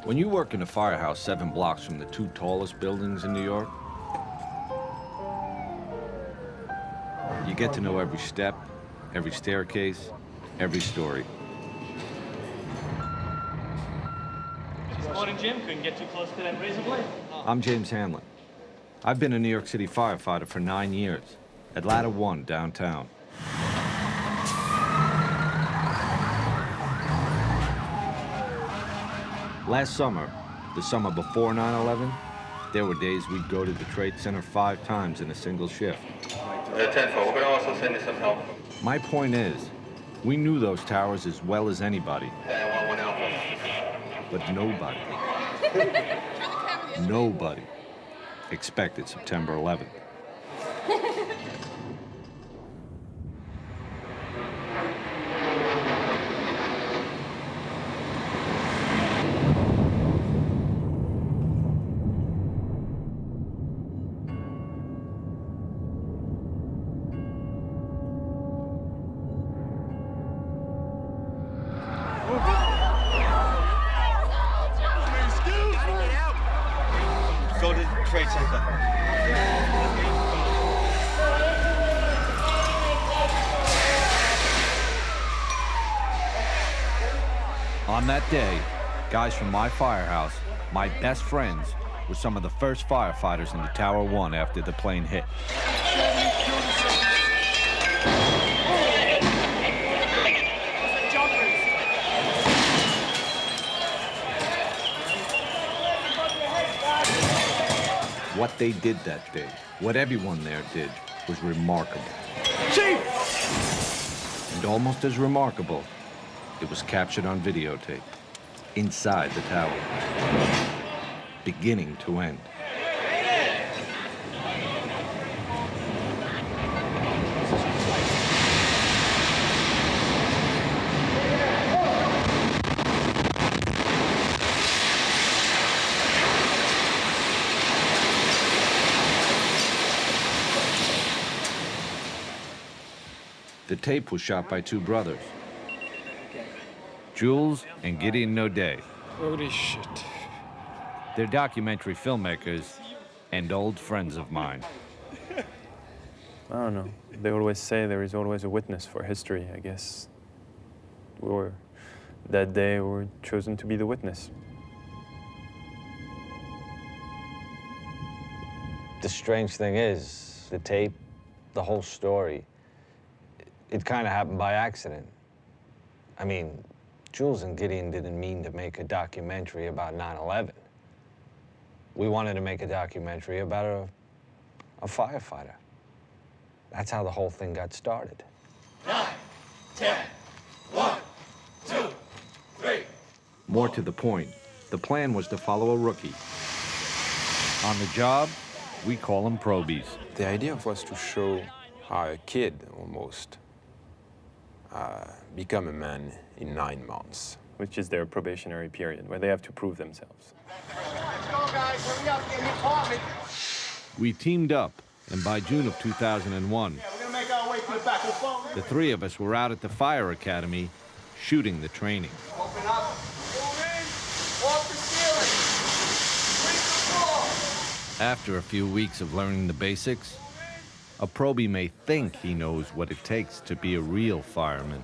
When you work in a firehouse 7 blocks from the 2 tallest buildings in New York, you get to know every step, every staircase, every story. Morning, Jim. Couldn't get too close to that razor blade. I'm James Hanlon. I've been a New York City firefighter for 9 years at Ladder 1 downtown. Last summer, the summer before 9/11, there were days we'd go to the Trade Center 5 times in a single shift. 10-4, we're going to also send you some help. My point is, we knew those towers as well as anybody. But nobody expected September 11th. Go to the Trade Center. On that day, guys from my firehouse, my best friends, were some of the first firefighters into Tower 1 after the plane hit. What they did that day, what everyone there did, was remarkable. Chief! And almost as remarkable, it was captured on videotape, inside the tower, beginning to end. The tape was shot by 2 brothers, Jules and Gideon Naudet. Holy shit. They're documentary filmmakers and old friends of mine. I don't know. They always say there is always a witness for history, I guess. That day we were chosen to be the witness. The strange thing is, the tape, the whole story, it kind of happened by accident. I mean, Jules and Gideon didn't mean to make a documentary about 9/11. We wanted to make a documentary about a firefighter. That's how the whole thing got started. 9, 10, 1, 2, 3. More to the point, the plan was to follow a rookie. On the job, we call them probies. The idea was to show how a kid, almost, become a man in 9 months. Which is their probationary period, where they have to prove themselves. Let's go, guys. Hurry up, get in the apartment. We teamed up, and by June of 2001, Yeah, we're going to make our way to the back. the 3 of us were out at the fire academy shooting the training. Open up. Move in. Off the ceiling. Sweep the floor. After a few weeks of learning the basics, a probie may think he knows what it takes to be a real fireman.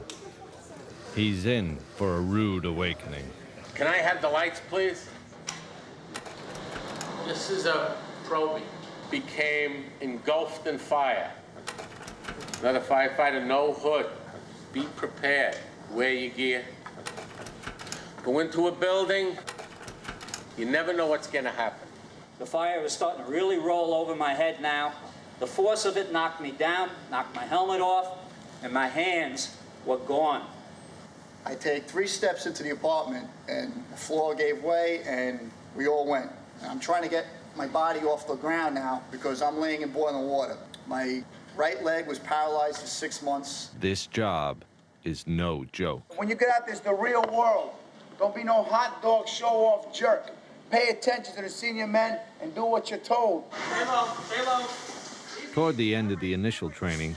He's in for a rude awakening. Can I have the lights, please? This is a probie. Became engulfed in fire. Another firefighter, no hood. Be prepared. Wear your gear. Go into a building. You never know what's gonna happen. The fire is starting to really roll over my head now. The force of it knocked me down, knocked my helmet off, and my hands were gone. I take 3 steps into the apartment, and the floor gave way, and we all went. And I'm trying to get my body off the ground now because I'm laying in boiling water. My right leg was paralyzed for 6 months. This job is no joke. When you get out, there's the real world. Don't be no hot dog show-off jerk. Pay attention to the senior men and do what you're told. Stay low, stay low. Toward the end of the initial training,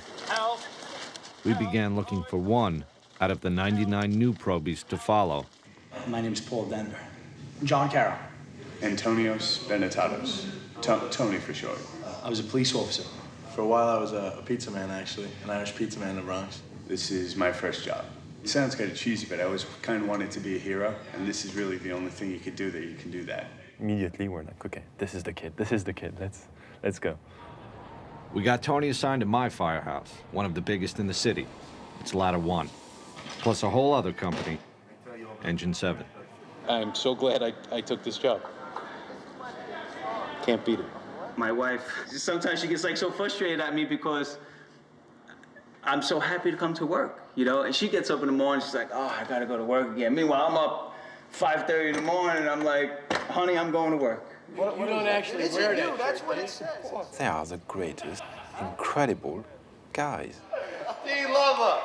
we began looking for one out of the 99 new probies to follow. My name's Paul Denver. John Carroll. Antonios Benetatos. Tony for short. I was a police officer. For a while, I was a pizza man, actually, an Irish pizza man in the Bronx. This is my first job. It sounds kind of cheesy, but I always kind of wanted to be a hero, and this is really the only thing you could do that you can do that. Immediately, we're like, okay, this is the kid. This is the kid. Let's go. We got Tony assigned to my firehouse, one of the biggest in the city. It's Ladder 1, plus a whole other company, Engine 7. I'm so glad I took this job. Can't beat it. My wife, sometimes she gets like so frustrated at me because I'm so happy to come to work, you know? And she gets up in the morning, she's like, oh, I gotta go to work again. Meanwhile, I'm up 5:30 in the morning, and I'm like, honey, I'm going to work. You don't actually wear that. That's what it says. They are the greatest, incredible guys. D-Lover.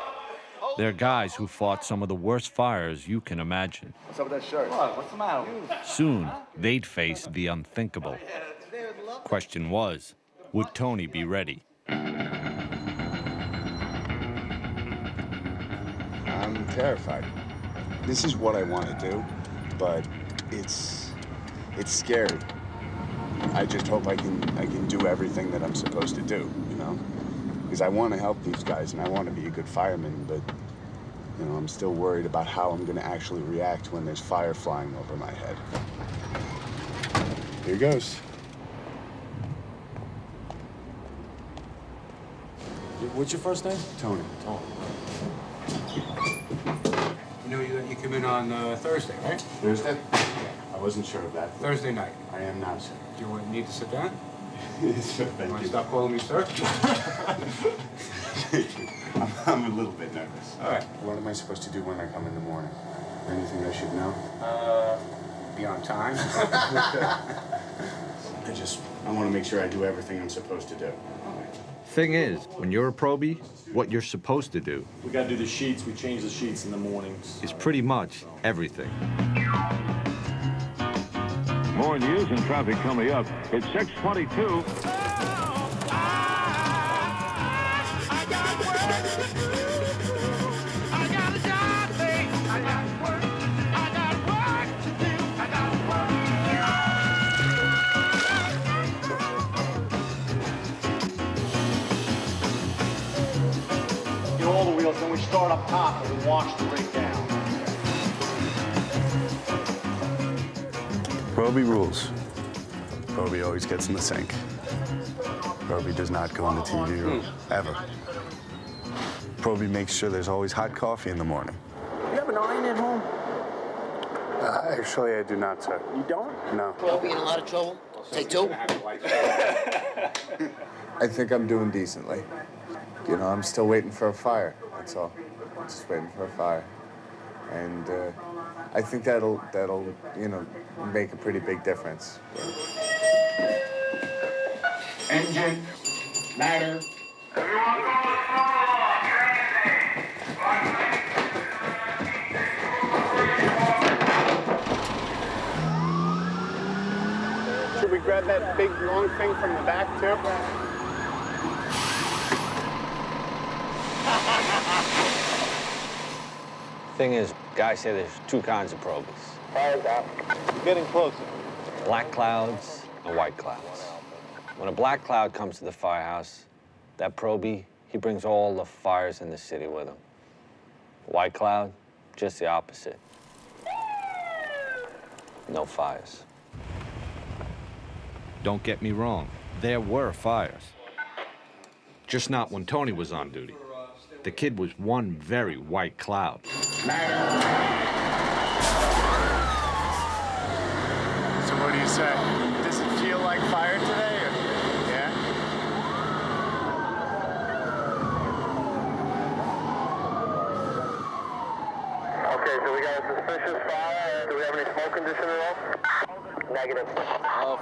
They're guys who fought some of the worst fires you can imagine. What's up with that shirt? What's the matter? Soon, they'd face the unthinkable. Question was, would Tony be ready? I'm terrified. This is what I want to do, but it's scary. I just hope I can do everything that I'm supposed to do, you know? Because I want to help these guys and I want to be a good fireman, but you know, I'm still worried about how I'm going to actually react when there's fire flying over my head. Here goes. What's your first name? Tony. You know you come in on Thursday, right? Thursday? I wasn't sure of that. Thursday night. I am now, sir. Do you need to sit down? Yes, sir. Thank you. Stop calling me sir? I'm a little bit nervous. All right. What am I supposed to do when I come in the morning? Anything I should know? Be on time. I want to make sure I do everything I'm supposed to do. Thing is, when you're a probie, what you're supposed to do We gotta do the sheets. We change the sheets in the mornings. is pretty much everything. More news and traffic coming up. It's 6:22. Get all the wheels, then we start up top and we wash the rig down. Probie rules. Probie always gets in the sink. Probie does not go in the TV room, ever. Probie makes sure there's always hot coffee in the morning. You have an iron at home? Actually, I do not, sir. You don't? No. Probie in a lot of trouble. Take two. I think I'm doing decently. You know, I'm still waiting for a fire, that's all. I'm just waiting for a fire. And I think that'll, you know, make a pretty big difference. Engine, ladder. Should we grab that big long thing from the back, too? Thing is, guys say there's two kinds of probies. Getting closer. Black clouds and white clouds. When a black cloud comes to the firehouse, that probie, he brings all the fires in the city with him. White cloud, just the opposite. No fires. Don't get me wrong, there were fires. Just not when Tony was on duty. The kid was one very white cloud. So what do you say? Does it feel like fire today? Or... Yeah? Okay, so we got a suspicious fire. Do we have any smoke condition at all? Negative.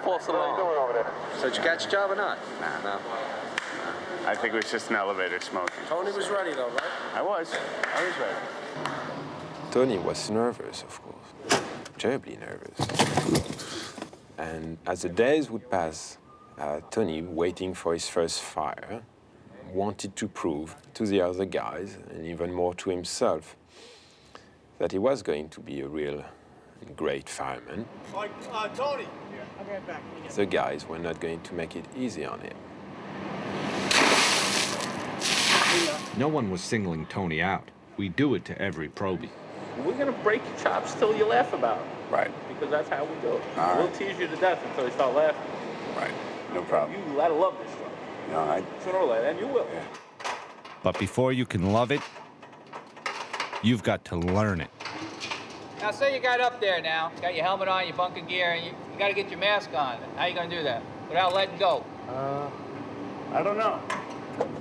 False alarm. What's going over there? So did you catch a job or not? No. I think it was just an elevator smoking. Tony was ready though, right? I was ready. Tony was nervous, of course. Terribly nervous. And as the days would pass, Tony, waiting for his first fire, wanted to prove to the other guys, and even more to himself, that he was going to be a real great fireman, Tony. I'll get back. the guys were not going to make it easy on him. No one was singling Tony out. We do it to every probie. We're gonna break your chops till you laugh about it. Right. Because that's how we do it. All We'll right. tease you to death until you start laughing. Right. No problem. You gotta love this stuff. No, I. Sooner or later, and you will. Yeah. But before you can love it, you've got to learn it. Now, say you got up there now, got your helmet on, your bunker gear, and you got to get your mask on. How you going to do that without letting go? I don't know.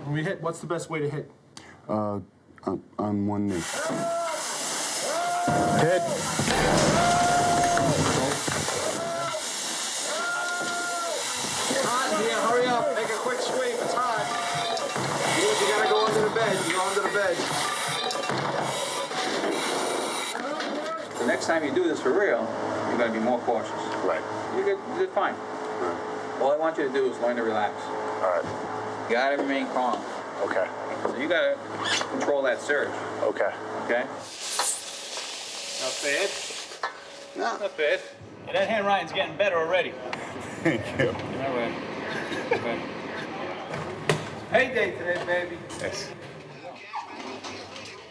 When we hit, what's the best way to hit? On one knee. Hit. It's hot in here. Hurry up. Make a quick swing. It's hot. You gotta go under the bed. You go under the bed. The next time you do this for real, you're going to be more cautious. Right. You're fine. All I want you to do is learn to relax. All right. You got to remain calm. Okay. So you got to control that surge. Okay. Okay? Not bad. No. Not bad. Yeah, that handwriting's getting better already. Thank you. All right. Okay. Payday today, baby. Yes.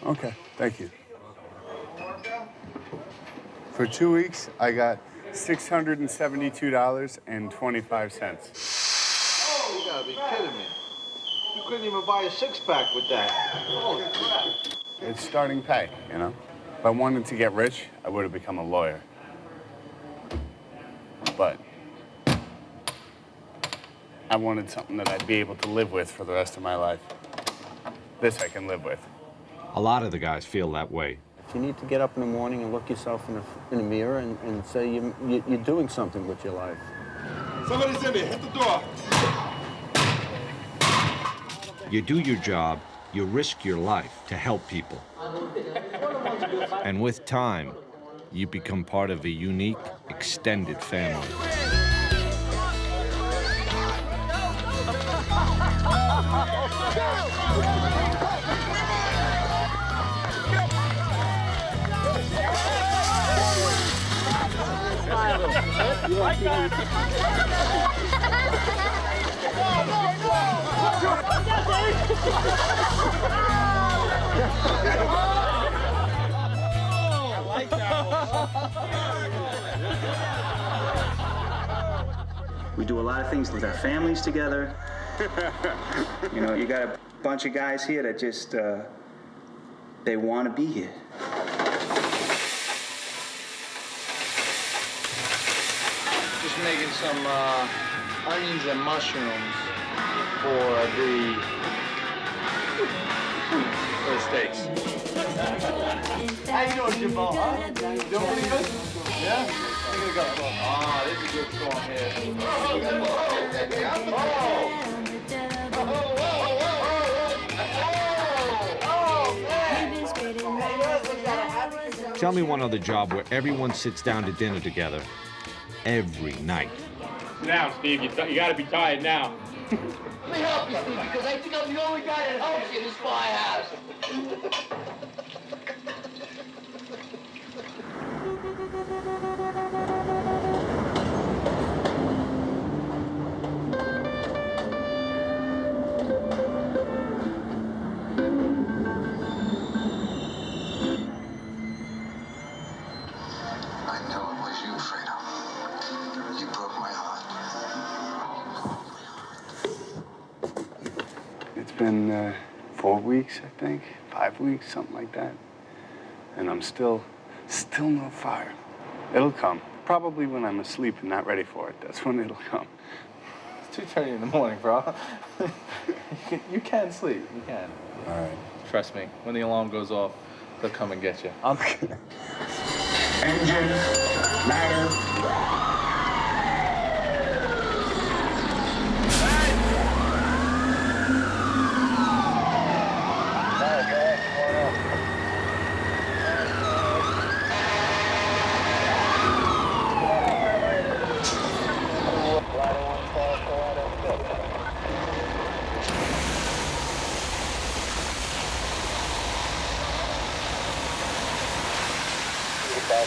Okay. Thank you. For 2 weeks, I got $672.25. Oh, you gotta be kidding me. You couldn't even buy a six-pack with that. Holy crap. It's starting pay, you know? If I wanted to get rich, I would have become a lawyer. But I wanted something that I'd be able to live with for the rest of my life. This I can live with. A lot of the guys feel that way. You need to get up in the morning and look yourself in the mirror and say you're doing something with your life. Somebody's in there. Hit the door. You do your job, you risk your life to help people. And with time, you become part of a unique, extended family. We do a lot of things with our families together. You know, you got a bunch of guys here that just, they want to be here. Just making some onions and mushrooms for the steaks. How you doing, Jimbo? Huh? Doing pretty good? Yeah? Look at go. Ah, this is a good song here. Tell me one other job where everyone sits down to dinner together every night. Sit down, Steve. You gotta be tired now. Let me help you, Steve, because I think I'm the only guy that helps you in this firehouse. I knew it was you, Fredo. You broke my heart. It's been 4 weeks, I think, 5 weeks, something like that. And I'm still no fire. It'll come. Probably when I'm asleep and not ready for it. That's when it'll come. It's 2:30 in the morning, bro. You can sleep. You can. All right. Trust me. When the alarm goes off, they'll come and get you. Engine, ladder.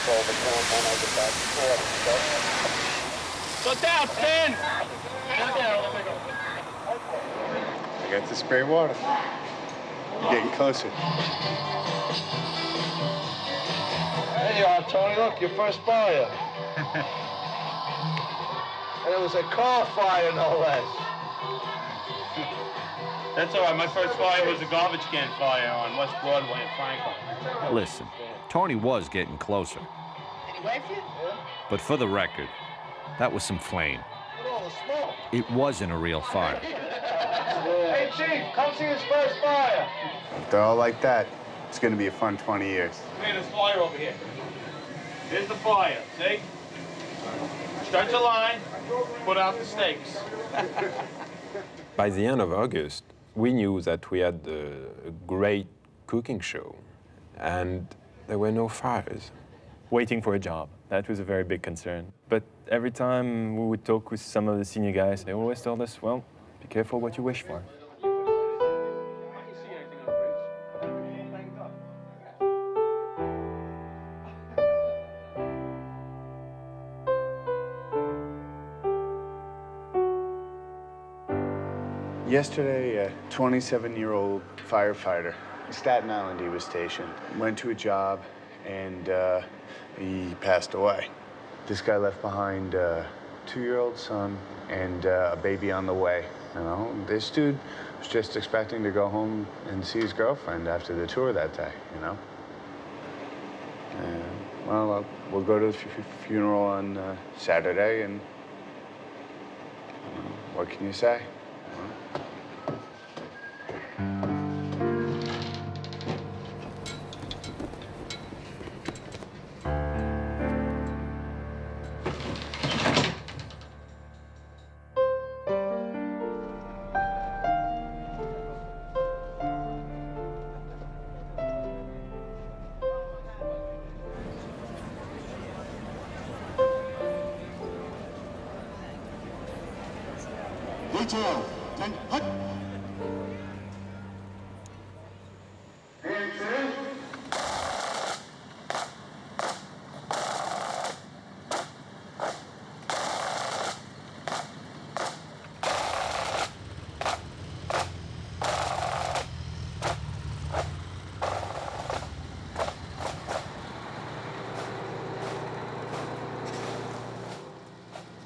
Go down, Finn! I got to spray water. You're getting closer. There you are, Tony. Look, your first fire. And it was a car fire, no less. That's all right. My first fire was a garbage can fire on West Broadway in Franklin. Listen, Tony was getting closer. Did he wave you? But for the record, that was some flame. Look at all the smoke. It wasn't a real fire. Hey, Chief, come see his first fire. If they're all like that, it's going to be a fun 20 years. Man, there's fire over here. Here's the fire, see? Start your line, put out the stakes. By the end of August, we knew that we had a great cooking show, and there were no fires. Waiting for a job, that was a very big concern. But every time we would talk with some of the senior guys, they always told us, well, be careful what you wish for. Yesterday, a 27-year-old firefighter, in Staten Island he was stationed, went to a job and he passed away. This guy left behind a 2-year-old son and a baby on the way. You know, this dude was just expecting to go home and see his girlfriend after the tour that day, you know? And, well, we'll go to the funeral on Saturday and what can you say? Detail, then hut.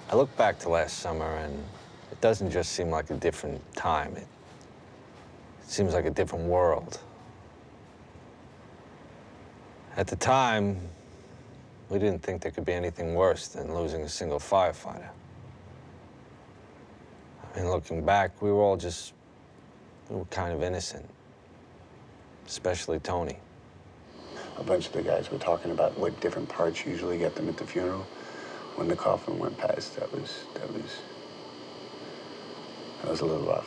I look back to last summer, and it doesn't just seem like a different time. It seems like a different world. At the time, we didn't think there could be anything worse than losing a single firefighter. I mean, looking back, we were kind of innocent, especially Tony. A bunch of the guys were talking about what different parts usually get them at the funeral. When the coffin went past, that was a little rough.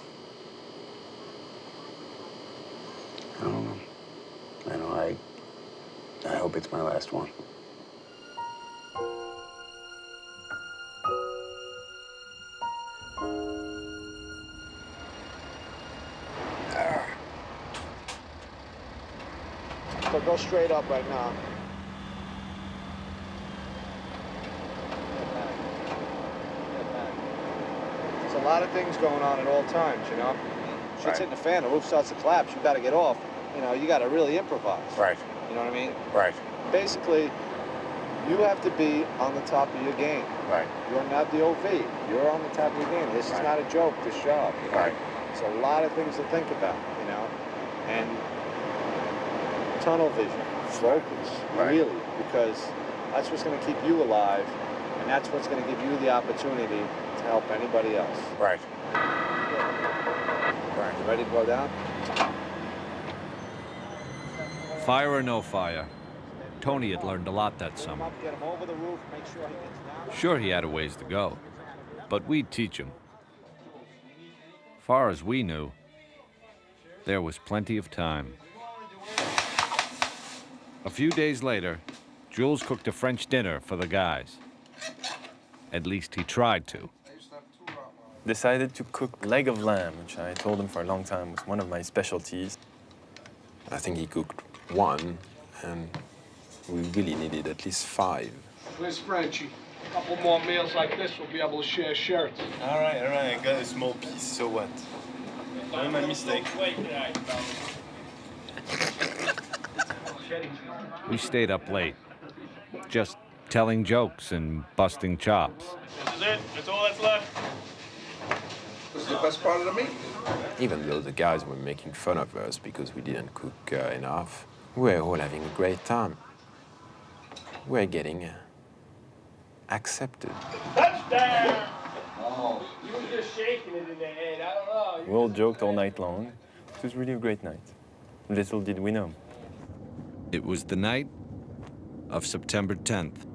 I don't know. I hope it's my last one. So go straight up right now. There's a lot of things going on at all times, you know? Shit's hitting the fan, the roof starts to collapse, you gotta get off. You know, you gotta really improvise. Right. You know what I mean? Right. Basically, you have to be on the top of your game. Right. You're not the OV. You're on the top of your game. This is not a joke, this job. You know? Right. There's a lot of things to think about, you know? And tunnel vision, focus, really, because that's what's gonna keep you alive, and that's what's gonna give you the opportunity to help anybody else. Right. Right. You ready to go down? Fire or no fire, Tony had learned a lot that summer. Get him over the roof, make sure he gets down. Sure, he had a ways to go, but we'd teach him. Far as we knew, there was plenty of time. A few days later, Jules cooked a French dinner for the guys. At least he tried to. Decided to cook leg of lamb, which I told him for a long time was one of my specialties. I think he cooked one, and We really needed at least 5. Where's Frenchie? A couple more meals like this, we'll be able to share shirts. All right, I got a small piece, so what? Not my mistake. We stayed up late, just telling jokes and busting chops. This is it. That's all that's left. This is the best part of the meat. Even though the guys were making fun of us because we didn't cook enough, we were all having a great time. We were getting accepted. Touchdown! Oh. You were just shaking it in the head. I don't know. We all joked all night long. It was really a great night. Little did we know. It was the night of September 10th.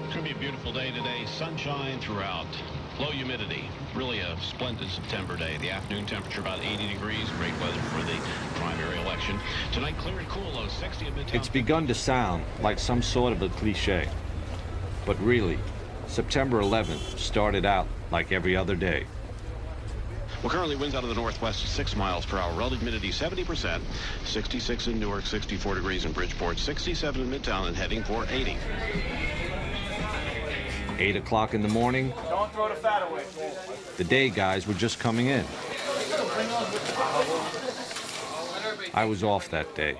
It's going to be a beautiful day today. Sunshine throughout. Low humidity. Really a splendid September day. The afternoon temperature about 80 degrees. Great weather for the primary election. Tonight, clear and cool, low 60 at Midtown. It's begun to sound like some sort of a cliche. But really, September 11th started out like every other day. Well, currently winds out of the northwest 6 miles per hour. Relative humidity 70%. 66 in Newark, 64 degrees in Bridgeport, 67 in Midtown, and heading for 80. 8 o'clock in the morning, Don't throw the fat away. the day guys were just coming in. I was off that day.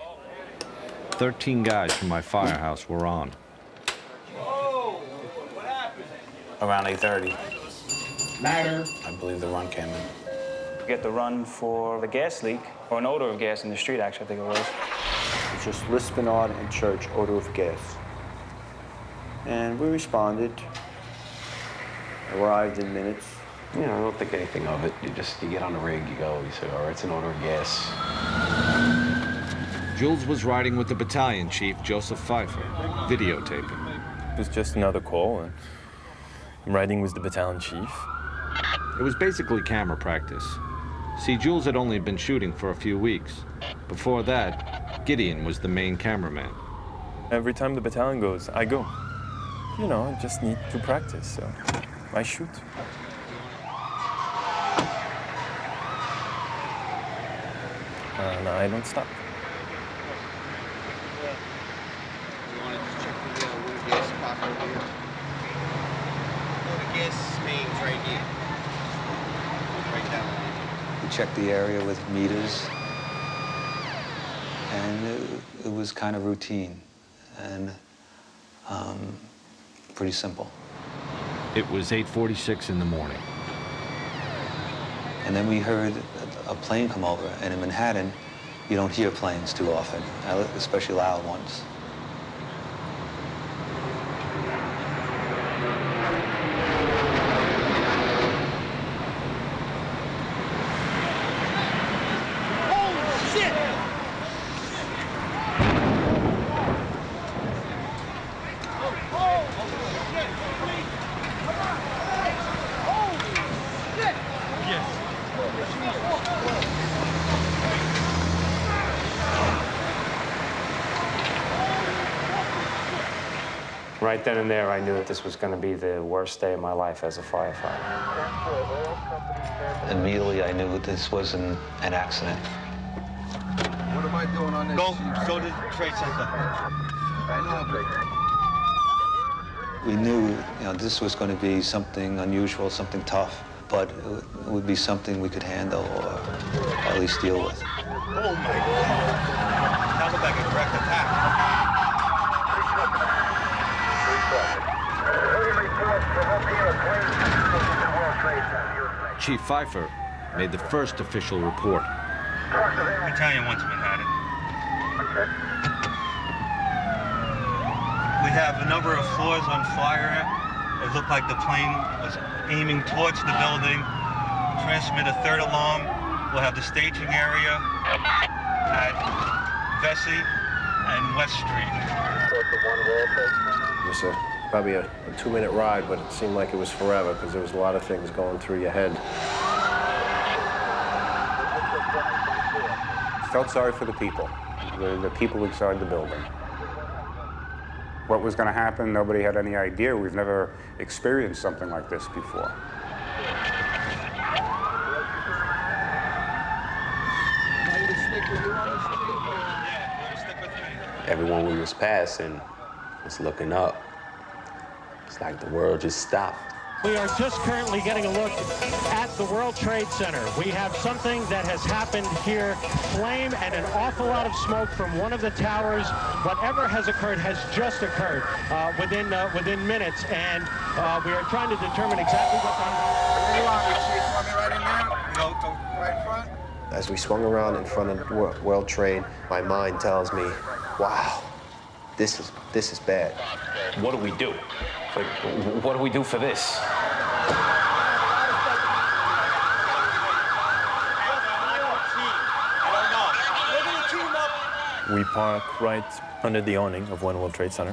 13 guys from my firehouse were on. Whoa! What happened? Around 8:30. Ladder. I believe the run came in. Get the run for the gas leak, or an odor of gas in the street, actually, I think it was. It's just Lispinard and Church, odor of gas. And we responded. Arrived in minutes. You know, I don't think anything of it. You get on the rig, you go, you say, all right, it's an odor of gas. Jules was riding with the battalion chief, Joseph Pfeiffer, videotaping. It was just another call, and I'm riding with the battalion chief. It was basically camera practice. See, Jules had only been shooting for a few weeks. Before that, Gideon was the main cameraman. Every time the battalion goes, I go. You know, I just need to practice, so I shoot. And I don't stop. You want to just check the water gas pop over here? No, the gas main's right here. Right down. We checked the area with meters, and it was kind of routine and pretty simple. It was 8:46 in the morning. And then we heard a plane come over, and in Manhattan, you don't hear planes too often, especially loud ones. Right then and there, I knew that this was going to be the worst day of my life as a firefighter. Immediately, I knew this wasn't an accident. What am I doing on this? Go to the trade center. I know. We knew, this was going to be something unusual, something tough, but it would be something we could handle or at least deal with. Oh my God. That looked like a direct attack. Chief Pfeiffer made the first official report. Battalion went to Manhattan. We have a number of floors on fire. It looked like the plane was aiming towards the building. Transmit a third alarm. We'll have the staging area at Vesey and West Street. Yes, sir. Probably a 2-minute ride, but it seemed like it was forever because there was a lot of things going through your head. Felt sorry for the people, the people inside the building. What was going to happen, nobody had any idea. We've never experienced something like this before. Everyone we was passing was looking up. It's like the world just stopped. We are just currently getting a look at the World Trade Center. We have something that has happened here. Flame and an awful lot of smoke from one of the towers. Whatever has occurred has just occurred within minutes, and we are trying to determine exactly what's on. As we swung around in front of World Trade, my mind tells me, wow, this is bad. What do we do? Like, what do we do for this? We park right under the awning of One World Trade Center.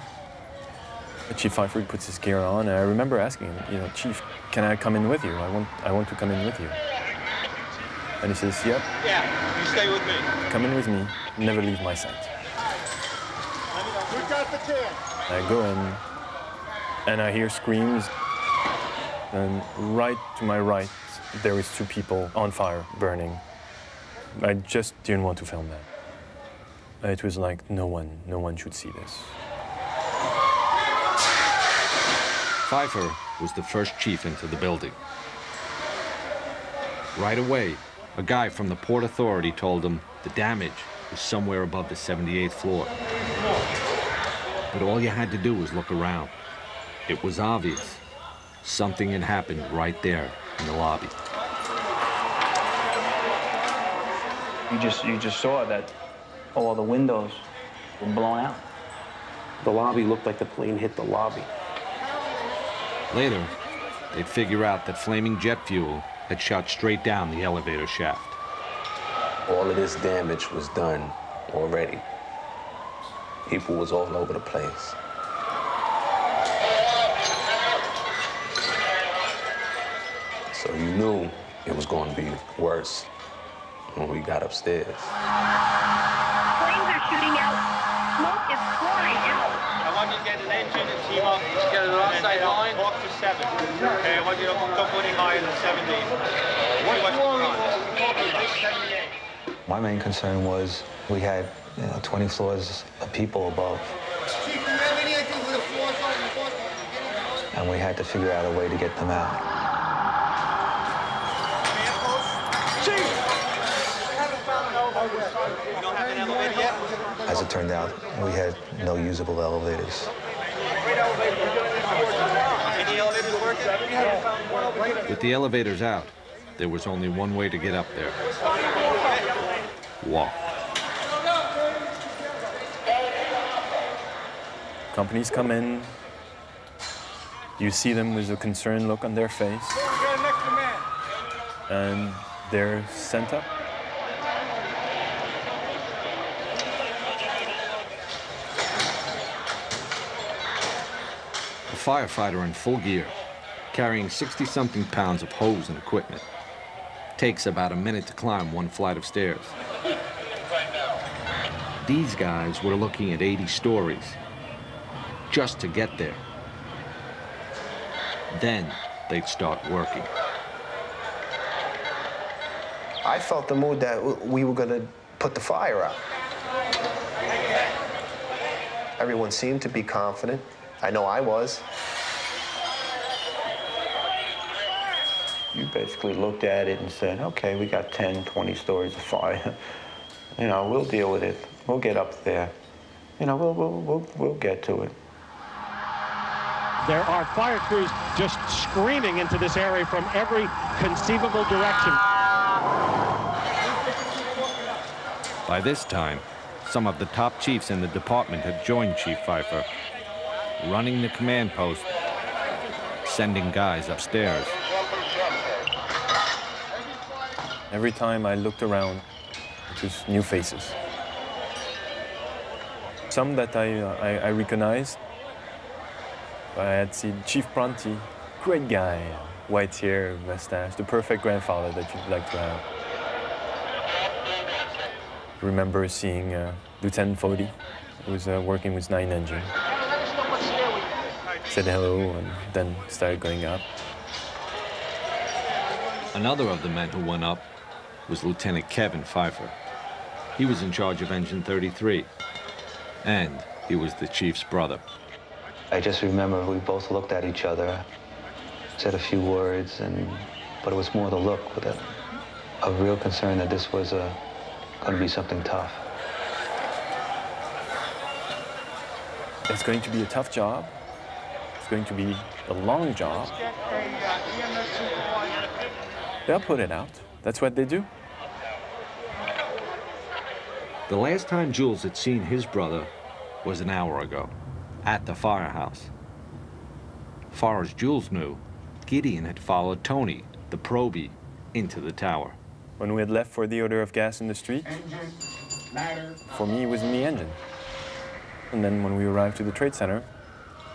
Chief Pfeiffer puts his gear on, and I remember asking him, Chief, can I come in with you? I want to come in with you. And he says, yep. Yeah, you stay with me. Come in with me, never leave my sight. We got the chance. I go in, and I hear screams, and right to my right, there is 2 people on fire, burning. I just didn't want to film that. It was like no one should see this. Pfeiffer was the first chief into the building. Right away, a guy from the Port Authority told him the damage was somewhere above the 78th floor. But all you had to do was look around. It was obvious. Something had happened right there in the lobby. You just saw that all the windows were blown out. The lobby looked like the plane hit the lobby. Later, they'd figure out that flaming jet fuel had shot straight down the elevator shaft. All of this damage was done already. People was all over the place. So you knew it was going to be worse when we got upstairs. Flames are shooting out. Smoke is pouring out. I want you to get an engine and team up. Get an offside line. Talk to 7. Okay, I want you to go any higher than 70. What's going on? 78. My main concern was we had 20 floors of people above. And we had to figure out a way to get them out. As it turned out, we had no usable elevators. With the elevators out, there was only one way to get up there. Walk. Companies come in. You see them with a concerned look on their face. And they're sent up. A firefighter in full gear, carrying 60-something pounds of hose and equipment. Takes about a minute to climb one flight of stairs. These guys were looking at 80 stories just to get there. Then they'd start working. I felt the mood that we were going to put the fire out. Everyone seemed to be confident. I know I was. You basically looked at it and said, okay, we got 10, 20 stories of fire. We'll deal with it. We'll get up there. We'll get to it. There are fire crews just screaming into this area from every conceivable direction. By this time, some of the top chiefs in the department had joined Chief Pfeiffer, running the command post, sending guys upstairs. Every time I looked around, it was new faces. Some that I recognized, I had seen Chief Pronti, great guy, white hair, mustache, the perfect grandfather that you'd like to have. Remember seeing Lieutenant Fody, who was working with 9 engine. Said hello and then started going up. Another of the men who went up was Lieutenant Kevin Pfeiffer. He was in charge of Engine 33, and he was the chief's brother. I just remember we both looked at each other, said a few words, but it was more the look with a real concern that this was going to be something tough. It's going to be a tough job. It's going to be a long job. They'll put it out. That's what they do. The last time Jules had seen his brother was an hour ago, at the firehouse. Far as Jules knew, Gideon had followed Tony, the probie, into the tower. When we had left for the odor of gas in the street, for me, it was in the engine. And then when we arrived to the trade center,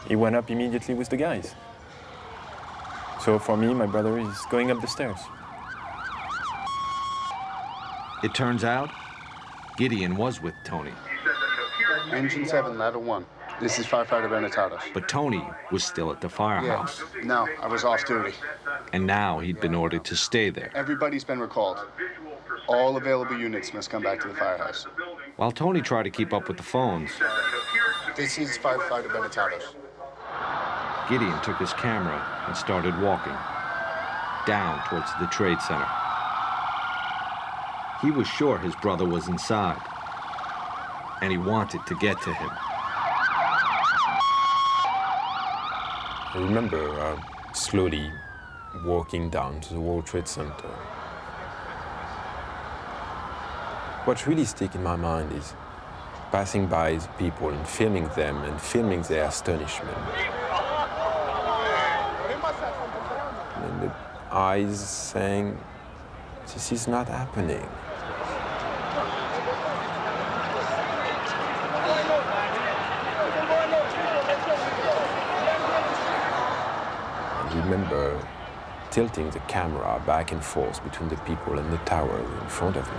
he went up immediately with the guys. So for me, my brother is going up the stairs. It turns out, Gideon was with Tony. Engine 7, ladder 1. This is firefighter Benetados. But Tony was still at the firehouse. Yeah. No, I was off duty. And now he'd been ordered to stay there. Everybody's been recalled. All available units must come back to the firehouse. While Tony tried to keep up with the phones, this is firefighter Benetados. Gideon took his camera and started walking down towards the trade center. He was sure his brother was inside, and he wanted to get to him. I remember slowly walking down to the World Trade Center. What really sticks in my mind is passing by the people and filming them and filming their astonishment. And the eyes saying, this is not happening. I remember tilting the camera back and forth between the people and the tower in front of me.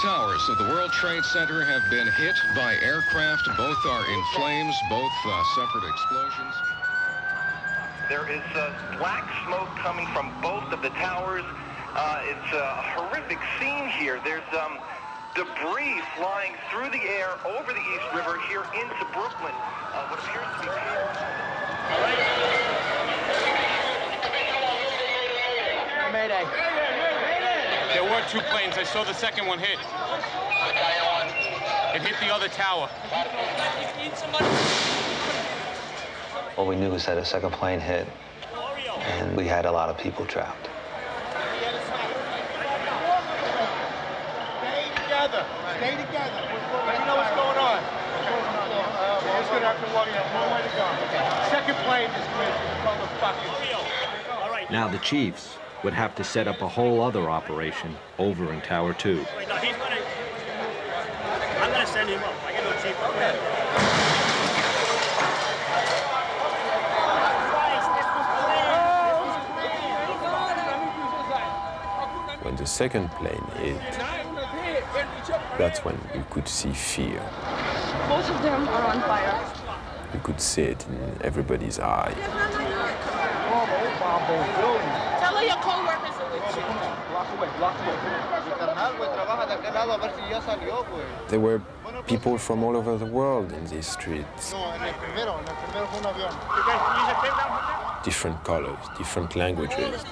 Towers of the World Trade Center have been hit by aircraft. Both are in flames. Both suffered explosions. There is black smoke coming from both of the towers. It's a horrific scene here. There's debris flying through the air over the East River here into Brooklyn. What appears to be... Mayday. There were 2 planes. I saw the second one hit. It hit the other tower. All we knew was that a second plane hit, and we had a lot of people trapped. Stay together. Stay together. Let me know what's going on. We're just going to have to walk a long way to go. Second plane is with motherfuckers. All right. Now the Chiefs would have to set up a whole other operation over in Tower 2. Wait, no, he's gonna... I'm gonna send him up. I get no chief. When the second plane hit, that's when you could see fear. Both of them are on fire. You could see it in everybody's eye. Tell her your co-workers are with you. There were people from all over the world in these streets. Different colors, different languages.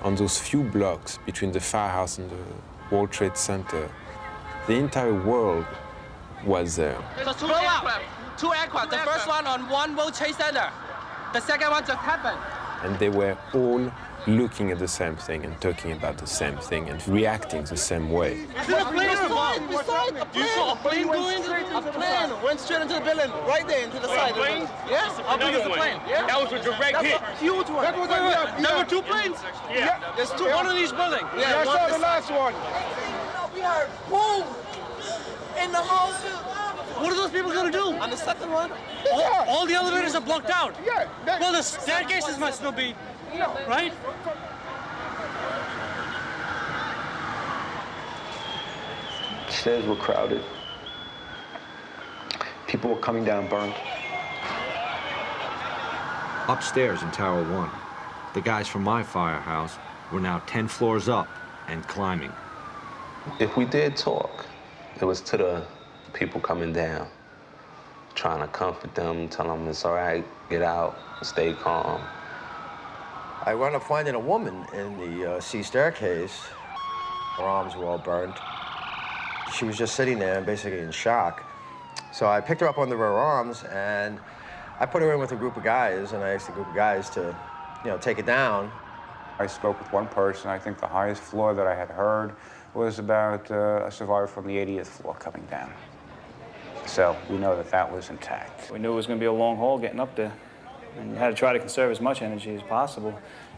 On those few blocks between the firehouse and the World Trade Center, the entire world was there. So two aircraft. The first one on one World Trade Center. The second one just happened. And they were all looking at the same thing and talking about the same thing and reacting the same way. You saw a plane going? A plane went straight into the building, right there into the side. Yes, how big is the plane? That was a direct hit. Huge one. There were two planes? Yeah. There's two, one in each building. Yeah, I saw the last one. We heard boom in the whole field. What are those people gonna do? On the second one? All the elevators are blocked out. Yeah. Well, the staircases must still be, right? The stairs were crowded. People were coming down burnt. Upstairs in Tower 1, the guys from my firehouse were now 10 floors up and climbing. If we did talk, it was to the people coming down, trying to comfort them, tell them it's all right, get out, stay calm. I wound up finding a woman in the C staircase. Her arms were all burned. She was just sitting there, basically in shock. So I picked her up under her arms, and I put her in with a group of guys, and I asked the group of guys to, take it down. I spoke with one person. I think the highest floor that I had heard was about a survivor from the 80th floor coming down. So we know that that was intact. We knew it was going to be a long haul getting up there. And you had to try to conserve as much energy as possible,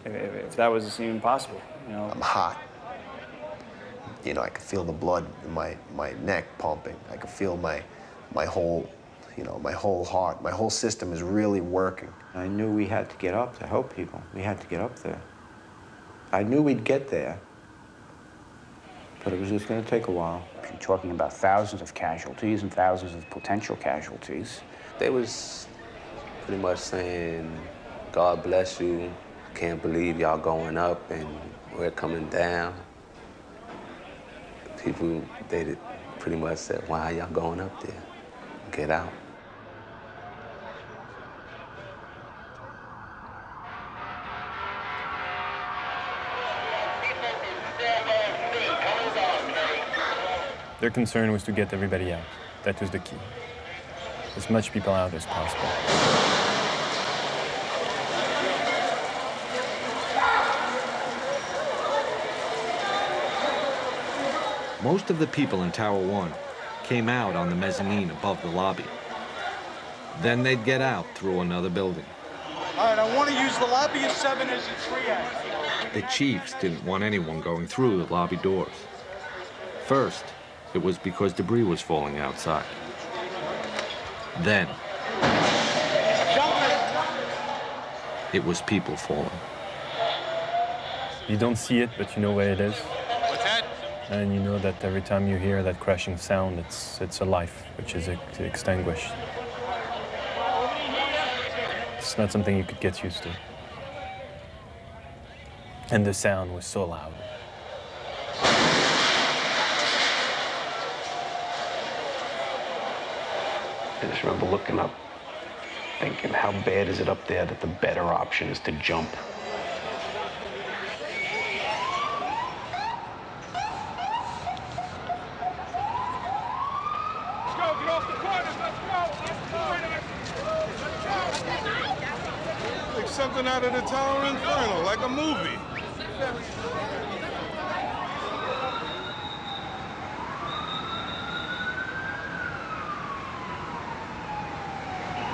if that was even possible, I'm hot. I could feel the blood in my neck pumping. I could feel my whole, my whole heart, my whole system is really working. I knew we had to get up to help people. We had to get up there. I knew we'd get there, but it was just going to take a while. You're talking about thousands of casualties and thousands of potential casualties. They was pretty much saying, God bless you, can't believe y'all going up and we're coming down. People, they pretty much said, why are y'all going up there? Get out. Their concern was to get everybody out. That was the key. As much people out as possible. Most of the people in Tower 1 came out on the mezzanine above the lobby. Then they'd get out through another building. All right, I want to use the lobby of 7 as a triage. The chiefs didn't want anyone going through the lobby doors. First, it was because debris was falling outside. Then, it was people falling. You don't see it, but you know where it is. What's that? And you know that every time you hear that crashing sound, it's a life which is extinguished. It's not something you could get used to. And the sound was so loud. I just remember looking up, thinking, how bad is it up there that the better option is to jump? Let's go, get off the corners, let's go! Like something out of the Tower Inferno, like a movie.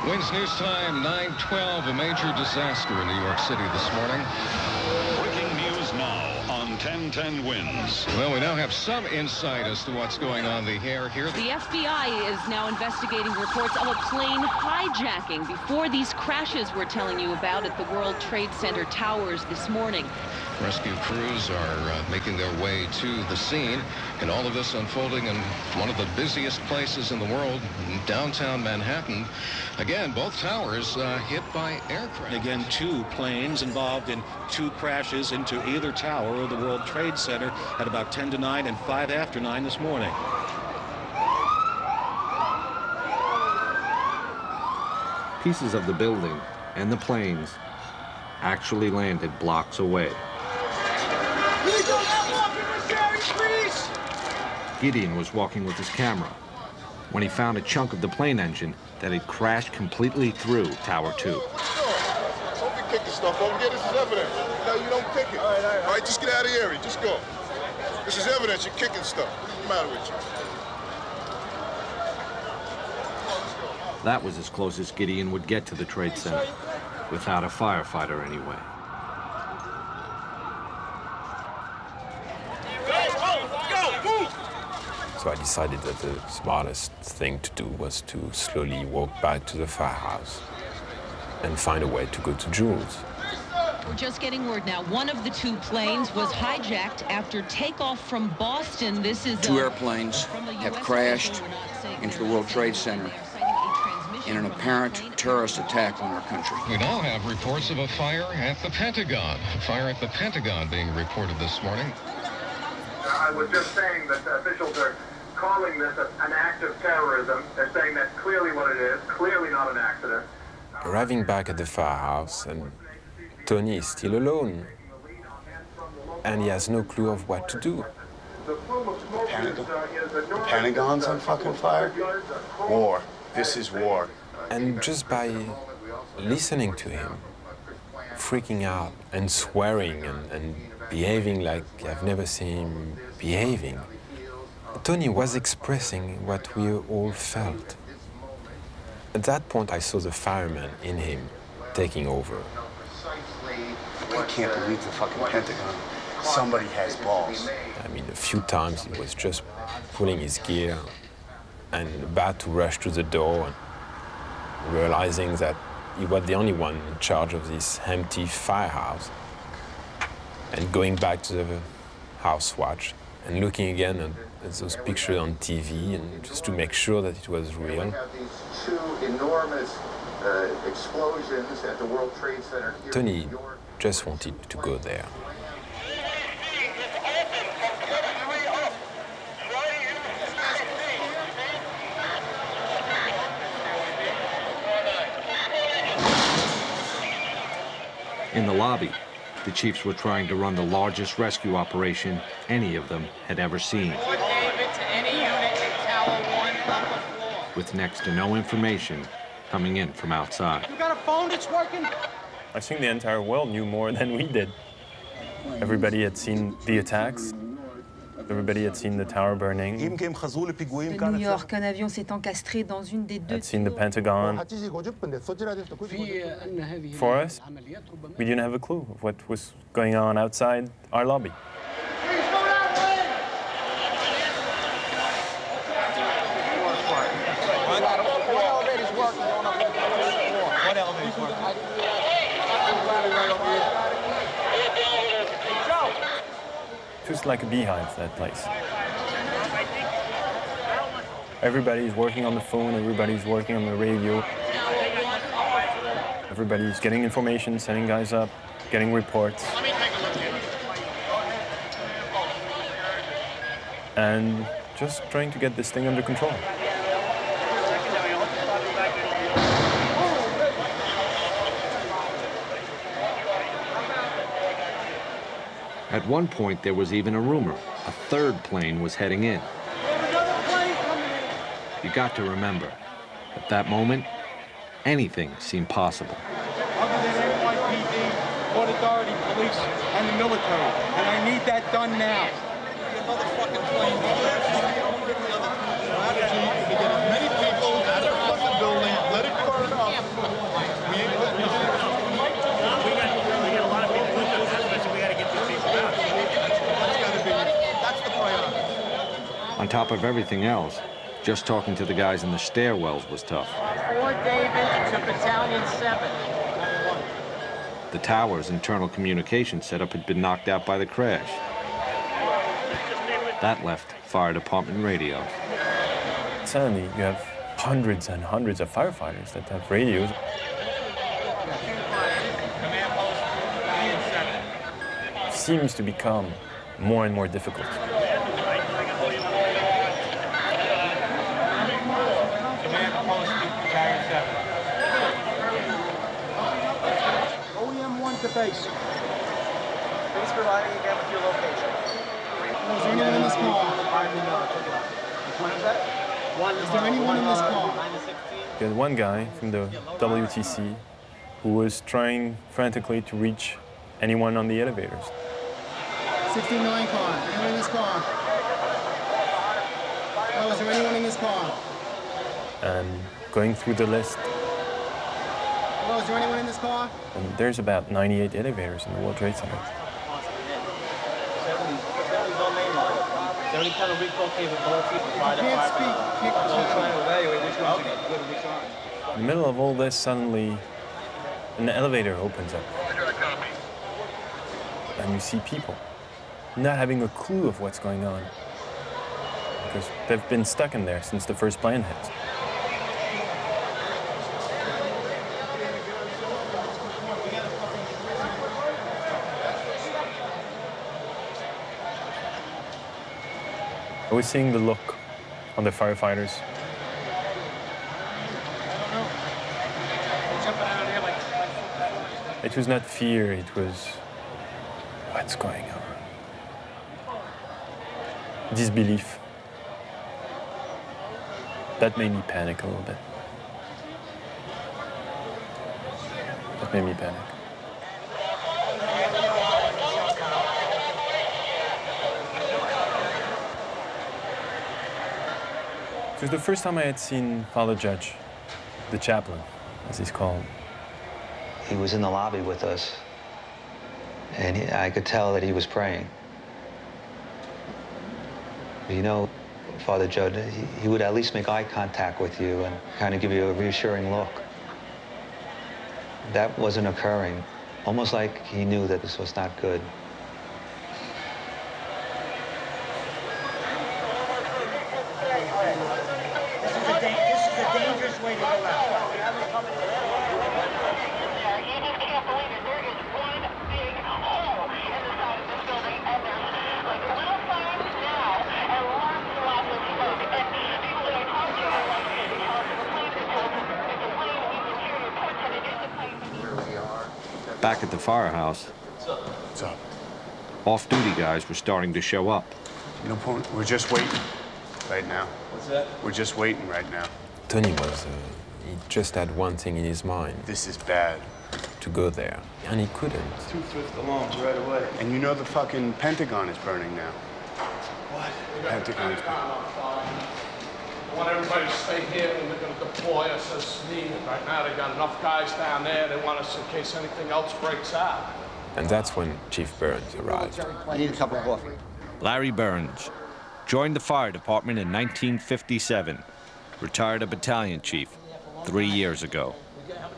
Wins News Time, 9:12, a major disaster in New York City this morning. Breaking news now on 1010 Wins. Well, we now have some insight as to what's going on the air here. The FBI is now investigating reports of a plane hijacking before these crashes we're telling you about at the World Trade Center towers this morning. Rescue crews are making their way to the scene, and all of this unfolding in one of the busiest places in the world, downtown Manhattan. Again, both towers hit by aircraft. Again, 2 planes involved in 2 crashes into either tower of the World Trade Center at about 10 to 9 and 5 after 9 this morning. Pieces of the building and the planes actually landed blocks away. Gideon was walking with his camera when he found a chunk of the plane engine that had crashed completely through Tower 2. Don't be kicking stuff over here. This is evidence. No, you don't kick it. All right, just get out of the area. Just go. This is evidence. You're kicking stuff. What's the matter with you? That was as close as Gideon would get to the Trade Center, without a firefighter anyway. So I decided that the smartest thing to do was to slowly walk back to the firehouse and find a way to go to Jules. We're just getting word now. One of the two planes was hijacked after takeoff from Boston. This is two airplanes have crashed into the World Trade Center in an apparent terrorist attack on our country. We now have reports of a fire at the Pentagon. A fire at the Pentagon being reported this morning. I was just saying that the officials are calling this an act of terrorism. They're saying that's clearly what it is, clearly not an accident. Arriving back at the firehouse, and Tony is still alone, and he has no clue of what to do. The Pentagon's on fucking fire? War. This is war. And just by listening to him, freaking out and swearing and behaving like I've never seen him behaving, Tony was expressing what we all felt. At that point, I saw the fireman in him taking over. I can't believe the fucking Pentagon. Somebody has balls. I mean, a few times he was just pulling his gear and about to rush to the door, and realizing that he was the only one in charge of this empty firehouse, and going back to the house watch and looking again at those pictures on TV, and just to make sure that it was real. We have these two enormous explosions at the World Trade Center here Tony in New York. just wanted to go there. In the lobby, the chiefs were trying to run the largest rescue operation any of them had ever seen. With next to no information coming in from outside. You got a phone that's working? I think the entire world knew more than we did. Everybody had seen the attacks. Everybody had seen the tower burning. De New York, un avion s'est encastré dans une des deux. Had seen the Pentagon. For us, we didn't have a clue of what was going on outside our lobby. Just like a beehive, that place. Everybody's working on the phone, everybody's working on the radio. Everybody's getting information, sending guys up, getting reports. And just trying to get this thing under control. At one point, there was even a rumor a third plane was heading in. You got to remember, at that moment, anything seemed possible. Other than NYPD, Port Authority, police, and the military. And I need that done now. Motherfucking plane. Many people out of the building, let it burn up. We got a lot of people with us, especially we got to get these people out. That's the priority. On top of everything else, just talking to the guys in the stairwells was tough. Fort David to Battalion 7. The tower's internal communication setup had been knocked out by the crash. That left fire department radios. Suddenly, you have hundreds and hundreds of firefighters that have radios. Seems to become more and more difficult. OEM 1 to to face. Please provide me again with your location. Is there anyone in this car? Is there anyone in this car? You had one guy from the WTC who was trying frantically to reach anyone on the elevators. 69 car. Anyone in this car? Oh, is there anyone in this car? And going through the list, Hello, is there anyone in this car? and there's about 98 elevators in the World Trade Center. Is there any kind of recall capability? Can't speak. I'm trying to evaluate which ones are good and which aren't. In the middle of all this, suddenly an elevator opens up. And you see people not having a clue of what's going on, because they've been stuck in there since the first plane hit. I was seeing the look on the firefighters. It was not fear, it was what's going on. Disbelief. That made me panic a little bit. That made me panic. It was the first time I had seen Father Judge, the chaplain, as he's called. He was in the lobby with us, and I could tell that he was praying. You know, Father Judd, he would at least make eye contact with you and kind of give you a reassuring look. That wasn't occurring, almost like he knew that this was not good. This is a dangerous way to go out. Back at the firehouse, What's up? off-duty guys were starting to show up. You know, we're just waiting right now. What's that? We're just waiting right now. Tony he just had one thing in his mind. This is bad. To go there, and he couldn't. 2 fifth alarms right away. And you know the fucking Pentagon is burning now. What? Pentagon is burning. I want everybody to stay here and they're going to deploy us as needed. Right now, they got enough guys down there. They want us in case anything else breaks out. And that's when Chief Burns arrived. I need a cup of coffee. Larry Burns joined the fire department in 1957, retired a battalion chief 3 years ago.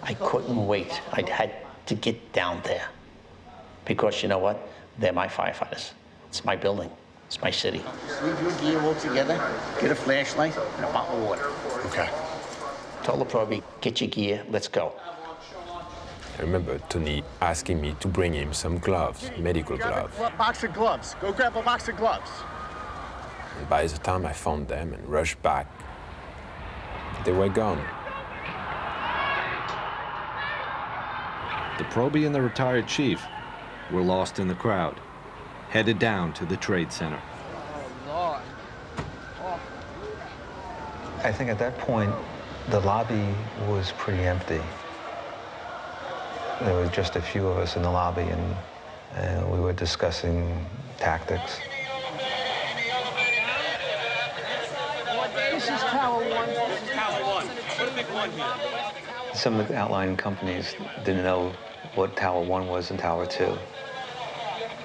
I couldn't wait. I had to get down there because you know what? They're my firefighters. It's my building. It's my city. Leave your gear all together, get a flashlight, and a bottle of water. Okay. Told the probie, get your gear, let's go. I remember Tony asking me to bring him some gloves, medical gloves. Grab a box of gloves. Go grab a box of gloves. And by the time I found them and rushed back, they were gone. The probie and the retired chief were lost in the crowd, headed down to the Trade Center. Oh, Lord. I think at that point, the lobby was pretty empty. There were just a few of us in the lobby, and we were discussing tactics. This is Tower 1. This is Tower 1. Put a big 1 here. Some of the outlying companies didn't know what Tower 1 was and Tower 2.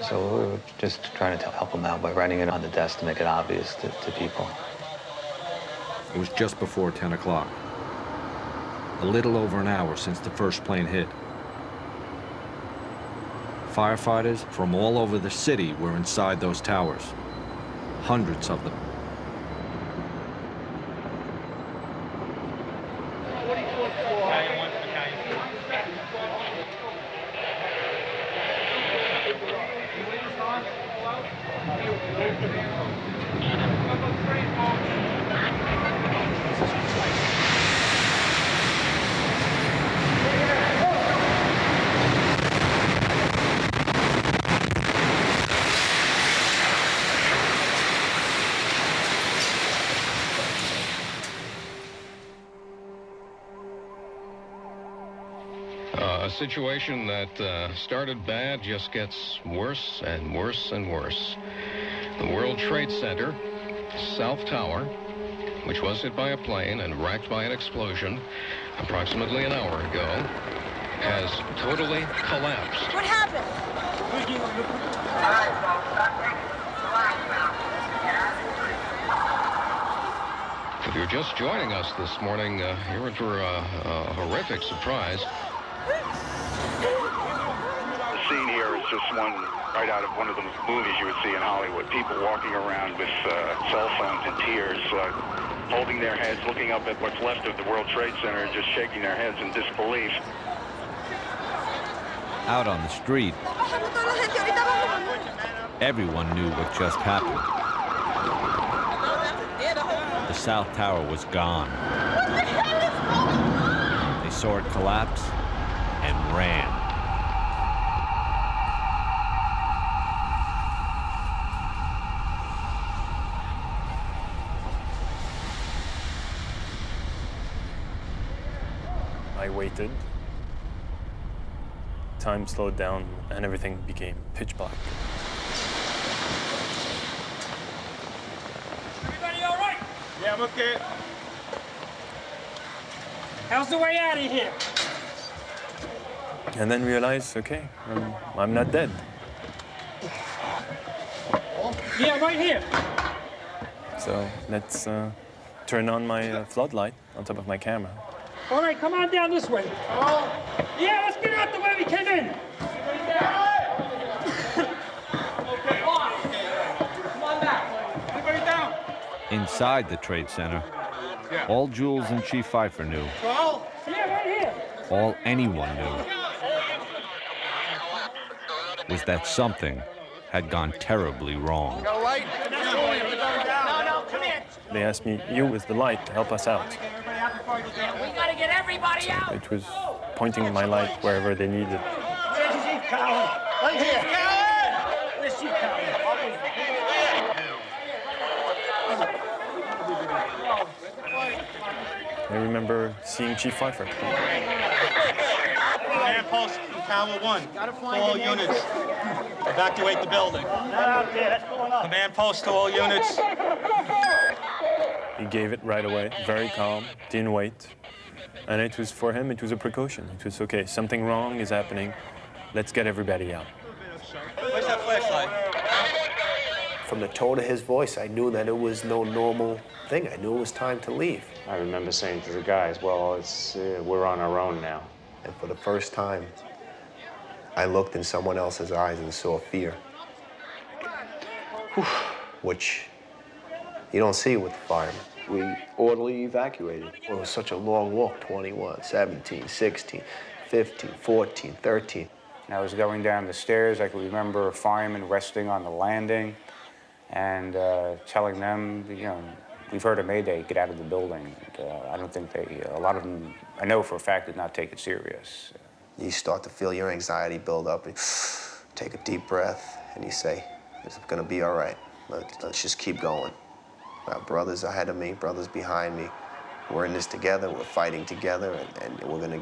So we were just trying to help them out by writing it on the desk to make it obvious to people. It was just before 10 o'clock. A little over an hour since the first plane hit. Firefighters from all over the city were inside those towers. Hundreds of them. A situation that started bad just gets worse and worse and worse. The World Trade Center, South Tower, which was hit by a plane and racked by an explosion approximately an hour ago, has totally collapsed. What happened? If you're just joining us this morning, you're in for a horrific surprise. The scene here is just one right out of one of the movies you would see in Hollywood. People walking around with cell phones in tears, holding their heads, looking up at what's left of the World Trade Center, and just shaking their heads in disbelief. Out on the street, everyone knew what just happened. The South Tower was gone. They saw it collapse and ran. I waited. Time slowed down and everything became pitch black. Everybody all right? Yeah, I'm okay. How's the way out of here? And then realized, okay, I'm not dead. Yeah, right here. So let's turn on my floodlight on top of my camera. All right, come on down this way. Oh. Yeah, let's get out the way we came in. Okay, come on back. Everybody down. Inside the Trade Center, all Jules and Chief Pfeiffer knew, Carl? Yeah, right here. all anyone knew, was that something had gone terribly wrong. You all right? No, come in. They asked me, you with the light, help us out. We gotta get everybody out. It was pointing my light wherever they needed. Where's Chief Cowan? Right here. Where's Chief Cowan? I remember seeing Chief Pfeiffer. Command post from Tower 1. To all units. Evacuate the building. Not out there. That's going up. Command post to all units. He gave it right away, very calm, didn't wait. And it was, for him, it was a precaution. It was, okay, something wrong is happening. Let's get everybody out. Where's that flashlight? From the tone of his voice, I knew that it was no normal thing. I knew it was time to leave. I remember saying to the guys, well, we're on our own now. And for the first time, I looked in someone else's eyes and saw fear, which you don't see with the firemen. We orderly evacuated. It was such a long walk, 21, 17, 16, 15, 14, 13. I was going down the stairs. I could remember a fireman resting on the landing and telling them, you know, we've heard a mayday, get out of the building. And, I don't think a lot of them, I know for a fact, did not take it serious. You start to feel your anxiety build up. And take a deep breath, and you say, it's gonna be all right. Let's just keep going. Our brothers ahead of me, brothers behind me. We're in this together, we're fighting together, and we're gonna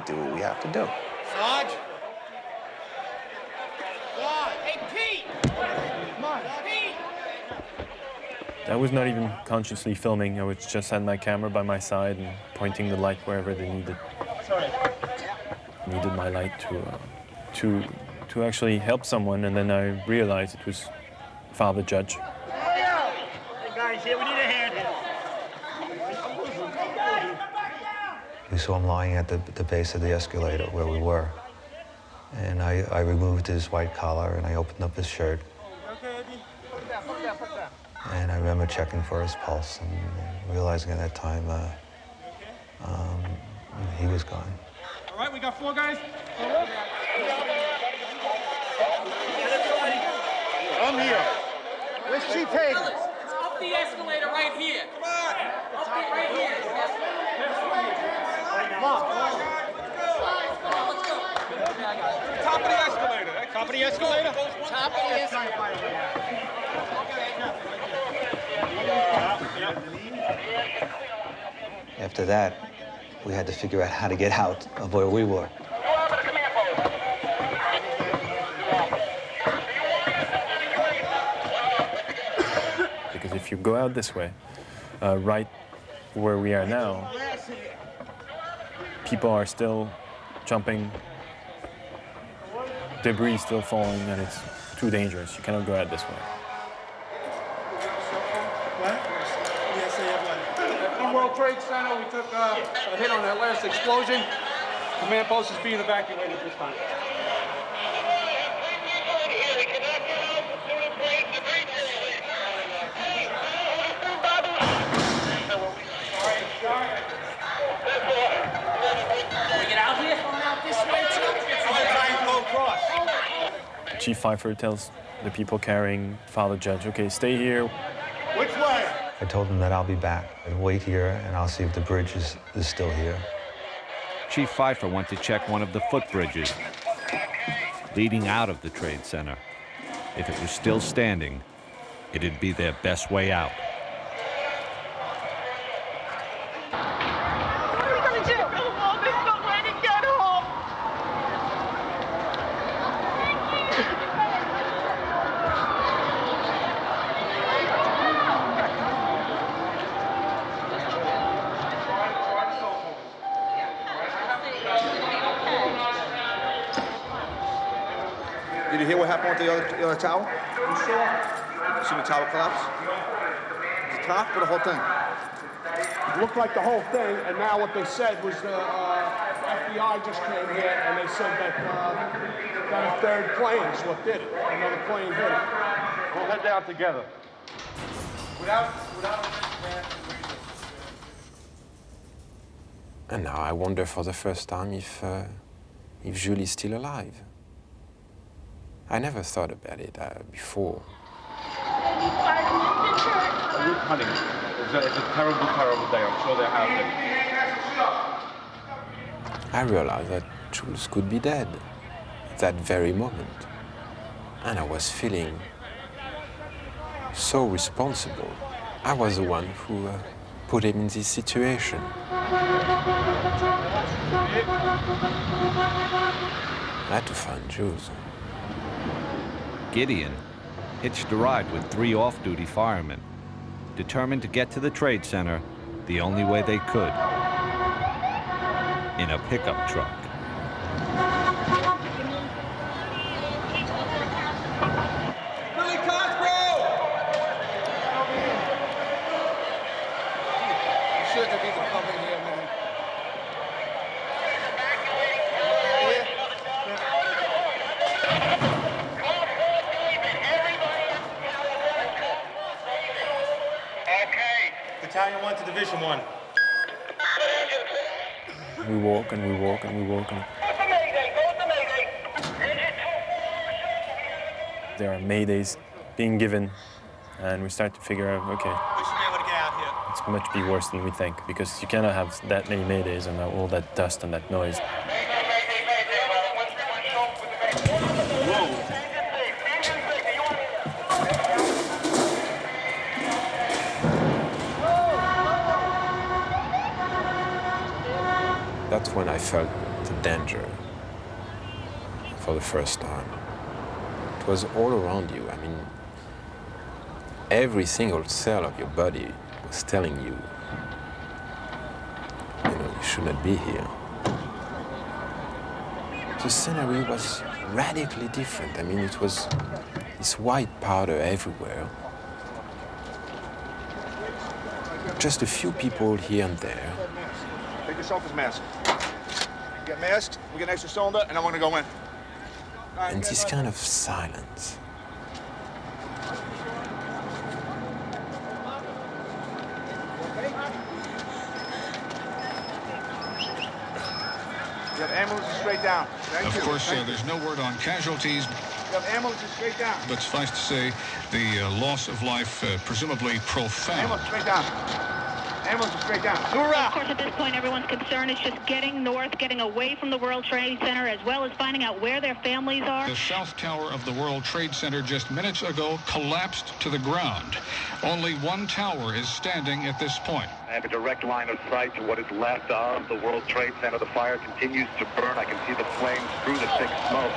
do what we have to do. Sarge? Hey, Pete! Come on, Pete! I was not even consciously filming. I was just had my camera by my side and pointing the light wherever they needed. Needed my light to actually help someone, and then I realized it was Father Judge. Hey, guys, here, we need a hand here. We saw him lying at the base of the escalator where we were. And I removed his white collar and I opened up his shirt. And I remember checking for his pulse and realizing at that time he was gone. All right, we got 4 guys. I'm here. Where's Chief Hayden? It's up the escalator right here. Come on. Up the right here. Come on. Let's go. Top of the escalator. Top of the escalator? Top of the escalator. After that, We had to figure out how to get out of where we were. Because if you go out this way, right where we are now, people are still jumping, debris still falling, and it's too dangerous. You cannot go out this way. In World Trade Center, we took a hit on that last explosion. Command post is being evacuated at this time. Chief Pfeiffer tells the people carrying Father Judge, okay, stay here. Which way? I told them that I'll be back and wait here, and I'll see if the bridge is still here. Chief Pfeiffer went to check one of the footbridges leading out of the Trade Center. If it was still standing, it'd be their best way out. What are we gonna do? Go home. There's no way to get home. Did you hear what happened with the other tower? You see the tower collapse? The top or the whole thing? It looked like the whole thing, and now what they said was the FBI just came here and they said that a third plane is what did it. Another plane hit it. We'll head down together. And now I wonder for the first time if Julie's still alive. I never thought about it before. Honey, it's a terrible, terrible day. I'm sure they're out there. I realized that Jules could be dead at that very moment. And I was feeling so responsible. I was the one who put him in this situation. I had to find Jules. Gideon hitched a ride with 3 off-duty firemen, determined to get to the Trade Center the only way they could, in a pickup truck. Billy Cosgrove! You sure there be the cover here, man? Battalion 1 to Division 1. We walk and we walk and we walk. And there are maydays being given, and we start to figure out, okay, We should be able to get out here. it's much be worse than we think, because you cannot have that many maydays and all that dust and that noise. That's when I felt the danger for the first time. It was all around you. I mean, every single cell of your body was telling you, you should not be here. The scenery was radically different. I mean, it was this white powder everywhere. Just a few people here and there. Take yourself as mask. Get masked, we get an extra cylinder, and then we're gonna go in. And this kind of silence. You have ambulances straight down. Thank you. Of course, there's no word on casualties, You have ambulances straight down. but suffice to say, the loss of life presumably profound. Ambulance straight down. Ambulance is straight down. Of course, at this point, everyone's concern is just getting north, getting away from the World Trade Center, as well as finding out where their families are. The south tower of the World Trade Center just minutes ago collapsed to the ground. Only one tower is standing at this point. I have a direct line of sight to what is left of the World Trade Center. The fire continues to burn. I can see the flames through the thick smoke.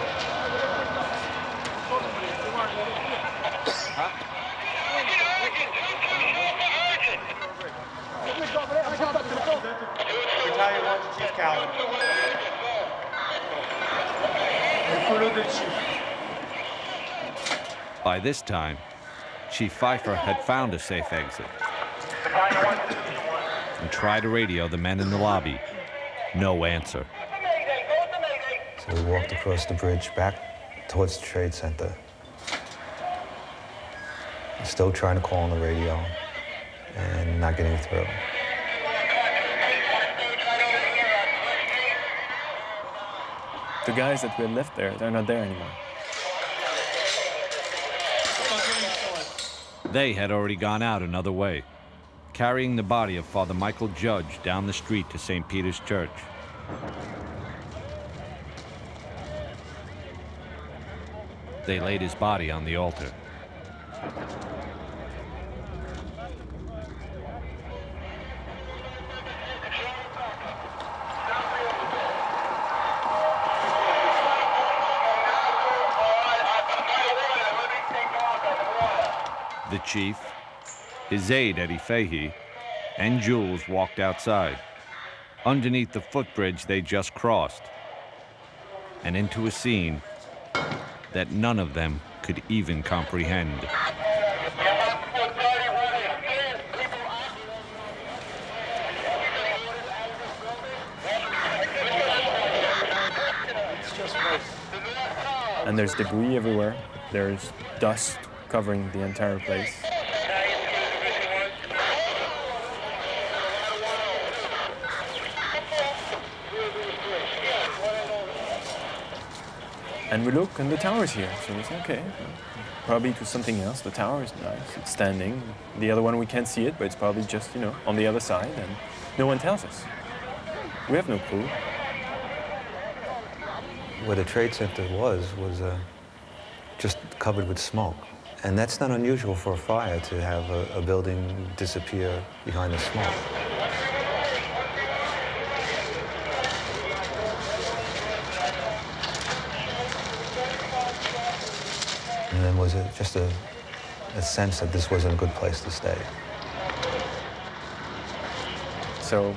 Battalion 1 to Chief Calvin. By this time, Chief Pfeiffer had found a safe exit and tried to radio the men in the lobby. No answer. So we walked across the bridge back towards the Trade Center. Still trying to call on the radio and not getting through. The guys that we had left there, they're not there anymore. They had already gone out another way, carrying the body of Father Michael Judge down the street to St. Peter's Church. They laid his body on the altar. The chief, his aide Eddie Fahey, and Jules walked outside, underneath the footbridge they just crossed, and into a scene that none of them could even comprehend. And there's debris everywhere. There's dust covering the entire place. And we look, and the tower's here. So we say, okay, probably it was something else. The tower is nice, it's standing. The other one, we can't see it, but it's probably just, on the other side, and no one tells us. We have no clue. Where the Trade Center was just covered with smoke. And that's not unusual for a fire to have a building disappear behind the smoke. And then was it just a sense that this wasn't a good place to stay. So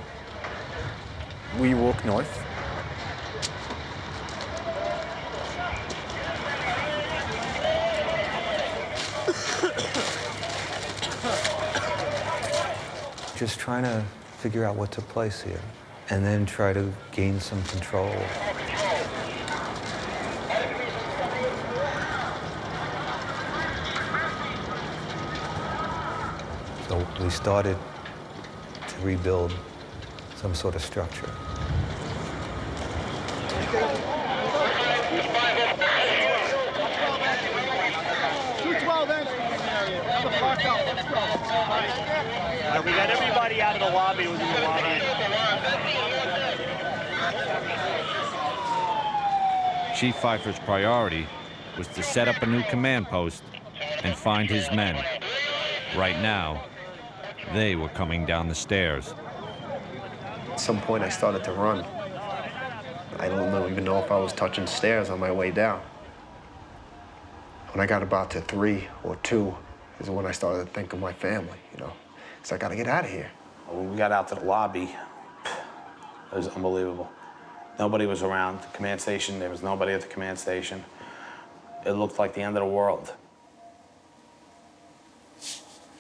we walk north. Just trying to figure out what took place here, and then try to gain some control. So we started to rebuild some sort of structure. We got everybody out of the lobby within the lobby. Chief Pfeiffer's priority was to set up a new command post and find his men. Right now, they were coming down the stairs. At some point, I started to run. I don't even know if I was touching stairs on my way down. When I got about to 3 or 2 is when I started to think of my family, So I gotta get out of here. When we got out to the lobby, it was unbelievable. Nobody was around the command station. There was nobody at the command station. It looked like the end of the world.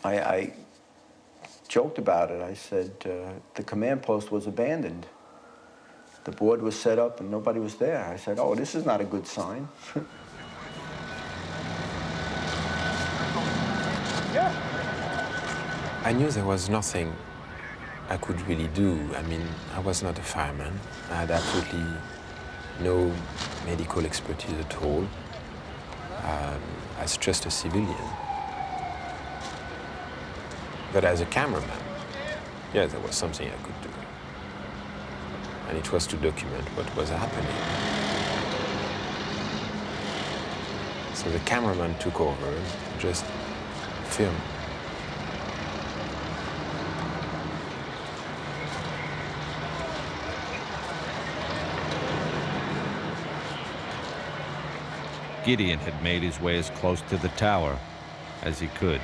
I joked about it. I said the command post was abandoned. The board was set up and nobody was there. I said, oh, this is not a good sign. I knew there was nothing I could really do. I mean, I was not a fireman. I had absolutely no medical expertise at all. As just a civilian. But as a cameraman, yeah, there was something I could do. And it was to document what was happening. So the cameraman took over and just filmed. Gideon had made his way as close to the tower as he could.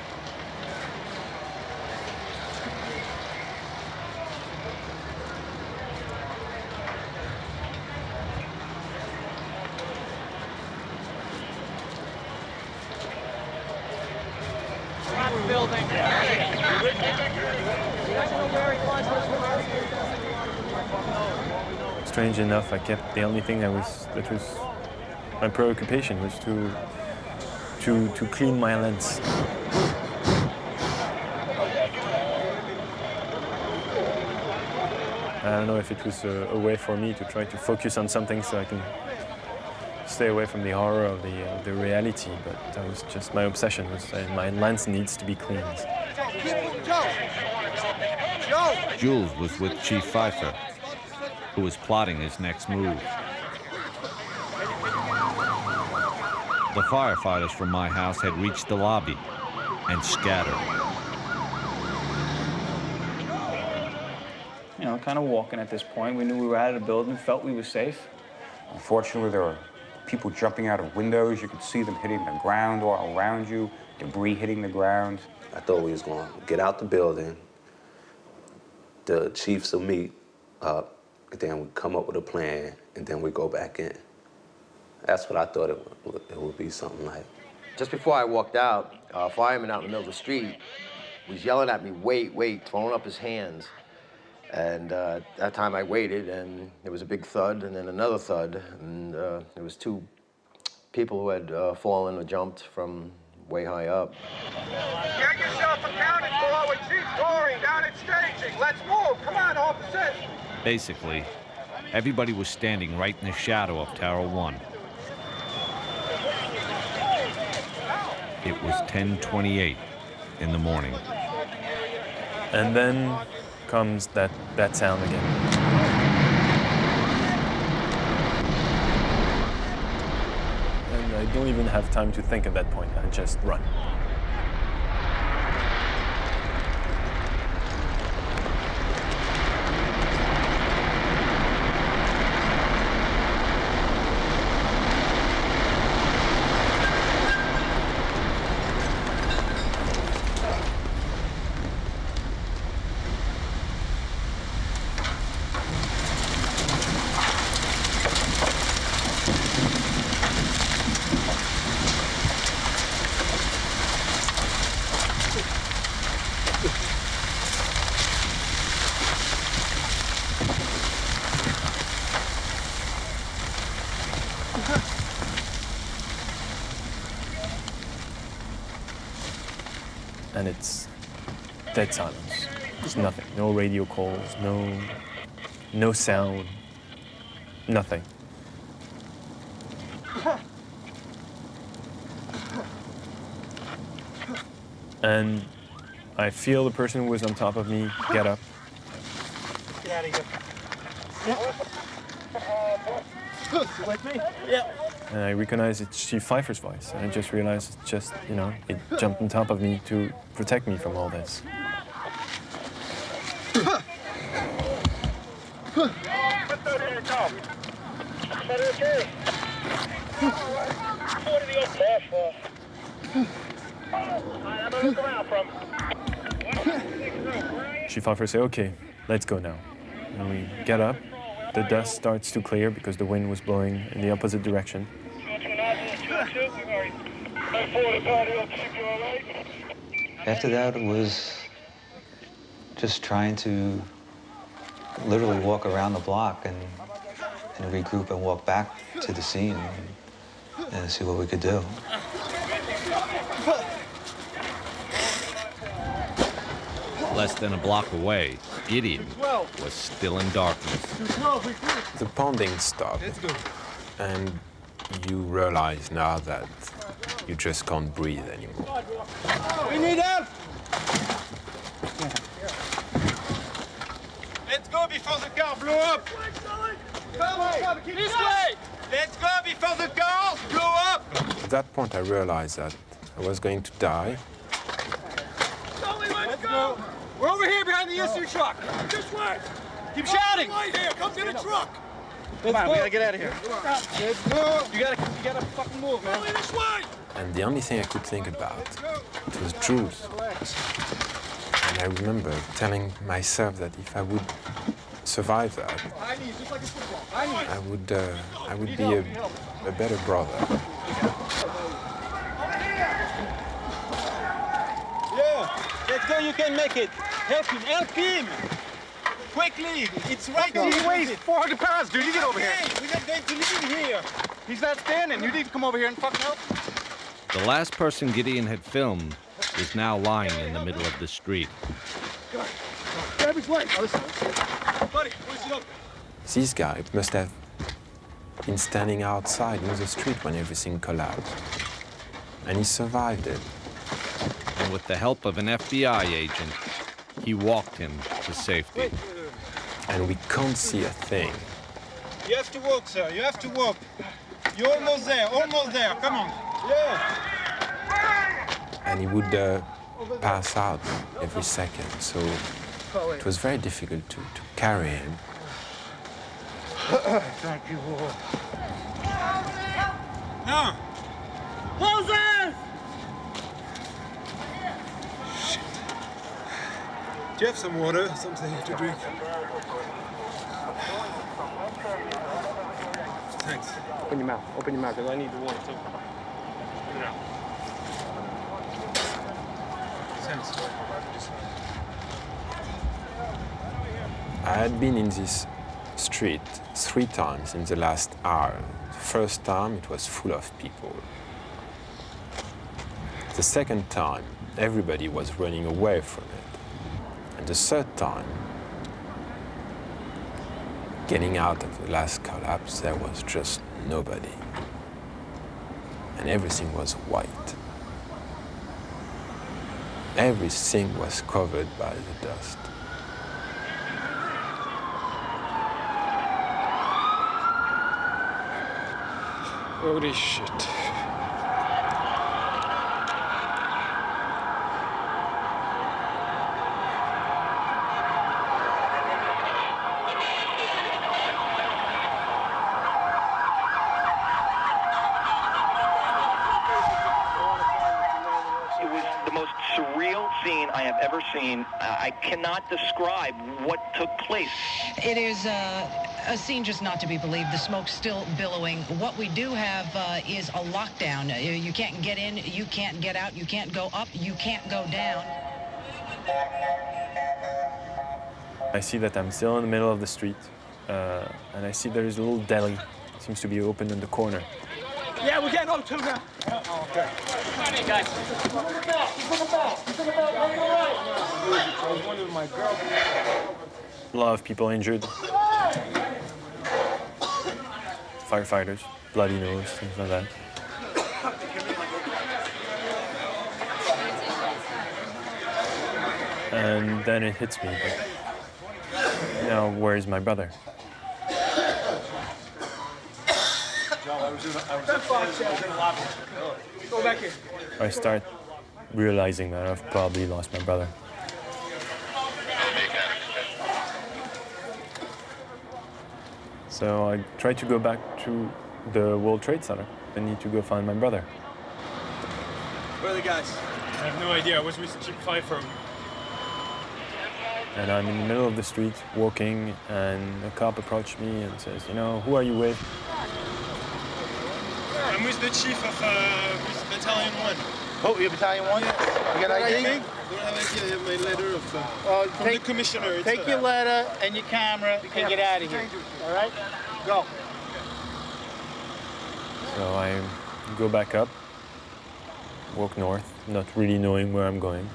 Strange enough, I kept the only thing that was my preoccupation was to clean my lens. I don't know if it was a way for me to try to focus on something so I can stay away from the horror of the reality, but that was just my obsession. My lens needs to be cleaned. Jules was with Chief Pfeiffer, who was plotting his next move. The firefighters from my house had reached the lobby and scattered. You know, kind of walking at this point. We knew we were out of the building, felt we were safe. Unfortunately, there were people jumping out of windows. You could see them hitting the ground all around you, debris hitting the ground. I thought we was going to get out the building, the chiefs will meet up, and then we come up with a plan, and then we go back in. That's what I thought it would be something like. Just before I walked out, a fireman out in the middle of the street was yelling at me, wait, wait, throwing up his hands. And that time I waited, and there was a big thud, and then another thud, and there was two people who had fallen or jumped from way high up. Get yourself accounted for with Chief Goring down at staging. Let's move. Come on, officers. Basically, everybody was standing right in the shadow of Tower 1. It was 10:28 in the morning. And then comes that sound again. And I don't even have time to think at that point. I just run. And it's dead silence. There's nothing. No radio calls, no sound, nothing. And I feel the person who was on top of me get up. Get out of here. You with me? Yeah. And I recognize it's Chief Pfeiffer's voice. And I just realized it's just, you know, it jumped on top of me to protect me from all this. Chief Pfeiffer said, okay, let's go now. And we get up. The dust starts to clear because the wind was blowing in the opposite direction. After that, it was just trying to literally walk around the block and regroup and walk back to the scene and see what we could do. Less than a block away, Gideon was still in darkness. The pounding stopped, and you realize now that you just can't breathe anymore. We need help! go before the car blow up. Come, keep this way. Let's go before the cars blow up. At that point, I realized that I was going to die. Let's go. We're over here behind the ESU truck. This way. Keep shouting. Right here. Come to the truck. Come on, we gotta get out of here. Let's go. You gotta fucking move, man. This way. And the only thing I could think about, it was Jules. And I remember telling myself that if I would survive that, I would be a better brother. Yeah, let's go, you can make it. Help him. Quickly, it's right here. He weighs 400 pounds, dude. You get over here. We're not going to leave him here. He's not standing. You need to come over here and fucking help. The last person Gideon had filmed was now lying in the middle of the street. Grab his leg. Buddy, push it up. This guy must have been standing outside in the street when everything collapsed. And he survived it. And with the help of an FBI agent, he walked him to safety. And we can't see a thing. You have to walk, sir. You have to walk. You're almost there. Come on. Yeah. And he would pass out every second, so it was very difficult to carry him. Thank you. No. Moses! Do you have some water, something to drink? Thanks. Open your mouth, because I need the water too. Open it out. Thanks. I had been in this street 3 times in the last hour. The first time, it was full of people. The second time, everybody was running away from it. And the third time, getting out of the last collapse, there was just nobody. And everything was white. Everything was covered by the dust. Holy shit. I have ever seen. I cannot describe what took place. It is a scene just not to be believed. The smoke's still billowing. What we do have is a lockdown. You can't get in, you can't get out, you can't go up, you can't go down. I see that I'm still in the middle of the street, and I see there is a little deli. It seems to be open in the corner. Yeah, we're getting on too now. Oh, okay. Come on, guys. A lot of people injured. Firefighters, bloody nose, things like that. And then it hits me, but now where is my brother? Go back here. I start realizing that I've probably lost my brother. So I try to go back to the World Trade Center. I need to go find my brother. Where are the guys? I have no idea. I was with Chief Pfeiffer. And I'm in the middle of the street walking, and a cop approached me and says, you know, who are you with? I'm with the chief of with Battalion 1. Oh, you're Battalion 1? Yeah. You got ID? I don't have ID. I have my letter of, from the commissioner. Take your letter and your camera and get out of here. All right? Go. So I go back up, walk north, not really knowing where I'm going.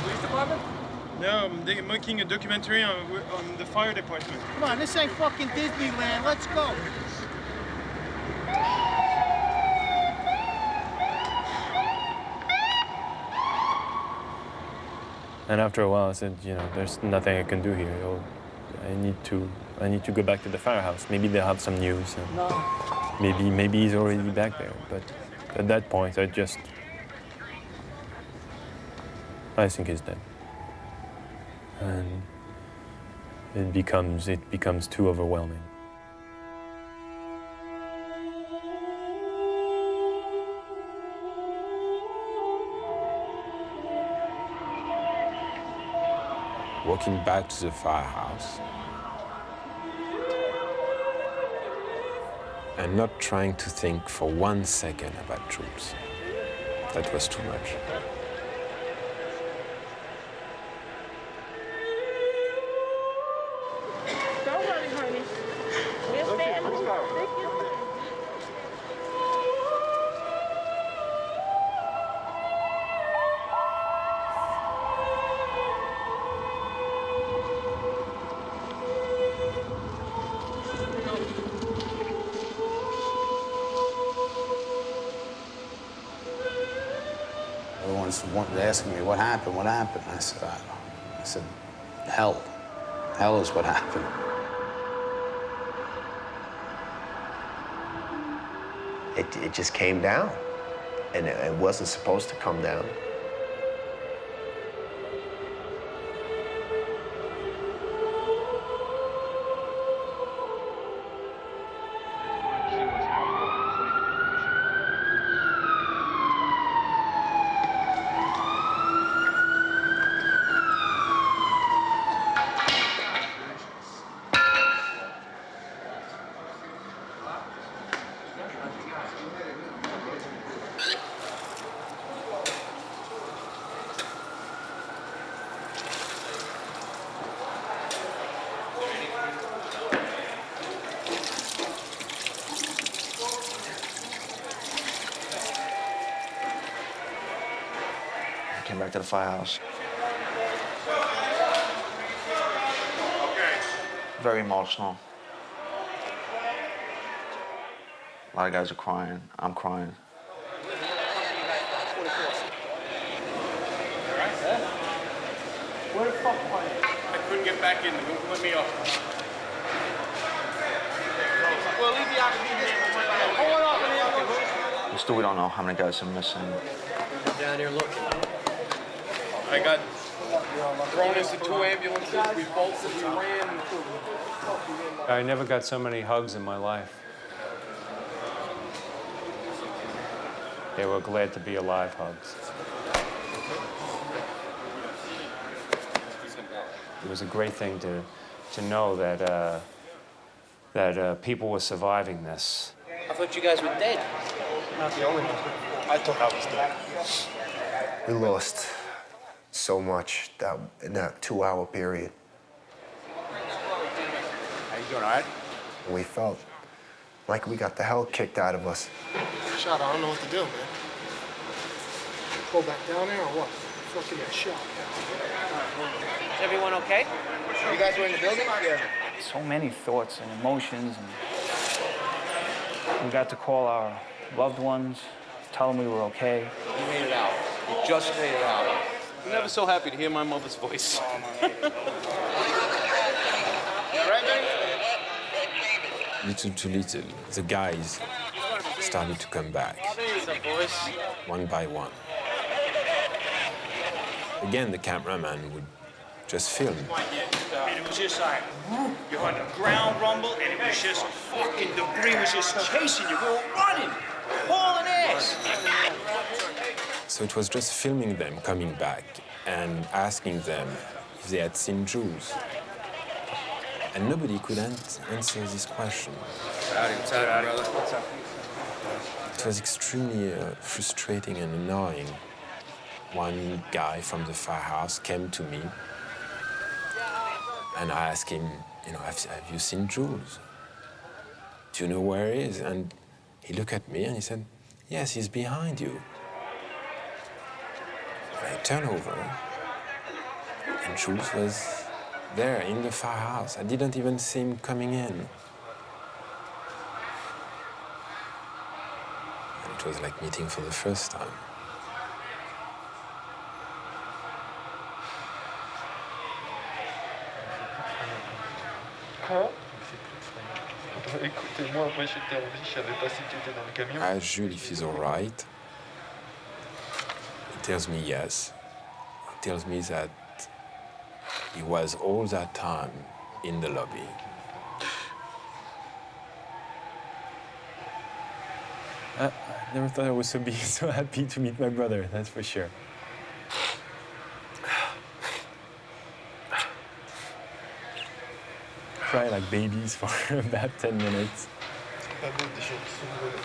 Police department? No, they're making a documentary on the fire department. Come on, this ain't fucking Disneyland. Let's go. And after a while, I said, there's nothing I can do here. I need to go back to the firehouse. Maybe they'll have some news. And maybe he's already back there. But at that point, I think he's dead. And it becomes too overwhelming. Walking back to the firehouse and not trying to think for 1 second about troops. That was too much. Don't worry, honey. We'll stand. Everyone's asking me, what happened, what happened? I said, hell. Hell is what happened. It just came down, and it wasn't supposed to come down. Came back to the firehouse. Very emotional. A lot of guys are crying. I'm crying. Where the fuck am I couldn't get back in. They wouldn't let me up. Well, leave the oxygen here. Pull it off and in. Still, we don't know how many guys are missing. Down here looking. I got thrown into 2 ambulances. We bolted, we ran. I never got so many hugs in my life. They were glad to be alive hugs. It was a great thing to know that people were surviving this. I thought you guys were dead. Not the only one. I thought I was dead. We lost so much in that 2-hour period. How you doing, all right? We felt like we got the hell kicked out of us. Shot, I don't know what to do, man. Go back down there or what? Fucking get shot. Is everyone okay? You guys were in the building? Yeah. So many thoughts and emotions, and we got to call our loved ones, tell them we were okay. You made it out. You just made it out. I'm never so happy to hear my mother's voice. Little to little, the guys started to come back, one by one. Again, the cameraman would just film. And it was just like, you heard the ground rumble, and it was just fucking debris was just chasing you. We were running, hauling ass. So it was just filming them coming back and asking them if they had seen Jews. And nobody could answer this question. What's happening, brother? What's up? It was extremely frustrating and annoying. One guy from the firehouse came to me and I asked him, have you seen Jules? Do you know where he is? And he looked at me and he said, yes, he's behind you. And I turned over and Jules was there in the firehouse. I didn't even see him coming in. And it was like meeting for the first time. Hein? Écoutez-moi, moi j'étais en vie, je savais pas si tu étais dans le camion. As Jules, if he's all right, he tells me yes. He tells me that he was all that time in the lobby. I never thought I was so happy to meet my brother, that's for sure. Cry like babies for about 10 minutes. C'est pas beau des gens qui sont heureux.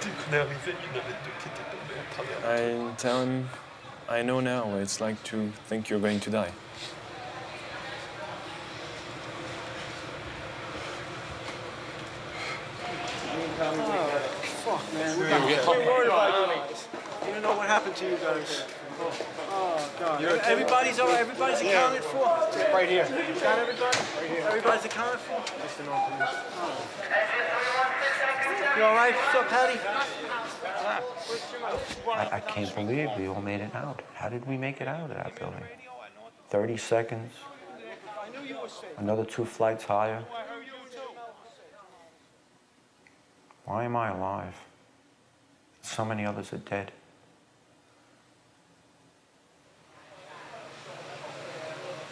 Dès qu'on est arrivé, il y en avait deux qui étaient tombés à travers. I tell him, I know now what it's like to think you're going to die. Oh, fuck, man. We're worried about you. You don't know what happened to you guys. Oh, God. Everybody's all right? Everybody's accounted for? Right here. You got everybody? Right here. Everybody's accounted for? Mr. North. You all right? What's up, Patty? I can't believe we all made it out. How did we make it out of that building? 30 seconds, another 2 flights higher. Why am I alive? So many others are dead.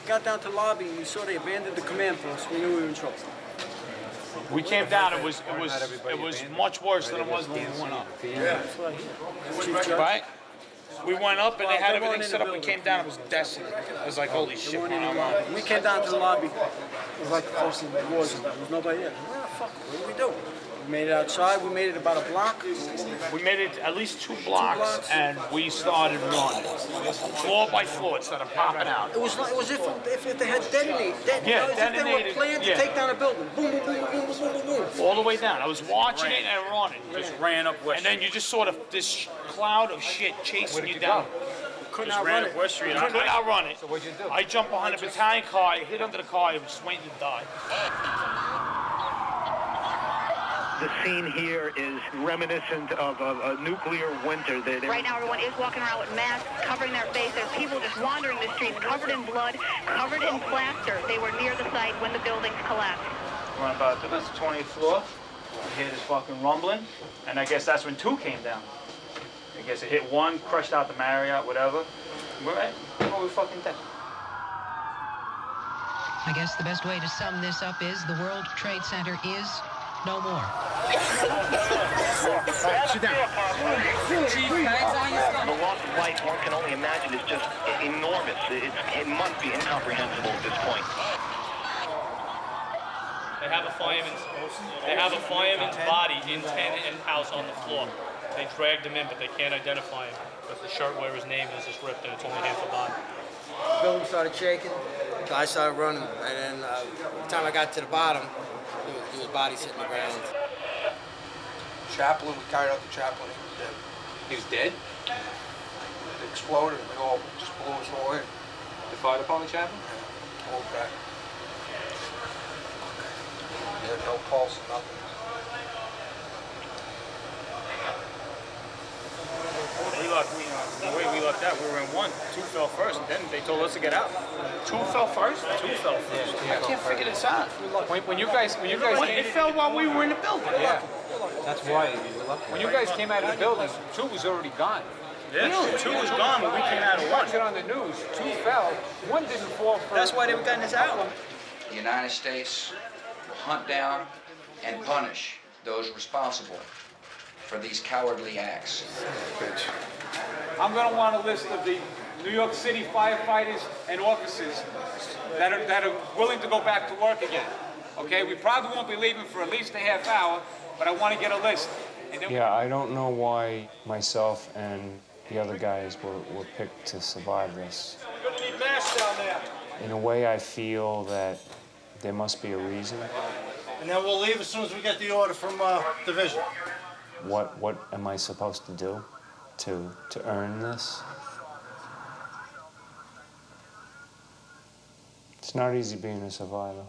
Got down to the lobby and we saw they abandoned the command post. We knew we were in trouble. We came down. It was much worse than it was when we went up. Yeah. Right? We went up and they had everything set up. We came down. It was desolate. It was like, holy shit. When we came down to the lobby, it was like the first thing that was. There was nobody there. Where the fuck? What did we do? We made it outside. We made it about a block. We made it at least 2 blocks, and we started running. Floor by floor, it started popping out. It was if they had detonated. Yeah, as if they were planned to take down a building. Boom, boom, boom, boom, boom, boom, boom. All the way down. I was watching it and running. Just ran up West Street. And then you just sort of this cloud of shit chasing you down. Couldn't outrun it. West Street. I couldn't outrun it. So what'd you do? I jumped behind a battalion car. I hit under the car. I was just waiting to die. The scene here is reminiscent of a nuclear winter. Right now, everyone is walking around with masks, covering their face. There's people just wandering the streets, covered in blood, covered in plaster. They were near the site when the buildings collapsed. We're on about the 20th floor. I hear this fucking rumbling, and I guess that's when 2 came down. I guess it hit 1, crushed out the Marriott, whatever. We're fucking dead. I guess the best way to sum this up is the World Trade Center is no more. Sit down. The loss of life, one can only imagine, is just enormous. It must be incomprehensible at this point. They have a fireman's body in house on the floor. They dragged him in, but they can't identify him because the shirtwearer's name is just ripped and it's only half a body. The building started shaking. I started running, and then by the time I got to the bottom, there was bodies hitting the ground. Chaplain, we carried out the chaplain. He was dead. It exploded, and they all just blew us all in. They fired upon the chaplain? Yeah, all back. He had no pulse, nothing. The way we lucked out, we were in 1. 2 fell first, and then they told us to get out. 2 fell first? 2 fell first. I can't figure this out. When you guys came... It fell while we were in the building. Yeah. That's why we were lucky. When you guys came out of the building, 2 was already gone. Yeah, 2 was gone when we came out of 1. Watch it on the news. 2 fell. 1 didn't fall first. That's why they were getting us out. The United States will hunt down and punish those responsible for these cowardly acts. I'm going to want a list of the New York City firefighters and officers that are willing to go back to work again. Okay, we probably won't be leaving for at least a half hour, but I want to get a list. And then I don't know why myself and the other guys were picked to survive this. We're going to need masks down there. In a way, I feel that there must be a reason. And then we'll leave as soon as we get the order from division. What am I supposed to do to earn this? It's not easy being a survivor.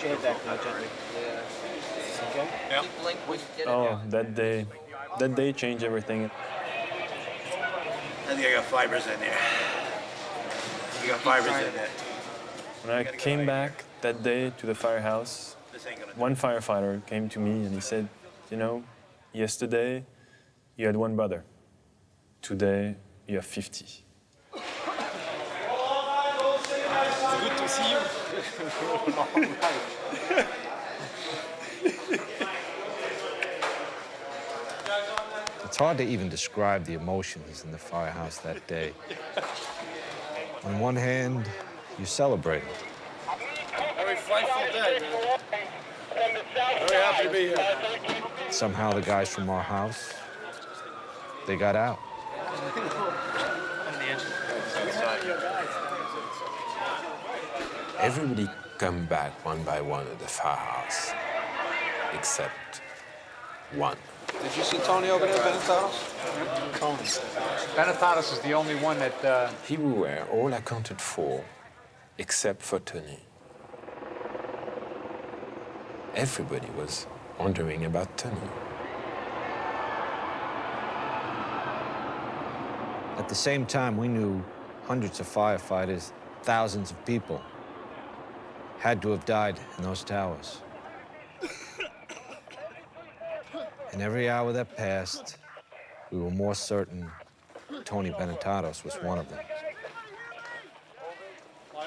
Put your head back now, gently. Yeah. Okay? Oh, that day changed everything. I think I got fibers in there. You got fibers in there. When I came back that day to the firehouse, one firefighter came to me and he said, you know, yesterday you had one brother. Today you have 50. Good to see you. It's hard to even describe the emotions in the firehouse that day. On one hand, you celebrate. Very frightful day, man. Very happy to be here. Somehow the guys from our house, they got out. Everybody come back one by one at the firehouse, except one. Did you see Tony over there, Benetatos? Tony. Benetatos is the only one that... We were all accounted for, except for Tony. Everybody was wondering about Tony. At the same time, we knew hundreds of firefighters, thousands of people had to have died in those towers. And every hour that passed, we were more certain Tony Benetatos was one of them.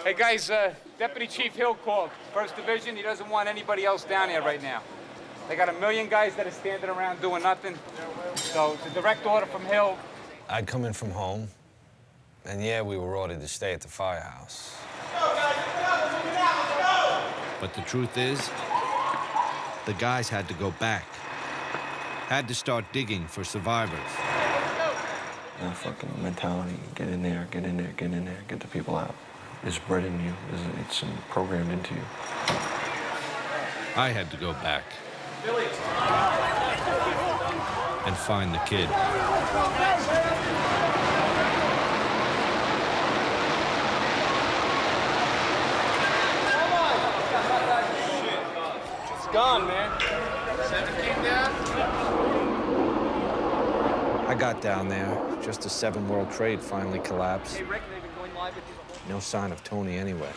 Hey, guys, Deputy Chief Hill called. 1st Division, he doesn't want anybody else down here right now. They got 1 million guys that are standing around doing nothing. So it's a direct order from Hill. I'd come in from home, and yeah, we were ordered to stay at the firehouse. But the truth is, the guys had to go back. Had to start digging for survivors. That fucking mentality, get in there, get in there, get in there, get the people out. It's bred in you, it's programmed into you. I had to go back and find the kid. It's gone, man. 17 down? I got down there just as 7 World Trade finally collapsed. No sign of Tony anywhere.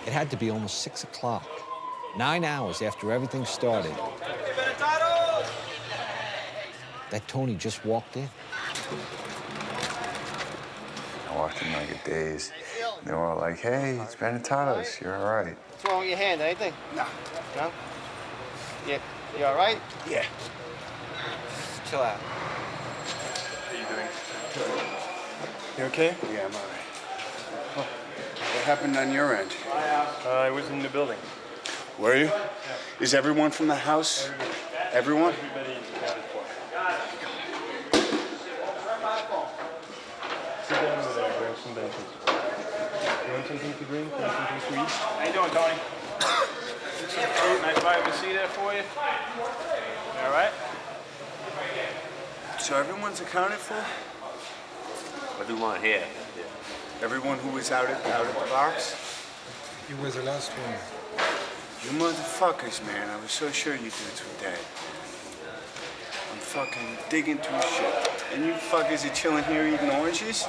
It had to be almost 6 o'clock, 9 hours after everything started, that Tony just walked in. I walked in like a daze. They were all like, hey, it's Benetatos, you're all right. What's wrong with your hand? Anything? No. No? Yeah. You all right? Yeah. Chill out. How you doing? You okay? Yeah, I'm all right. What happened on your end? I was in the building. Were you? Is everyone from the house? Everyone? Everybody is accounted for. Sit down over there, grab some benches. You want something to drink? Want something to eat? How you doing, Tony? Nice vitamin C there for you. All right? So everyone's accounted for? What do you want here? Everyone who was out at the box? You was the last one. You motherfuckers, man. I was so sure you dudes were dead. I'm fucking digging through shit. And you fuckers are chilling here eating oranges?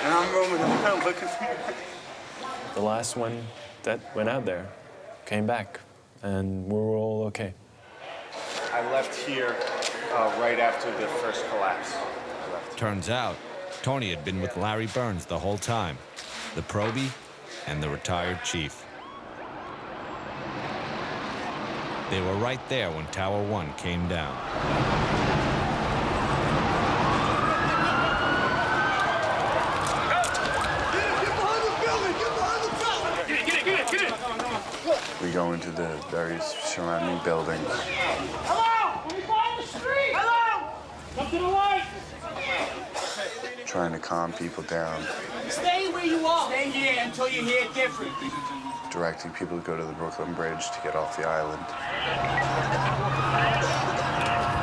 And I'm roaming around looking for you. The last one that went out there came back, and we were all okay. I left here right after the first collapse. Turns out, Tony had been with Larry Burns the whole time, the probie and the retired chief. They were right there when Tower 1 came down. We go into the various surrounding buildings. Hello! We're behind the street! Hello! Come to the light! Trying to calm people down. Stay where you are. Stay here until you hear different. Directing people to go to the Brooklyn Bridge to get off the island.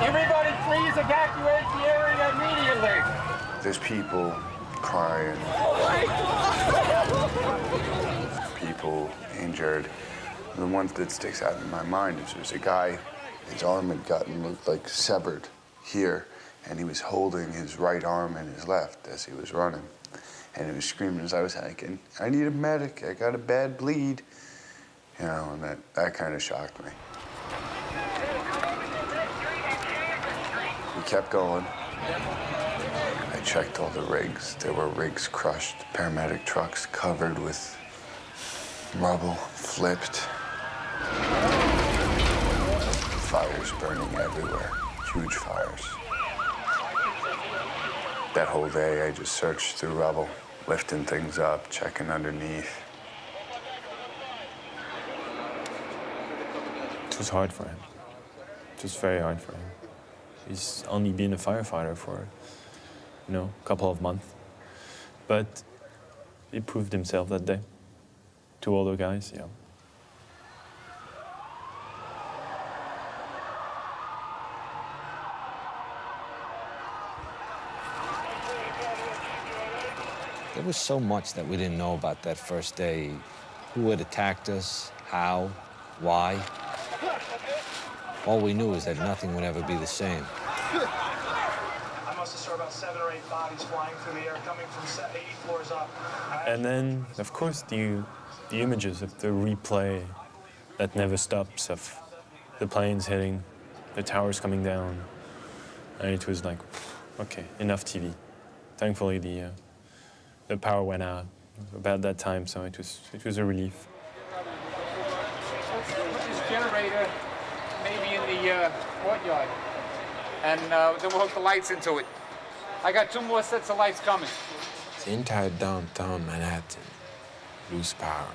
Everybody please evacuate the area immediately. There's people crying, People injured. The one that sticks out in my mind is there's a guy, his arm had looked like severed here, and he was holding his right arm and his left as he was running. And he was screaming as I was hiking, I need a medic, I got a bad bleed. You know, and that kind of shocked me. We kept going. I checked all the rigs. There were rigs crushed, paramedic trucks covered with rubble, flipped. Fires burning everywhere, huge fires. That whole day, I just searched through rubble, lifting things up, checking underneath. It was hard for him. It was very hard for him. He's only been a firefighter for, a couple of months. But he proved himself that day. To all the guys, yeah. There was so much that we didn't know about that first day. Who had attacked us, how, why. All we knew is that nothing would ever be the same. I must have saw about 7 or 8 bodies flying through the air, coming from 80 floors up. And then, of course, the images of the replay that never stops of the planes hitting, the towers coming down. And it was like, okay, enough TV. Thankfully, the power went out about that time, so it was a relief. Put this generator maybe in the courtyard, and then we'll hook the lights into it. I got 2 more sets of lights coming. The entire downtown Manhattan lose power.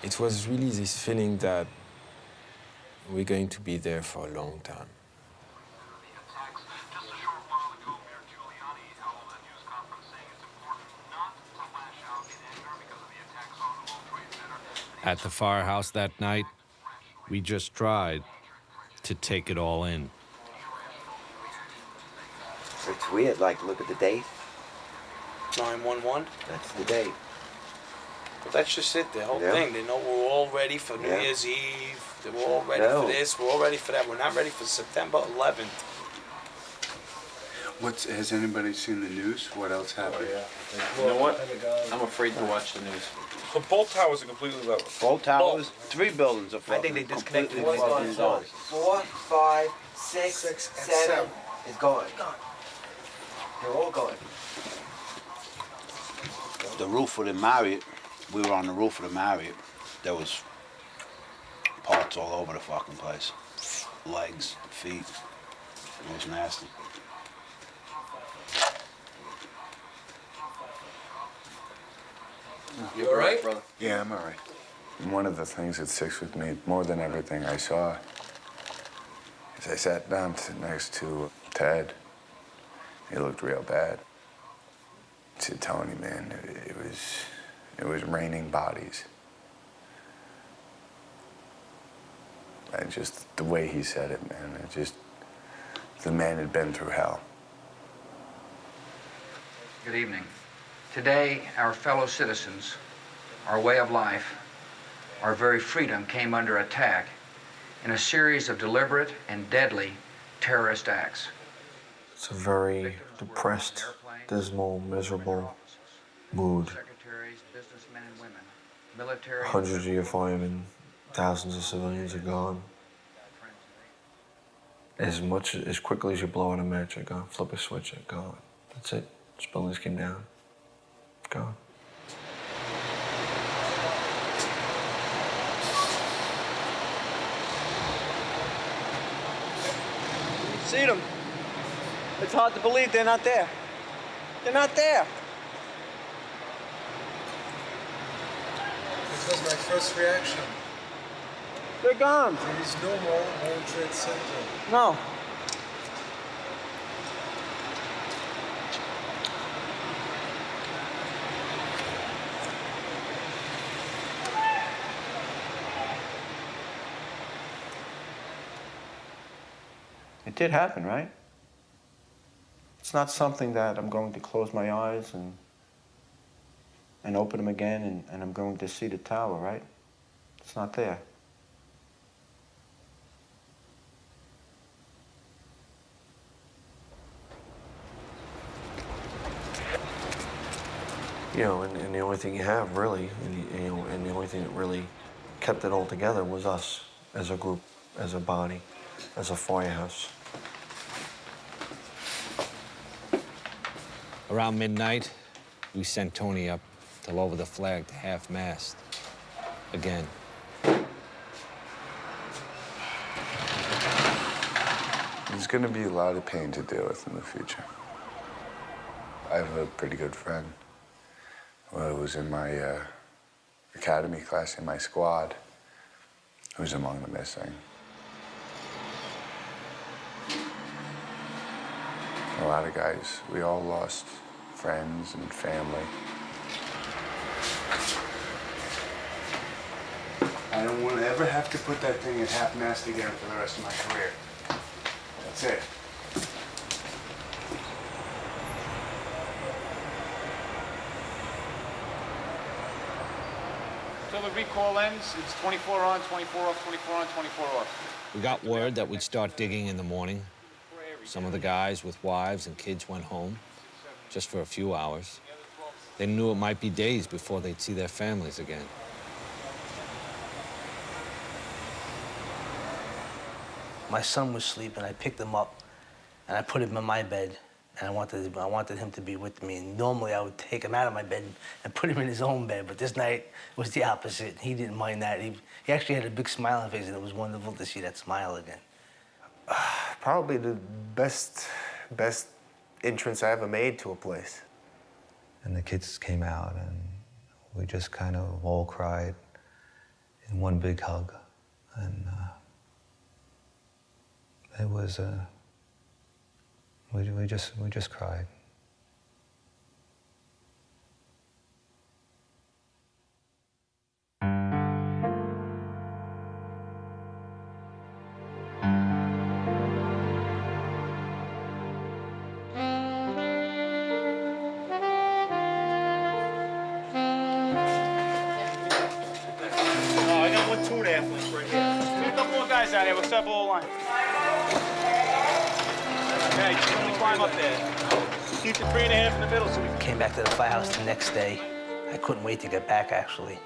It was really this feeling that we're going to be there for a long time. At the firehouse that night, we just tried to take it all in. It's weird, like, look at the date. 911. That's the date. But that's just it, the whole Yeah. thing. They know we're all ready for New Yeah. Year's Eve. We're all ready No. for this. We're all ready for that. We're not ready for September 11th. Has anybody seen the news? What else happened? You know what? I'm afraid to watch the news. So both towers are completely level. Both towers, 3 buildings are fucking I think they disconnected completely fucking gone. 4, 5, 6, 7 is gone. They're all gone. The roof of the Marriott, we were on the roof of the Marriott. There was parts all over the fucking place. Legs, feet. It was nasty. You all right, brother? Yeah, I'm all right. One of the things that sticks with me more than everything I saw is I sat down next to Ted. He looked real bad. I said, Tony, man, it was raining bodies. And just the way he said it, man, the man had been through hell. Good evening. Today, our fellow citizens, our way of life, our very freedom came under attack in a series of deliberate and deadly terrorist acts. It's a very depressed, dismal, miserable mood. Hundreds of your firemen, thousands of civilians are gone. As quickly as you blow out a match, they're gone. Flip a switch, they're gone. That's it. These buildings came down. Gone. See them. It's hard to believe they're not there. They're not there. This was my first reaction. They're gone. There is no more World Trade Center. No. It did happen, right? It's not something that I'm going to close my eyes and and open them again, and I'm going to see the tower, right? It's not there. You know, and the only thing you have really, and the only thing that really kept it all together was us as a group, as a body, as a firehouse. Around midnight, we sent Tony up to lower the flag to half-mast again. There's going to be a lot of pain to deal with in the future. I have a pretty good friend who was in my academy class in my squad, who's among the missing. A lot of guys, we all lost friends and family. I don't want to ever have to put that thing at half-mast again for the rest of my career. That's it. Until the recall ends, it's 24 on, 24 off, 24 on, 24 off. We got word that we'd start digging in the morning. Some of the guys with wives and kids went home, just for a few hours. They knew it might be days before they'd see their families again. My son was sleeping. I picked him up, and I put him in my bed, and I wanted him to be with me. And normally I would take him out of my bed and put him in his own bed, but this night was the opposite. He didn't mind that. He actually had a big smile on his face, and it was wonderful to see that smile again. Probably the best entrance I ever made to a place. And the kids came out, and we just kind of all cried in one big hug. And it was, we just cried. I got 1 2 there right here. There's a couple more guys out here. We'll step all line. Okay, just let me climb up there. Keep the 3.5 in the middle so we Came back to the firehouse the next day. I couldn't wait to get back, actually,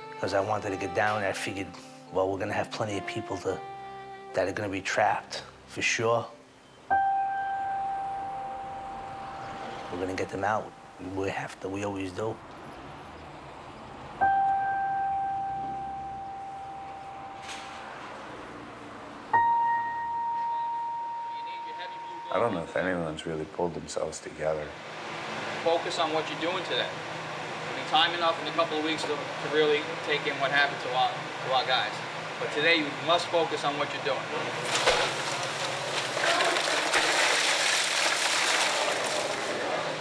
because I wanted to get down there. I figured, well, we're gonna have plenty of people that are gonna be trapped, for sure. We're gonna get them out. We always do. I don't know if anyone's really pulled themselves together. Focus on what you're doing today. I mean, time enough in a couple of weeks to really take in what happened to our guys. But today, you must focus on what you're doing.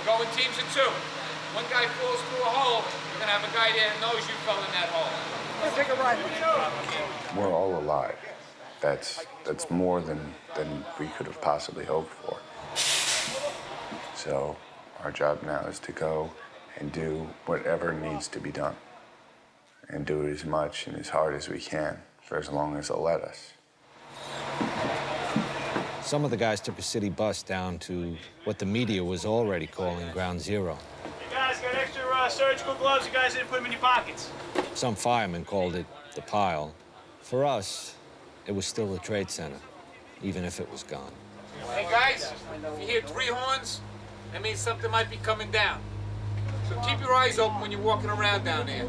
Go in teams of 2. One guy falls through a hole, you're gonna have a guy there that knows you fell in that hole. Let's take a ride. We're all alive. That's more than we could have possibly hoped for. So our job now is to go and do whatever needs to be done. And do it as much and as hard as we can for as long as they'll let us. Some of the guys took a city bus down to what the media was already calling Ground Zero. You guys got extra surgical gloves. You guys didn't put them in your pockets. Some firemen called it the pile. For us, it was still the Trade Center, even if it was gone. Hey guys, if you hear 3 horns, that means something might be coming down. So keep your eyes open when you're walking around down there.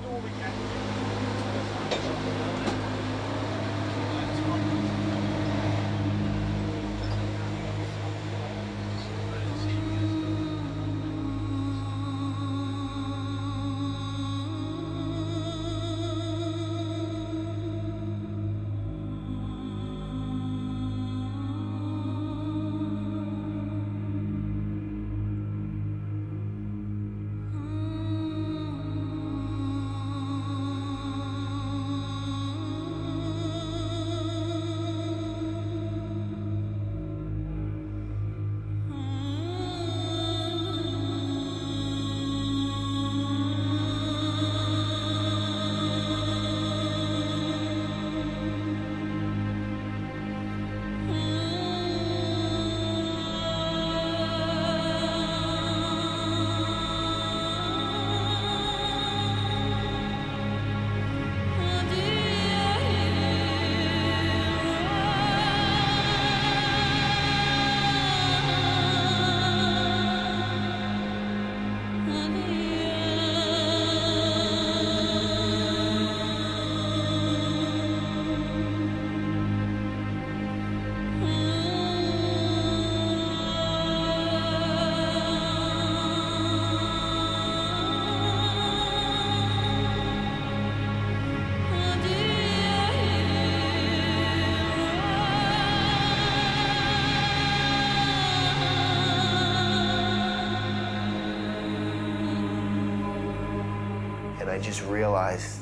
And I just realized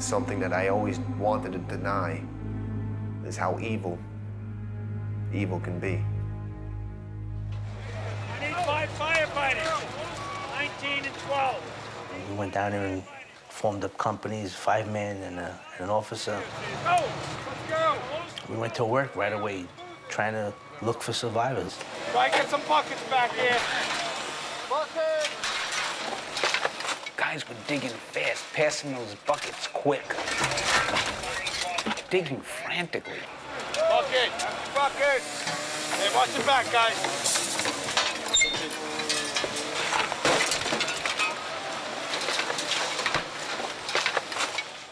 something that I always wanted to deny, is how evil can be. I need 5 firefighters, 19 and 12. We went down there and formed up companies, 5 men and an officer. Go, let's go. We went to work right away, trying to look for survivors. Try and get some buckets back here. Buckets! Guys were digging fast, passing those buckets quick. Digging frantically. Bucket! Bucket! Hey, watch your back, guys.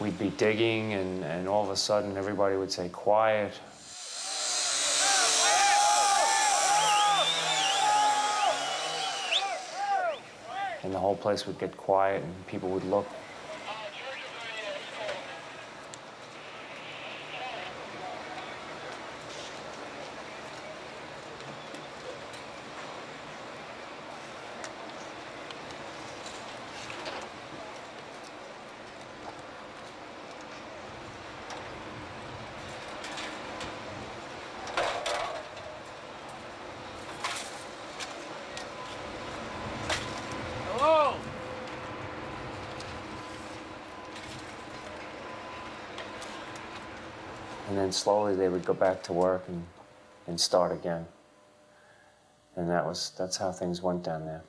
We'd be digging, and all of a sudden, everybody would say, quiet. And the whole place would get quiet, and people would look. Hello? And then slowly they would go back to work and start again. And that's how things went down there.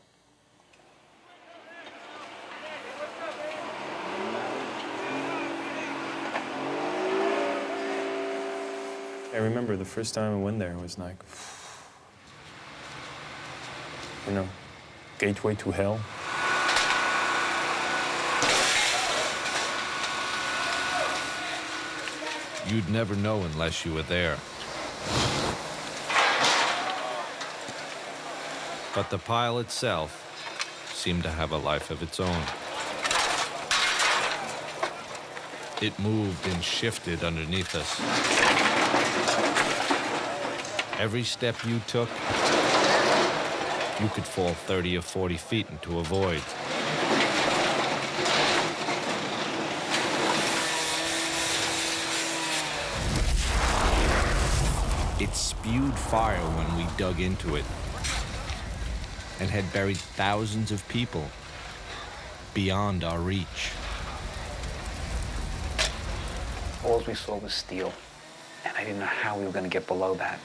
I remember the first time I went there, it was like, you know, gateway to hell. You'd never know unless you were there. But the pile itself seemed to have a life of its own. It moved and shifted underneath us. Every step you took, you could fall 30 or 40 feet into a void. It spewed fire when we dug into it and had buried thousands of people beyond our reach. All we saw was steel, and I didn't know how we were going to get below that.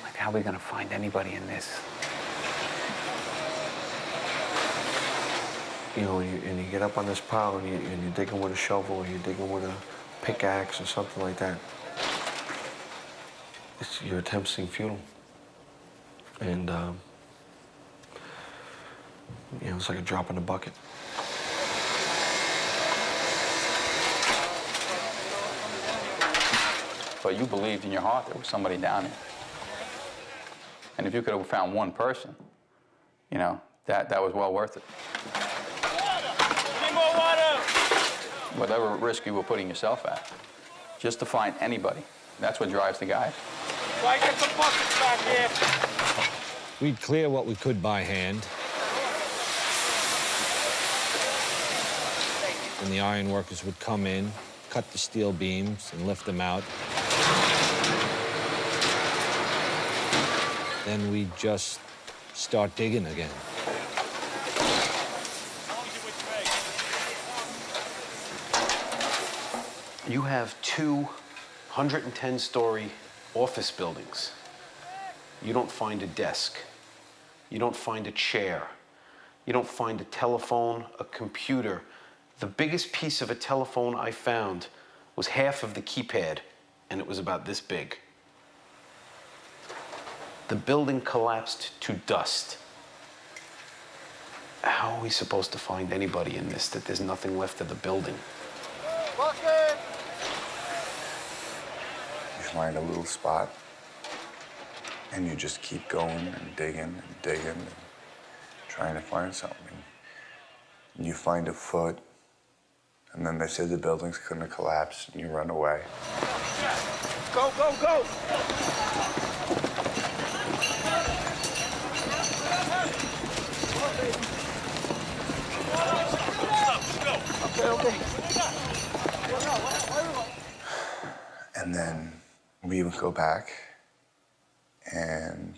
Like, how are we going to find anybody in this? You know, and you get up on this pile and you're digging with a shovel or you're digging with a pickaxe or something like that. Your attempts seem futile. And, you know, it's like a drop in the bucket. But you believed in your heart there was somebody down there. And if you could have found one person, you know, that was well worth it. Need more water! Whatever risk you were putting yourself at, just to find anybody, that's what drives the guys. Try and get some buckets back here. We'd clear what we could by hand. And the iron workers would come in, cut the steel beams, and lift them out. Then we'd just start digging again. You have 2 110-story office buildings. You don't find a desk. You don't find a chair. You don't find a telephone, a computer. The biggest piece of a telephone I found was half of the keypad, and it was about this big. The building collapsed to dust. How are we supposed to find anybody in this, that there's nothing left of the building? Bucket! You find a little spot, and you just keep going and digging and digging and trying to find something. And you find a foot, and then they say the building's gonna collapse, and you run away. Go, go, go! okay. And then we would go back and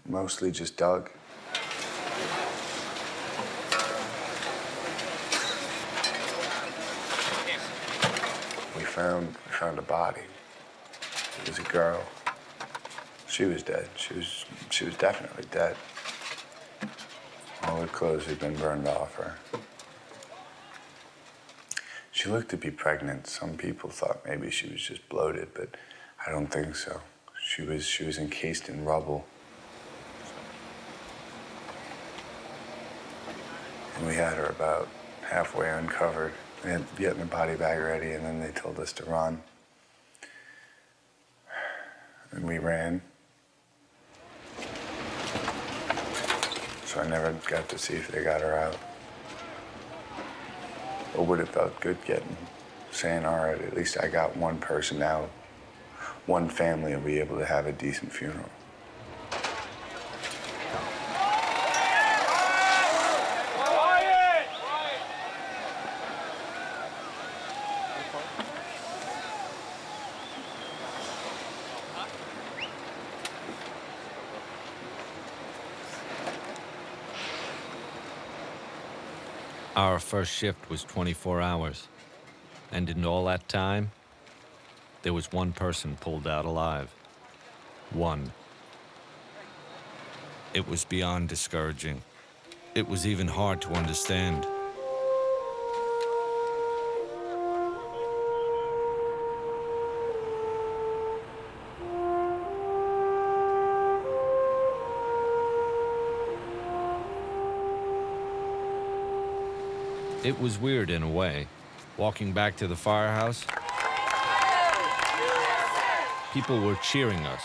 mostly just dug. We found a body. It was a girl. She was dead. She was definitely dead. All her clothes had been burned off her. She looked to be pregnant. Some people thought maybe she was just bloated, but I don't think so. She was encased in rubble. And we had her about halfway uncovered. We had getting the body bag ready, and then they told us to run. And we ran. So I never got to see if they got her out. Or would have felt good saying, all right, at least I got one person out. One family will be able to have a decent funeral. Our first shift was 24 hours. And in all that time, there was one person pulled out alive. One. It was beyond discouraging. It was even hard to understand. It was weird in a way. Walking back to the firehouse, people were cheering us.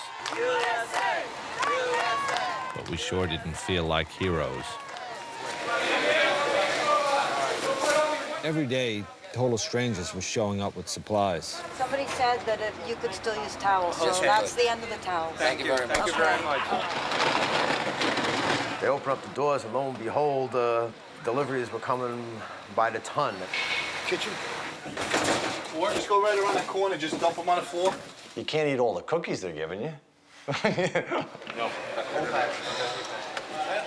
But we sure didn't feel like heroes. Every day, total strangers were showing up with supplies. Somebody said that if you could still use towels, so Okay. that's the end of the towels. Thank you very much. Thank you very much. They opened up the doors, and lo and behold, deliveries were coming by the ton. Kitchen? Or just go right around that corner, just dump them on the floor. You can't eat all the cookies they're giving you. No.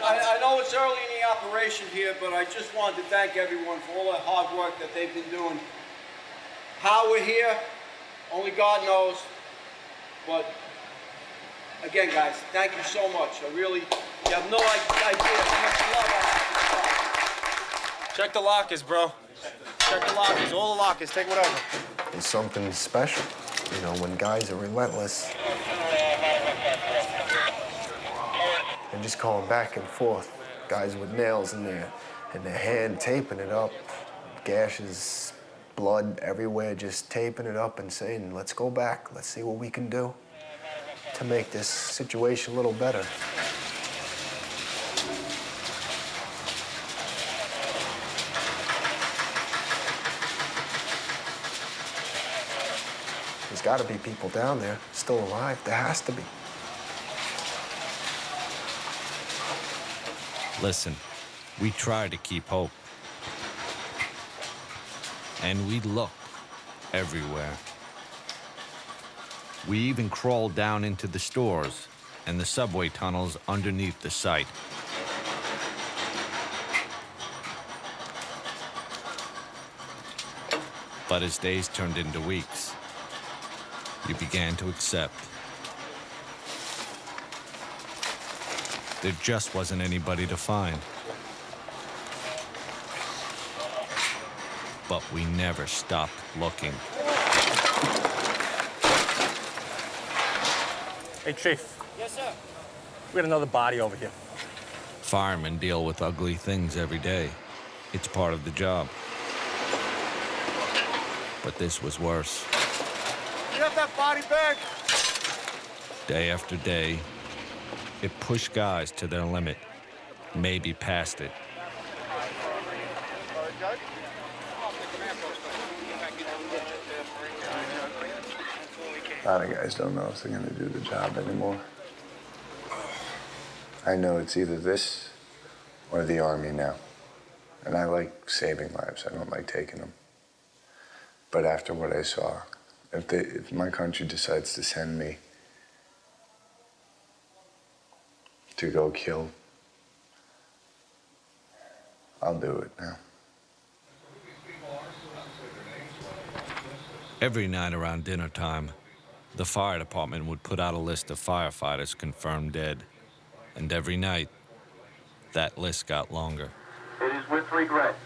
I know it's early in the operation here, but I just wanted to thank everyone for all the hard work that they've been doing. How we're here, only God knows. But again, guys, thank you so much. You have no idea how much love I have. Check the lockers, bro. Check the lockers, all the lockers, take whatever. It's something special, you know, when guys are relentless. And just going back and forth. Guys with nails in their hand, taping it up. Gashes, blood everywhere, just taping it up and saying, let's go back, let's see what we can do to make this situation a little better. There's got to be people down there still alive. There has to be. Listen, we try to keep hope. And we look everywhere. We even crawled down into the stores and the subway tunnels underneath the site. But as days turned into weeks, you began to accept. There just wasn't anybody to find. But we never stopped looking. Hey, Chief. Yes, sir. We got another body over here. Firemen deal with ugly things every day. It's part of the job. But this was worse. You got that body bag? Day after day, it pushed guys to their limit, maybe past it. A lot of guys don't know if they're gonna do the job anymore. I know it's either this or the Army now. And I like saving lives. I don't like taking them. But after what I saw, if my country decides to send me to go kill, I'll do it now. Every night around dinner time, the fire department would put out a list of firefighters confirmed dead. And every night, that list got longer. It is with regret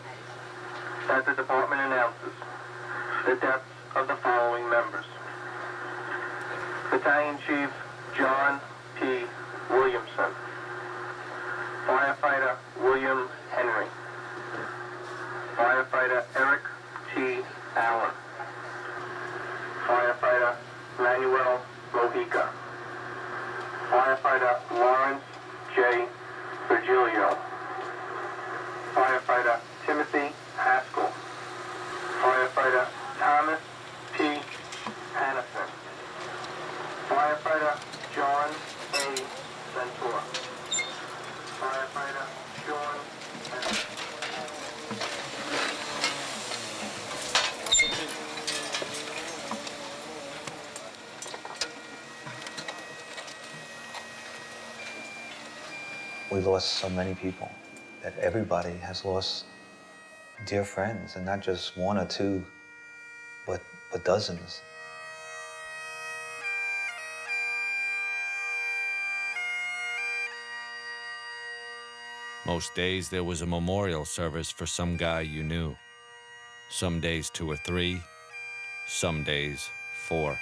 that the department announces the deaths of the following members. Battalion Chief John P. Williamson. Firefighter William Henry. Firefighter Eric T. Allen. Firefighter Manuel Mojica. Firefighter Lawrence J. Virgilio. Firefighter Timothy Haskell. Firefighter Thomas P. Hannafin. Firefighter John A. Ventura. Firefighter Sean S. We lost so many people that everybody has lost dear friends, and not just one or two, but dozens. Most days there was a memorial service for some guy you knew. Some days 2 or 3, some days 4.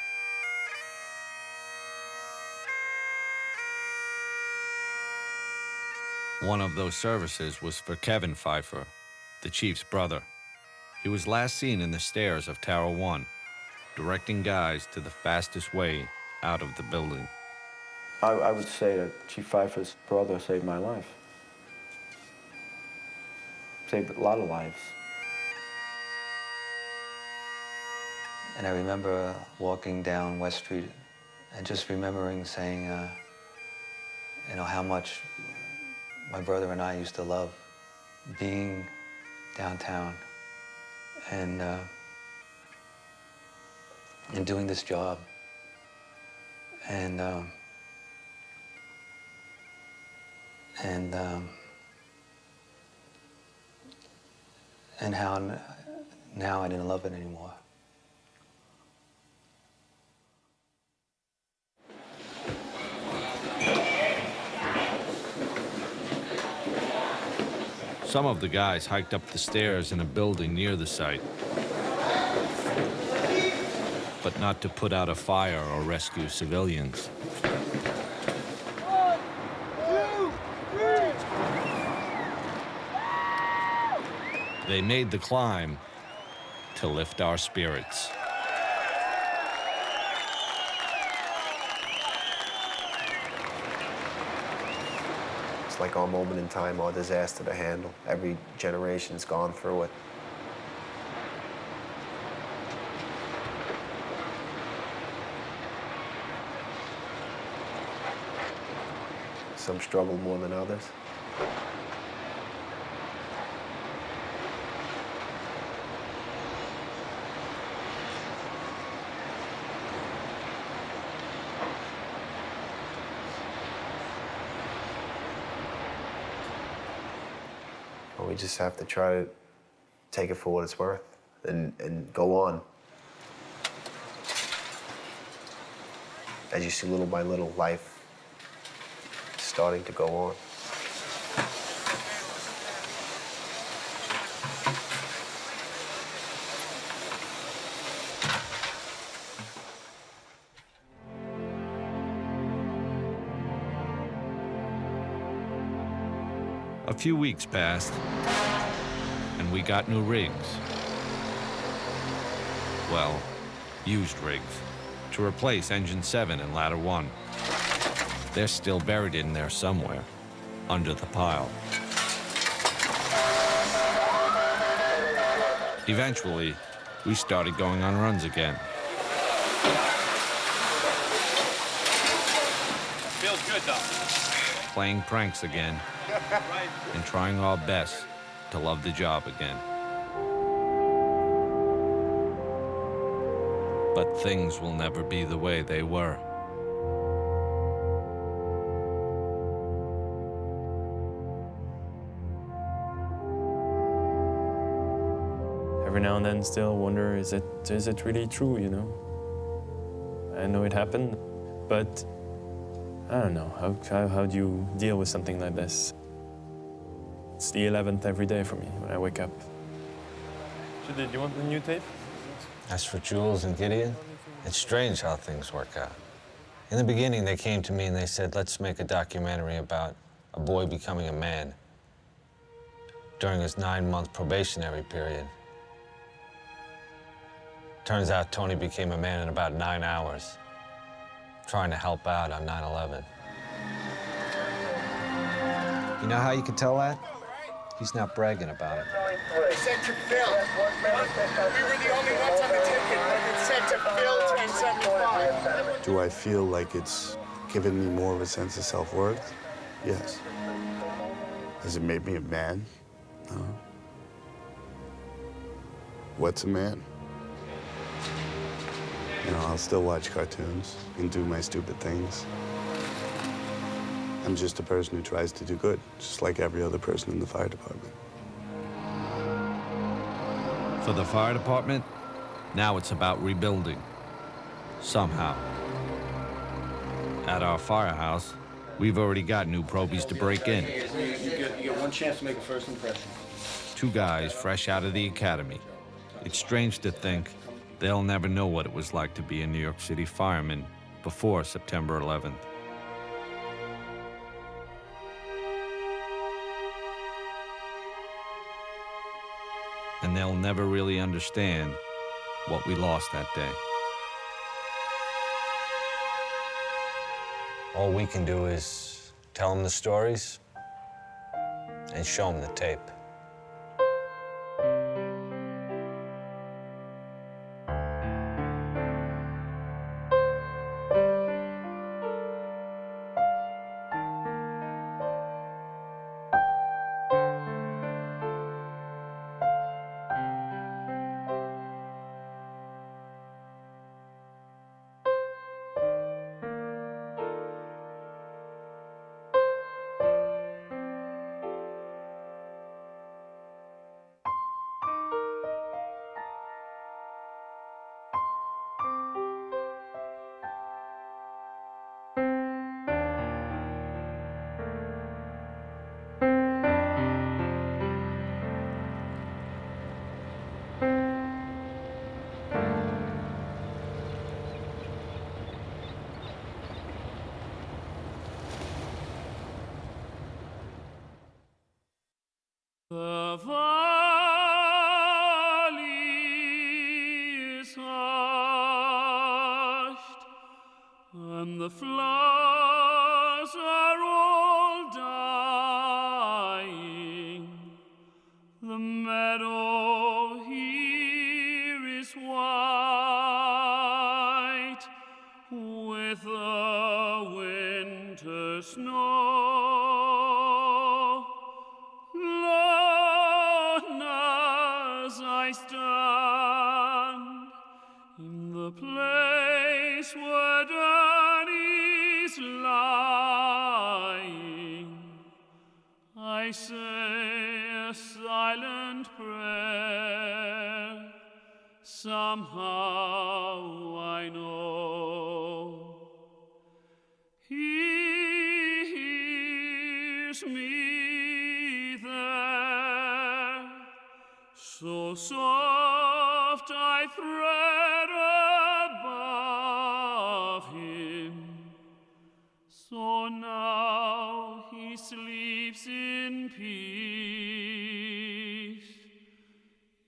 One of those services was for Kevin Pfeiffer, the chief's brother. He was last seen in the stairs of Tower 1, directing guys to the fastest way out of the building. I would say that Chief Pfeiffer's brother saved my life. Saved a lot of lives. And I remember walking down West Street and just remembering saying, how much my brother and I used to love being downtown and doing this job. And how now I didn't love it anymore. Some of the guys hiked up the stairs in a building near the site, but not to put out a fire or rescue civilians. They made the climb to lift our spirits. It's like our moment in time, our disaster to handle. Every generation's gone through it. Some struggle more than others. We just have to try to take it for what it's worth and go on. As you see, little by little, life starting to go on. A few weeks passed, and we got new rigs. Well, used rigs, to replace Engine 7 and Ladder 1. They're still buried in there somewhere, under the pile. Eventually, we started going on runs again. Feels good, though. Playing pranks again, and trying our best to to love the job again. But things will never be the way they were. Every now and then still wonder, is it really true, you know? I know it happened, but I don't know, how do you deal with something like this? It's the 11th every day for me when I wake up. Do you want the new tape? As for Jules and Gideon, it's strange how things work out. In the beginning, they came to me and they said, let's make a documentary about a boy becoming a man during his 9-month probationary period. Turns out Tony became a man in about 9 hours, trying to help out on 9/11. You know how you can tell that? He's not bragging about it. It said to Phil. We were the only ones on the ticket. It said to Phil 1075. Do I feel like it's given me more of a sense of self-worth? Yes. Has it made me a man? No. What's a man? You know, I'll still watch cartoons and do my stupid things. I'm just a person who tries to do good, just like every other person in the fire department. For the fire department, now it's about rebuilding. Somehow. At our firehouse, we've already got new probies to break in. You get one chance to make a first impression. 2 guys fresh out of the academy. It's strange to think they'll never know what it was like to be a New York City fireman before September 11th. And they'll never really understand what we lost that day. All we can do is tell them the stories and show them the tape. The valley is hushed, and the flowers are all dying. The meadow here is white with the winter snow. I stand in the place where Danny's lying. I say a silent prayer. Somehow I know he hears me there. So soft I thread above him, so now he sleeps in peace.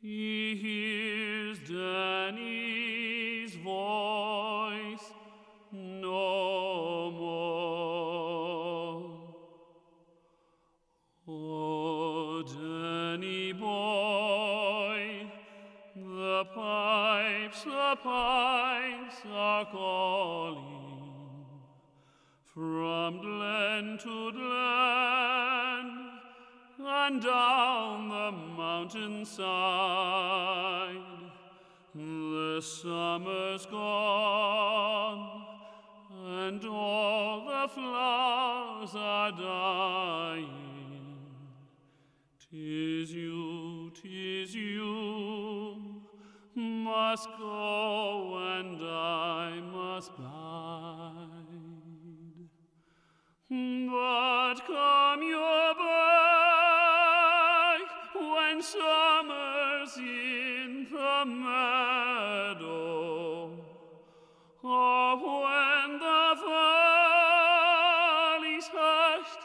He hears Danny's voice no more. Oh, Danny boy, the pipes are calling from glen to glen and down the mountainside. The summer's gone, and all the flowers are dying. 'Tis you, must go, and I must bide. But come you back when summer's in the meadow, or when the valley's hushed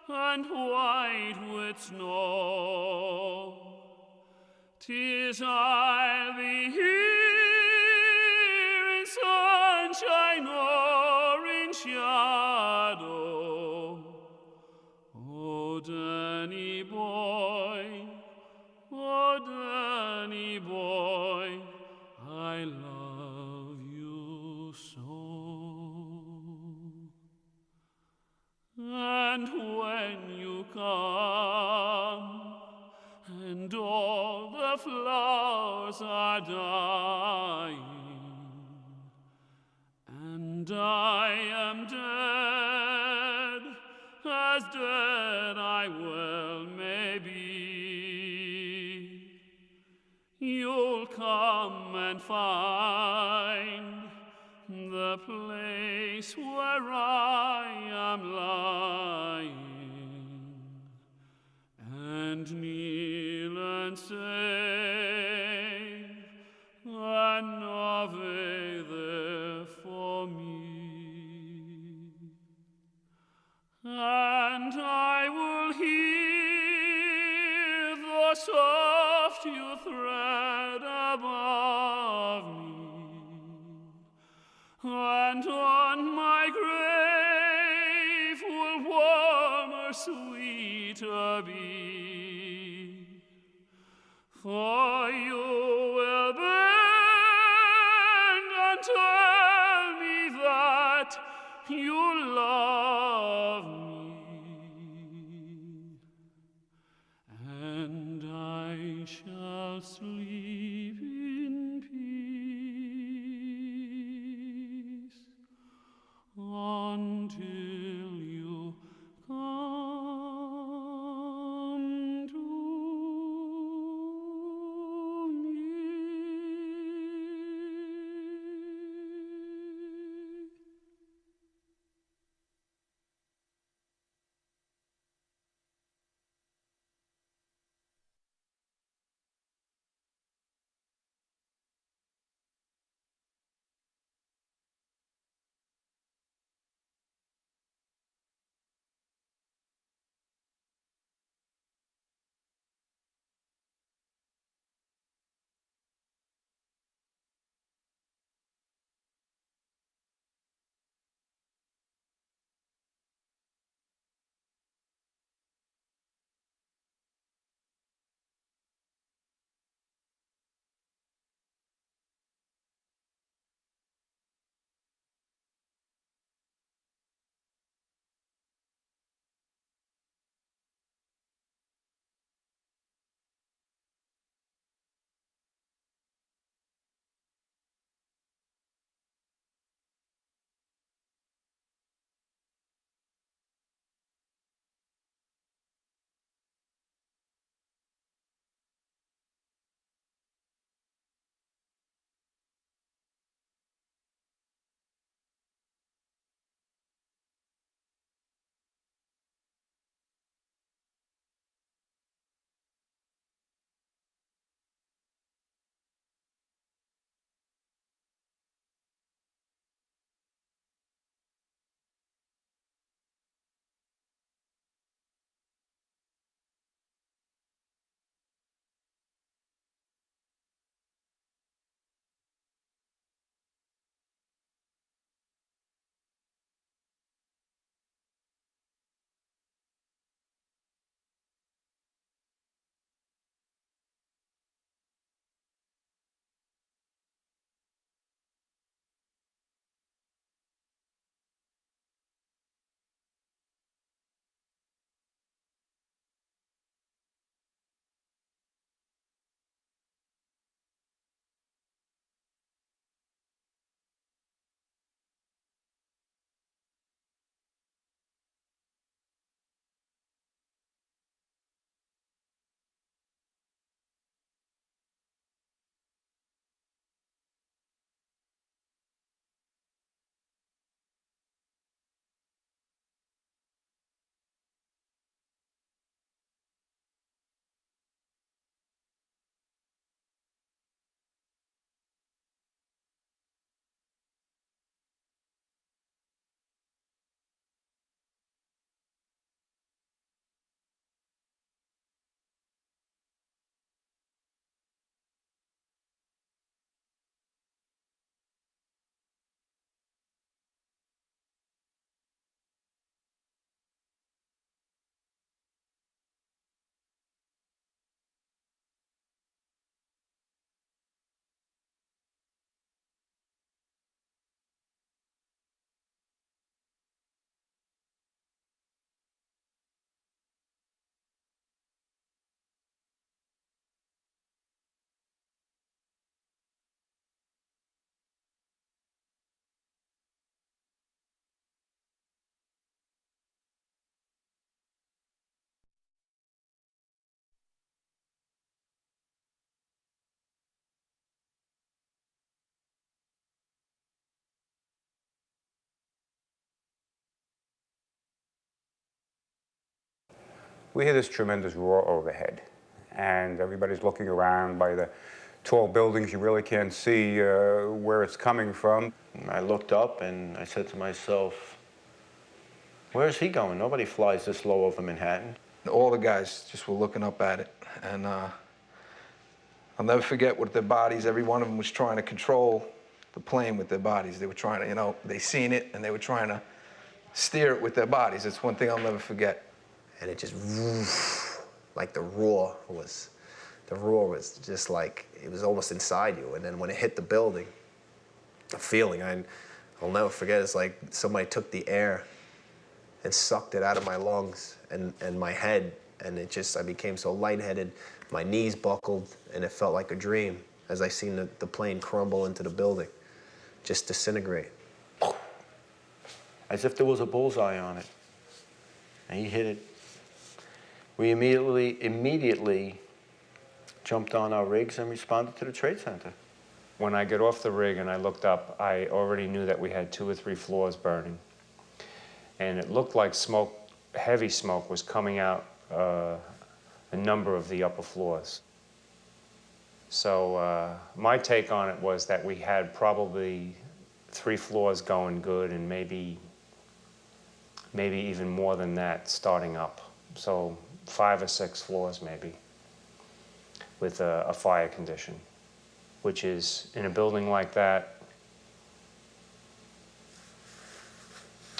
and white with snow. 'Tis I'll be here in sunshine or in shadow. Oh, Danny boy, I love you so. And when you come, and all the flowers are dying, and I am dead, as dead I well may be, you'll come and find the place where I am lying, and kneel and say an Ave there for me, and I will hear the soft you thread above me, and on my grave will warmer, sweeter be. For you will bend and tell me that you love me, and I shall sleep in peace until you come to We hear this tremendous roar overhead, and everybody's looking around by the tall buildings. You really can't see where it's coming from. I looked up and I said to myself, where's he going? Nobody flies this low over Manhattan. All the guys just were looking up at it, and I'll never forget with their bodies, every one of them was trying to control the plane with their bodies. They were trying to, you know, they seen it and they were trying to steer it with their bodies. It's one thing I'll never forget. And it just, like the roar was just like, it was almost inside you. And then when it hit the building, the feeling, I'll never forget, it's like somebody took the air and sucked it out of my lungs and my head. And it just, I became so lightheaded, my knees buckled, and it felt like a dream as I seen the plane crumble into the building, just disintegrate. As if there was a bullseye on it, and he hit it. We immediately jumped on our rigs and responded to the Trade Center. When I got off the rig and I looked up, I already knew that we had 2 or 3 floors burning. And it looked like smoke, heavy smoke, was coming out a number of the upper floors. So my take on it was that we had probably 3 floors going good and maybe even more than that starting up. So 5 or 6 floors maybe with a fire condition, which is, in a building like that,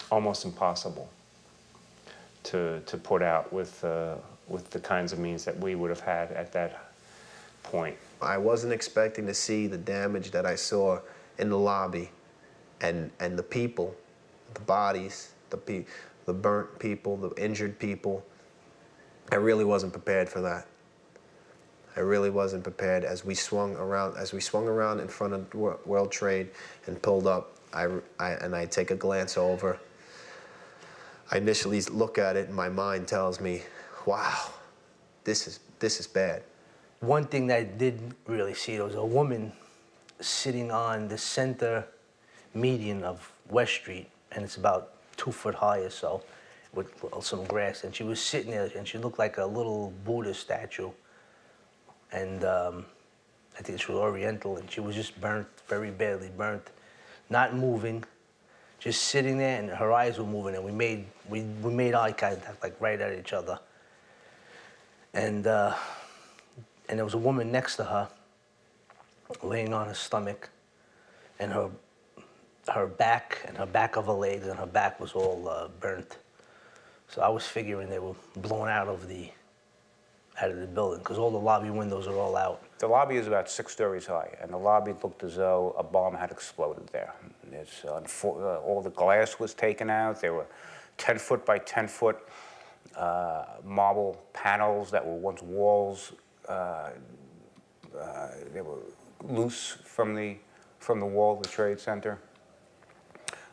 almost impossible to put out with the kinds of means that we would have had at that point. I wasn't expecting to see the damage that I saw in the lobby and the people, the bodies, the burnt people, the injured people. I really wasn't prepared for that. I really wasn't prepared. As we swung around in front of World Trade and pulled up, I take a glance over. I initially look at it and my mind tells me, wow, this is bad. One thing that I did really see, there was a woman sitting on the center median of West Street, and it's about 2 foot high or so, with some grass, and she was sitting there, and she looked like a little Buddha statue. And I think she was Oriental, and she was just burnt, very badly burnt, not moving, just sitting there, and her eyes were moving, and we made eye contact, like right at each other. And there was a woman next to her, laying on her stomach, and her back and her back of her legs and her back was all burnt. So I was figuring they were blown out of the building, because all the lobby windows are all out. The lobby is about 6 stories high, and the lobby looked as though a bomb had exploded there. All the glass was taken out. There were 10 foot by 10 foot marble panels that were once walls. They were loose from the wall of the Trade Center.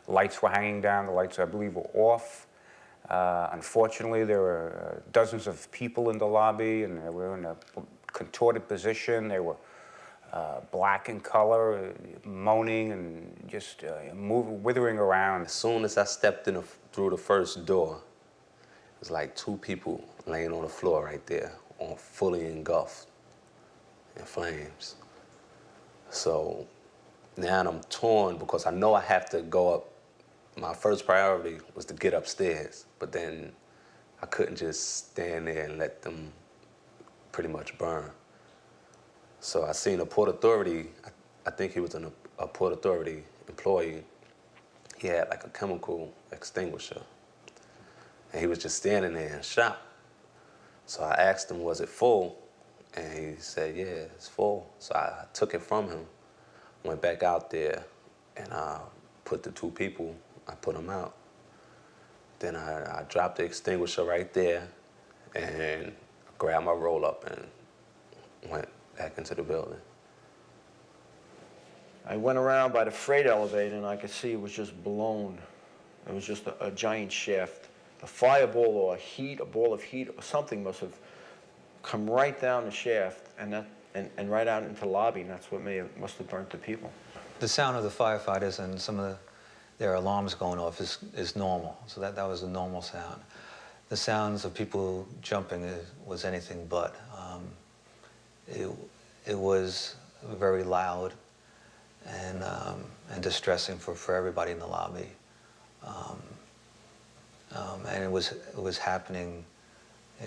Lights were hanging down. The lights, I believe, were off. Unfortunately, there were dozens of people in the lobby, and they were in a contorted position. They were black in color, moaning and just withering around. As soon as I stepped in through the first door, it was like 2 people laying on the floor right there, fully engulfed in flames. So now I'm torn because I know I have to go up. My first priority was to get upstairs, but then I couldn't just stand there and let them pretty much burn. So I seen a Port Authority, I think he was a Port Authority employee. He had like a chemical extinguisher, and he was just standing there in shock. So I asked him, was it full? And he said, yeah, it's full. So I took it from him, went back out there, and I put the 2 people, I put them out. Then I dropped the extinguisher right there and grabbed my roll up and went back into the building. I went around by the freight elevator and I could see it was just blown. It was just a giant shaft. A fireball or a ball of heat or something must have come right down the shaft and right out into the lobby, and that's what must have burnt the people. The sound of the firefighters and some of their alarms going off is normal, so that was a normal sound. the sounds of people jumping was anything but. It was very loud and distressing for everybody in the lobby. And it was happening,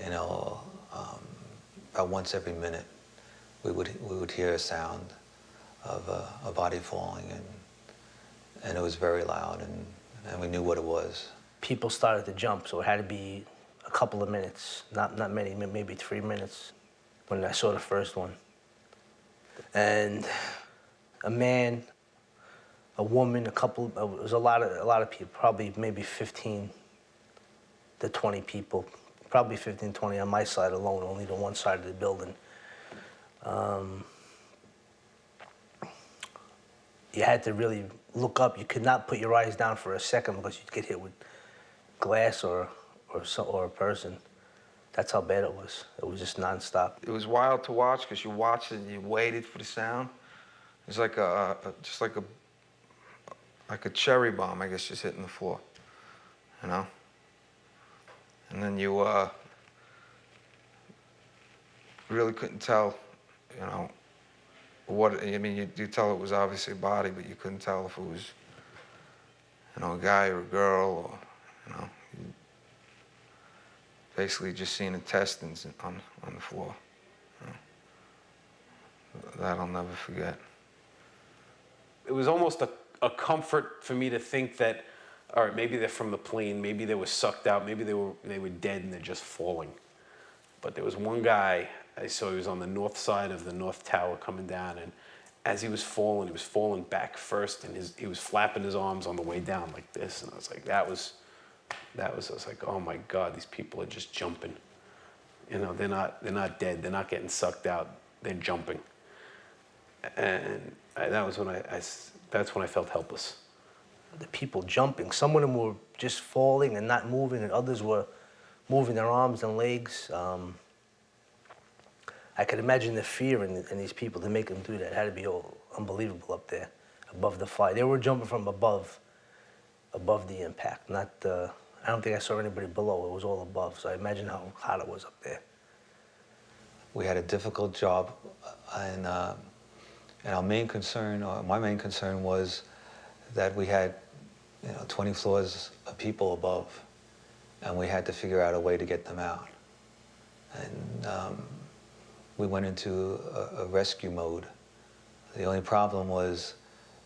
you know, about once every minute. We would hear a sound of a body falling, and it was very loud, and we knew what it was. People started to jump, so it had to be a couple of minutes, not many, maybe 3 minutes, when I saw the first one. And a man, a woman, it was a lot of people, probably maybe 15 to 20 people, probably 15, 20 on my side alone, only the one side of the building. You had to really look up. You could not put your eyes down for a second because you'd get hit with glass or a person. That's how bad it was. It was just nonstop. It was wild to watch because you watched it and you waited for the sound. It was like just like a cherry bomb, I guess, just hitting the floor, you know? And then you really couldn't tell, you know, I mean, you tell it was obviously a body, but you couldn't tell if it was, you know, a guy or a girl, or, you know, basically just seeing intestines on the floor. You know. That I'll never forget. It was almost a comfort for me to think that, all right, maybe they're from the plane, maybe they were sucked out, maybe they were dead and they're just falling. But there was one guy I saw, he was on the north side of the North Tower coming down, and as he was falling back first, and he was flapping his arms on the way down like this, and I was like, I was like, oh my God, these people are just jumping. You know, they're not dead, they're not getting sucked out, they're jumping. And that's when I felt helpless. The people jumping, some of them were just falling and not moving, and others were moving their arms and legs. I could imagine the fear in these people to make them do that. It had to be unbelievable up there, above the fire. They were jumping from above the impact, not, I don't think I saw anybody below. It was all above, so I imagine how hot it was up there. We had a difficult job, and our main concern, or my main concern, was that we had, 20 floors of people above, and we had to figure out a way to get them out. And we went into a rescue mode. The only problem was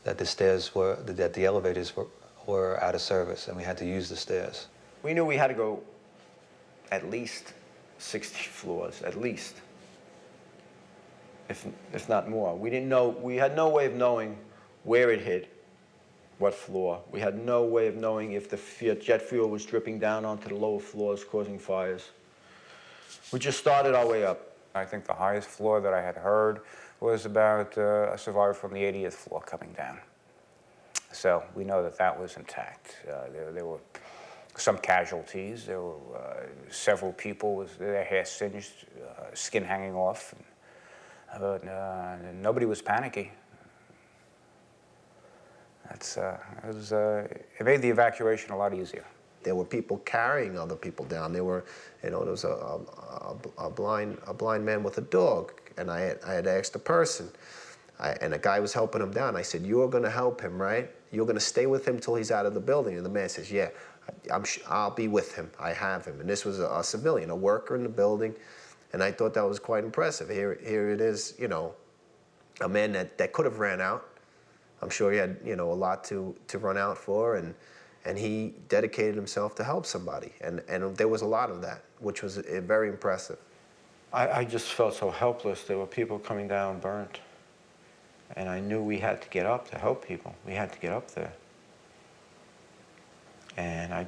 that the elevators were out of service, and we had to use the stairs. We knew we had to go at least 60 floors, at least, if not more. We didn't know, we had no way of knowing where it hit, what floor. We had no way of knowing if the jet fuel was dripping down onto the lower floors, causing fires. We just started our way up. I think the highest floor that I had heard was about a survivor from the 80th floor coming down. So we know that that was intact. There were some casualties. There were several people with their hair singed, skin hanging off. But nobody was panicky. It made the evacuation a lot easier. There were people carrying other people down. There were, there was a blind man with a dog, and I had asked a person, and a guy was helping him down. I said, "You're going to help him, right? You're going to stay with him till he's out of the building." And the man says, "Yeah, I'll be with him. I have him." And this was a civilian, a worker in the building, and I thought that was quite impressive. Here it is, a man that could have ran out. I'm sure he had, a lot to run out for, and he dedicated himself to help somebody. And there was a lot of that, which was very impressive. I just felt so helpless. There were people coming down burnt. And I knew we had to get up to help people. We had to get up there. And I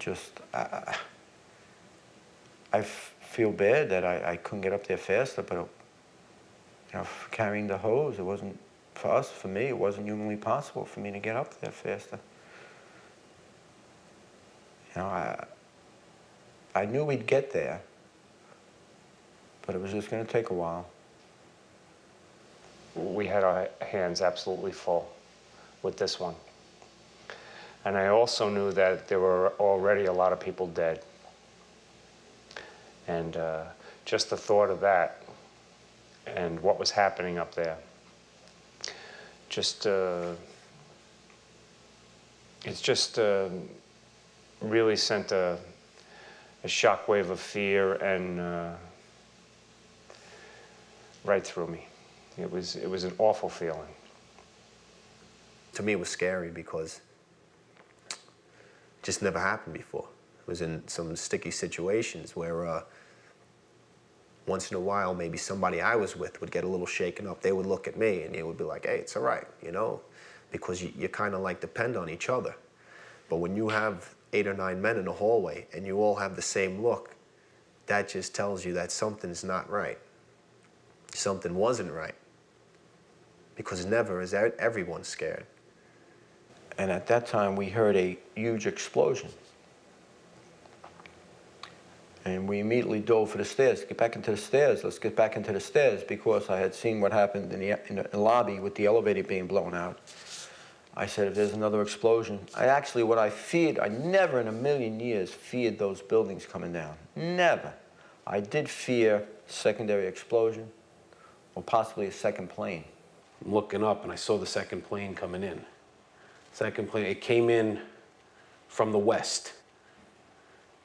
feel bad that I couldn't get up there faster, but carrying the hose, it wasn't, for us, for me, it wasn't humanly possible for me to get up there faster. I knew we'd get there, but it was just going to take a while. We had our hands absolutely full with this one. And I also knew that there were already a lot of people dead. And just the thought of that and what was happening up there, just, it's just really sent a shockwave of fear and right through me. It was an awful feeling. To me, it was scary because it just never happened before. I was in some sticky situations where once in a while, maybe somebody I was with would get a little shaken up. They would look at me and it would be like, hey, it's all right, you know, because you kind of like depend on each other. But when you have 8 or 9 men in a hallway and you all have the same look, that just tells you that something's not right. Something wasn't right. Because never is everyone scared. And at that time, we heard a huge explosion. And we immediately dove for the stairs. Get back into the stairs. Let's get back into the stairs, because I had seen what happened in the lobby with the elevator being blown out. I said, if there's another explosion, what I feared, I never in a million years feared those buildings coming down. Never. I did fear secondary explosion or possibly a second plane. I'm looking up and I saw the second plane coming in. Second plane, it came in from the west.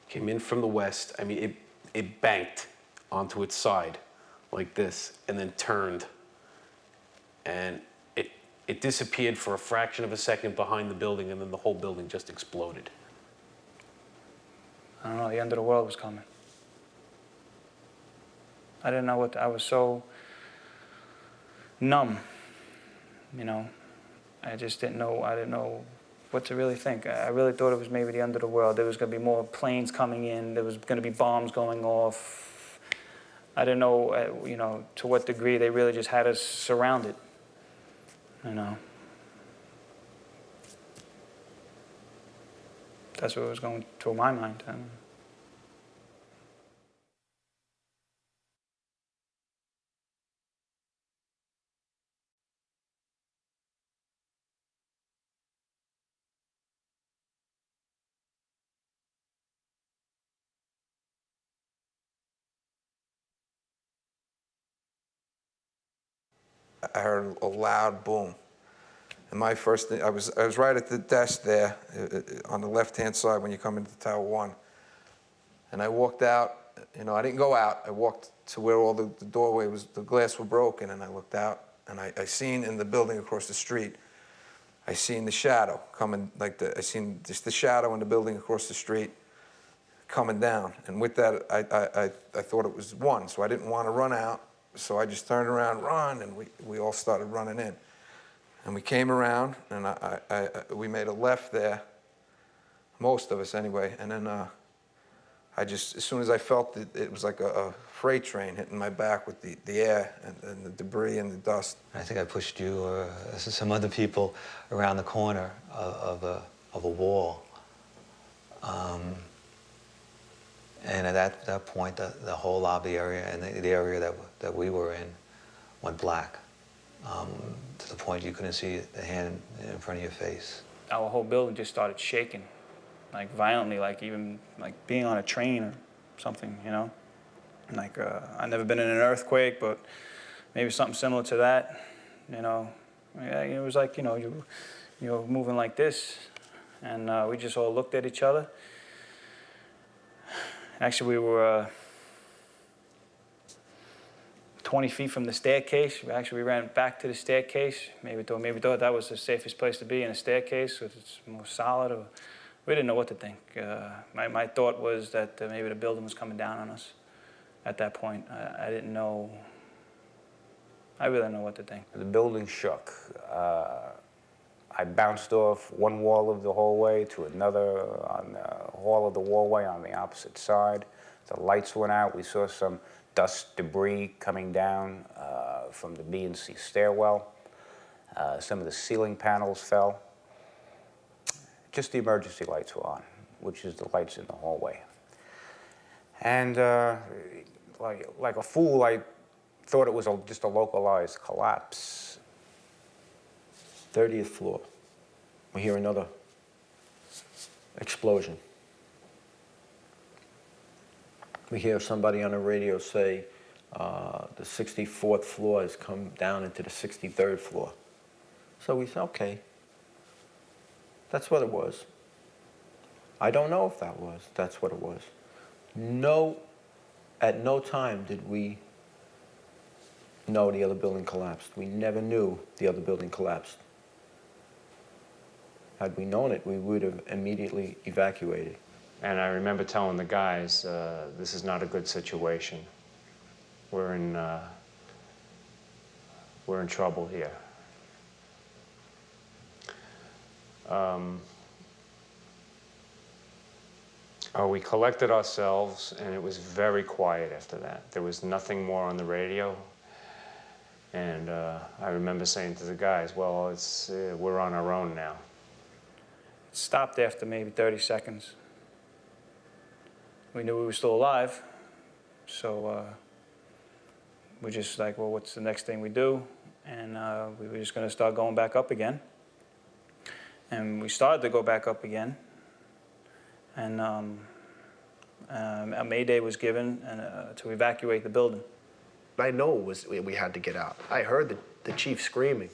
Came in from the west. I mean, it banked onto its side like this and then turned. And it disappeared for a fraction of a second behind the building, and then the whole building just exploded. I don't know, the end of the world was coming. I didn't know I was so numb, you know. I didn't know what to really think. I really thought it was maybe the end of the world. There was going to be more planes coming in. There was going to be bombs going off. I didn't know, you know, to what degree they really just had us surrounded, you know. That's what was going through my mind. I heard a loud boom. And my first thing, I was right at the desk there on the left-hand side when you come into Tower 1. And I walked out, you know, I didn't go out. I walked to where all the doorway was, the glass were broken, and I looked out, and I seen in the building across the street, I seen the shadow coming, I seen just the shadow in the building across the street coming down. And with that, I thought it was one, so I didn't want to run out. So I just turned around, run, and we all started running in. And we came around, and we made a left there, most of us anyway. And then as soon as I felt it was like a freight train hitting my back with the air and the debris and the dust. I think I pushed you or some other people around the corner of a wall. And at that point, the whole lobby area and the area that we were in went black, to the point you couldn't see the hand in front of your face. Our whole building just started shaking, like violently, like even like being on a train or something, you know? Like, I've never been in an earthquake, but maybe something similar to that, you know? It was like, you know, you're moving like this, and we just all looked at each other. Actually, we were 20 feet from the staircase. We ran back to the staircase. Maybe thought that was the safest place to be, in a staircase, because it's more solid. Or we didn't know what to think. My thought was that maybe the building was coming down on us at that point. I didn't know. I really didn't know what to think. The building shook. I bounced off one wall of the hallway to another on the wall of the hallway on the opposite side. The lights went out. We saw some dust, debris coming down from the B and C stairwell. Some of the ceiling panels fell. Just the emergency lights were on, which is the lights in the hallway. And like a fool, I thought it was just a localized collapse. 30th floor. We hear another explosion. we hear somebody on the radio say, the 64th floor has come down into the 63rd floor. So we said, okay, that's what it was. I don't know if that's what it was. At no time did we know the other building collapsed. We never knew the other building collapsed. Had we known it, we would have immediately evacuated. And I remember telling the guys, this is not a good situation. We're in trouble here. We collected ourselves, and it was very quiet after that. There was nothing more on the radio. And I remember saying to the guys, well, we're on our own now. It stopped after maybe 30 seconds. We knew we were still alive, so we're just like, well, what's the next thing we do? And we were just going to start going back up again. And we started to go back up again. And a Mayday was given to evacuate the building. I know we had to get out. I heard the chief screaming,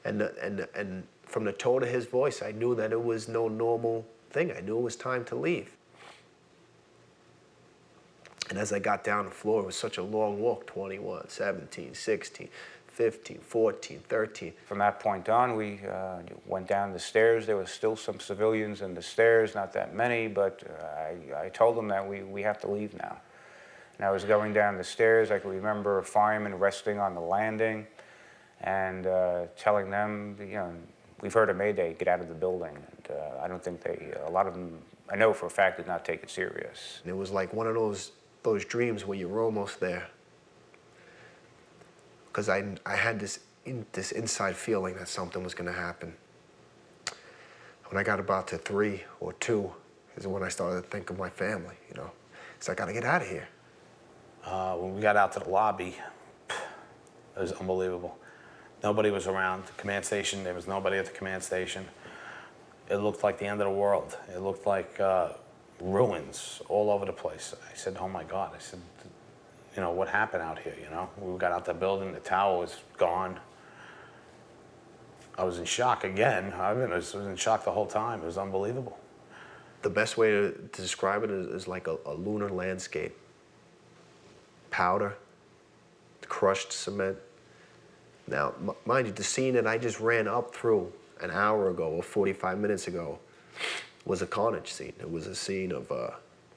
and from the tone of his voice, I knew that it was no normal thing. I knew it was time to leave. And as I got down the floor, it was such a long walk, 21, 17, 16, 15, 14, 13. From that point on, we went down the stairs. There was still some civilians in the stairs, not that many, but I told them that we have to leave now. And I was going down the stairs. I can remember a fireman resting on the landing and telling them, we've heard a Mayday, get out of the building. And I don't think a lot of them, I know for a fact, did not take it serious. And it was like one of those dreams where you were almost there. Because I had this inside feeling that something was going to happen. When I got about to 3 or 2 is when I started to think of my family, So I got to get out of here. When we got out to the lobby, it was unbelievable. Nobody was around the command station. There was nobody at the command station. It looked like the end of the world. It looked like ruins all over the place. I said, oh my God. I said, what happened out here, We got out the building, the tower was gone. I was in shock again. I was in shock the whole time. It was unbelievable. The best way to describe it is like a lunar landscape. Powder, crushed cement. Now, mind you, the scene that I just ran up through an hour ago or 45 minutes ago was a carnage scene. It was a scene of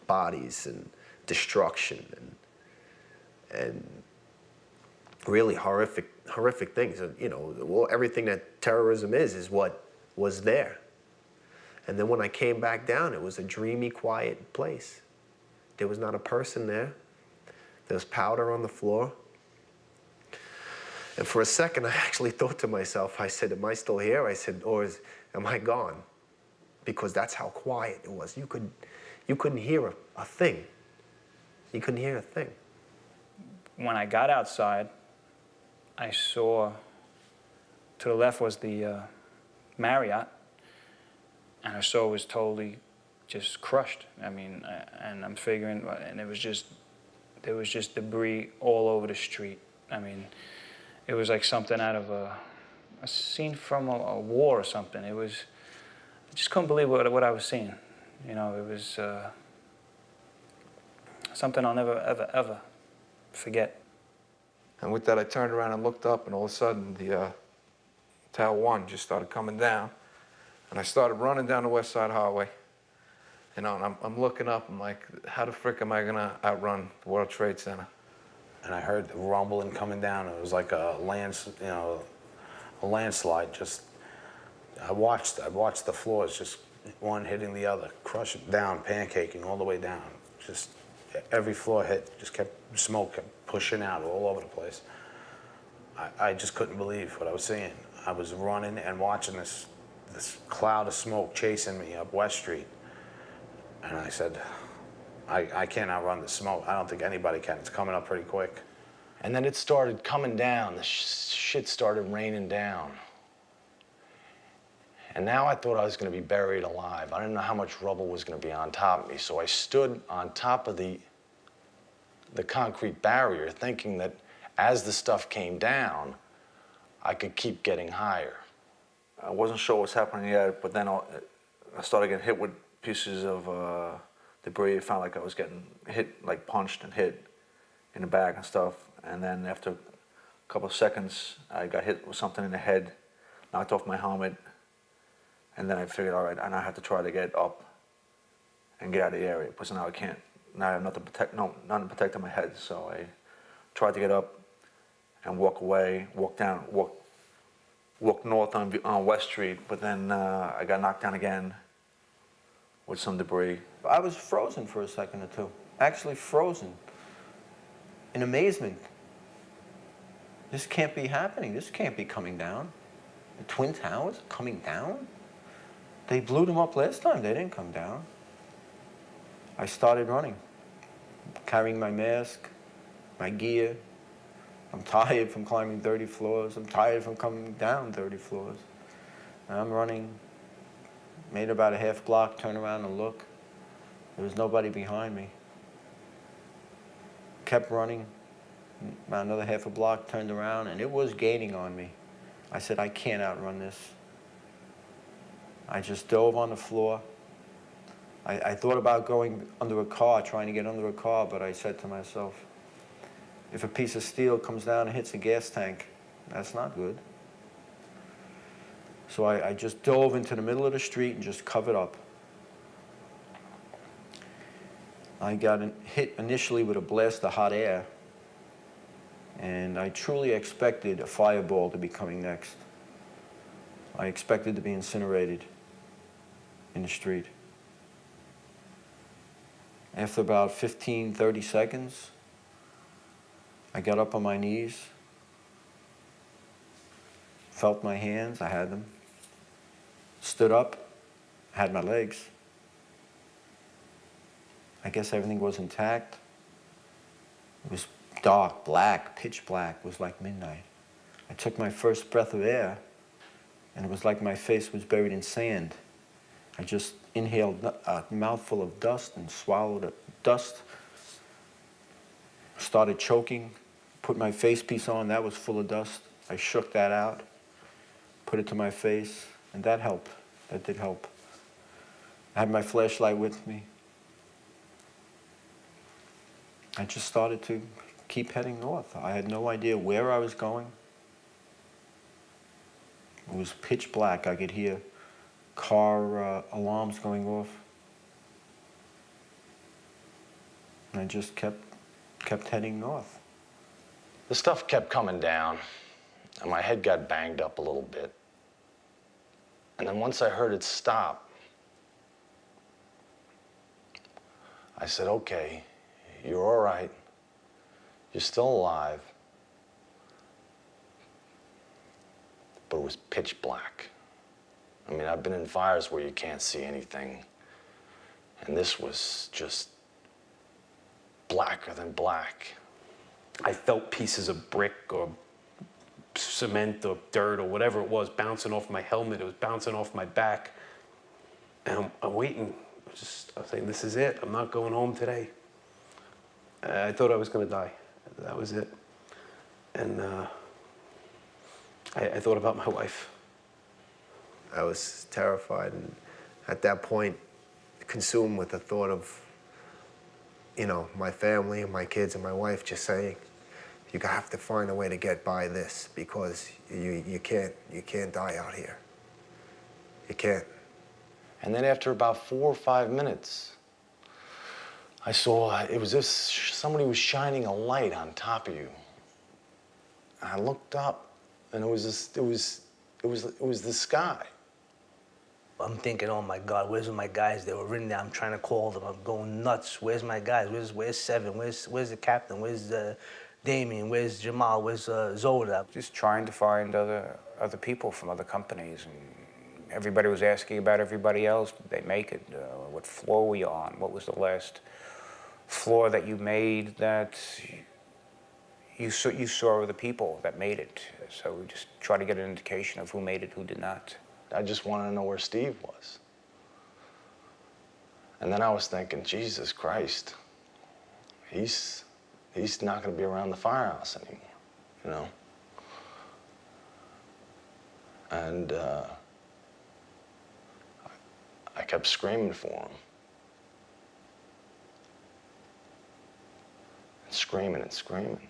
bodies and destruction and really horrific things. Everything that terrorism is what was there. And then when I came back down, it was a dreamy, quiet place. There was not a person there. There was powder on the floor. And for a second, I actually thought to myself, I said, am I still here? I said, or am I gone? Because that's how quiet it was. You couldn't hear a thing. You couldn't hear a thing. When I got outside, I saw to the left was the Marriott, and I saw it was totally just crushed. And I'm figuring, and there was just debris all over the street. It was like something out of a scene from a war or something. I just couldn't believe what I was seeing. It was something I'll never, ever forget. And with that, I turned around and looked up, and all of a sudden, the Tower 1 just started coming down. And I started running down the West Side Highway. And I'm looking up, I'm like, how the frick am I gonna outrun the World Trade Center? And I heard the rumbling coming down. It was like a landslide. I watched the floors, just one hitting the other, crushing down, pancaking all the way down. Just every floor hit, smoke kept pushing out all over the place. I just couldn't believe what I was seeing. I was running and watching this cloud of smoke chasing me up West Street. And I said, I can't outrun the smoke. I don't think anybody can. It's coming up pretty quick. And then it started coming down. The shit started raining down. And now I thought I was going to be buried alive. I didn't know how much rubble was going to be on top of me. So I stood on top of the the concrete barrier, thinking that as the stuff came down, I could keep getting higher. I wasn't sure what was happening yet, but then I started getting hit with pieces of debris. It felt like I was getting hit, like punched and hit in the back and stuff. And then after a couple of seconds, I got hit with something in the head, knocked off my helmet. And then I figured, all right, and I have to try to get up and get out of the area, because now I can't. Now I have nothing protecting my head. So I tried to get up and walk away, walk north on West Street, but then I got knocked down again with some debris. I was frozen for a second or two, actually frozen, in amazement. This can't be happening. This can't be coming down. The Twin Towers coming down? They blew them up last time. They didn't come down. I started running, carrying my mask, my gear. I'm tired from climbing 30 floors. I'm tired from coming down 30 floors. And I'm running, made about a half block, turn around and look. There was nobody behind me. Kept running, about another half a block, turned around, and it was gaining on me. I said, I can't outrun this. I just dove on the floor. I thought about going under a car, trying to get under a car, but I said to myself, if a piece of steel comes down and hits a gas tank, that's not good. So I just dove into the middle of the street and just covered up. I got hit initially with a blast of hot air, and I truly expected a fireball to be coming next. I expected to be incinerated in the street. After about 15, 30 seconds, I got up on my knees, felt my hands, I had them, stood up, had my legs. I guess everything was intact. It was dark, black, pitch black. It was like midnight. I took my first breath of air, and it was like my face was buried in sand. I just inhaled a mouthful of dust and swallowed it. Dust. Started choking, put my face piece on, that was full of dust. I shook that out, put it to my face, and that helped. That did help. I had my flashlight with me. I just started to keep heading north. I had no idea where I was going. It was pitch black. I could hear car alarms going off. And I just kept heading north. The stuff kept coming down, and my head got banged up a little bit. And then once I heard it stop, I said, okay, you're all right. You're still alive. But it was pitch black. I mean, I've been in fires where you can't see anything. And this was just blacker than black. I felt pieces of brick or cement or dirt or whatever it was bouncing off my helmet. It was bouncing off my back. And I'm waiting. I was saying, this is it. I'm not going home today. I thought I was going to die. That was it. And I thought about my wife. I was terrified, and at that point, consumed with the thought of, you know, my family and my kids and my wife just saying, you have to find a way to get by this, because you can't die out here. You can't. And then after about 4 or 5 minutes, I saw, it was as if somebody was shining a light on top of you. And I looked up, and it was the sky. I'm thinking, oh my God, where's my guys? They were written down. I'm trying to call them. I'm going nuts. Where's my guys? Where's Seven? Where's the captain? Where's Damien? Where's Jamal? Where's Zoda? Just trying to find other people from other companies, and everybody was asking about everybody else. Did they make it? What floor were you on? What was the last floor that you made that you saw the people that made it? So we just try to get an indication of who made it, who did not. I just wanted to know where Steve was. And then I was thinking, Jesus Christ, he's he's not going to be around the firehouse anymore, you know? And I kept screaming for him. And screaming and screaming.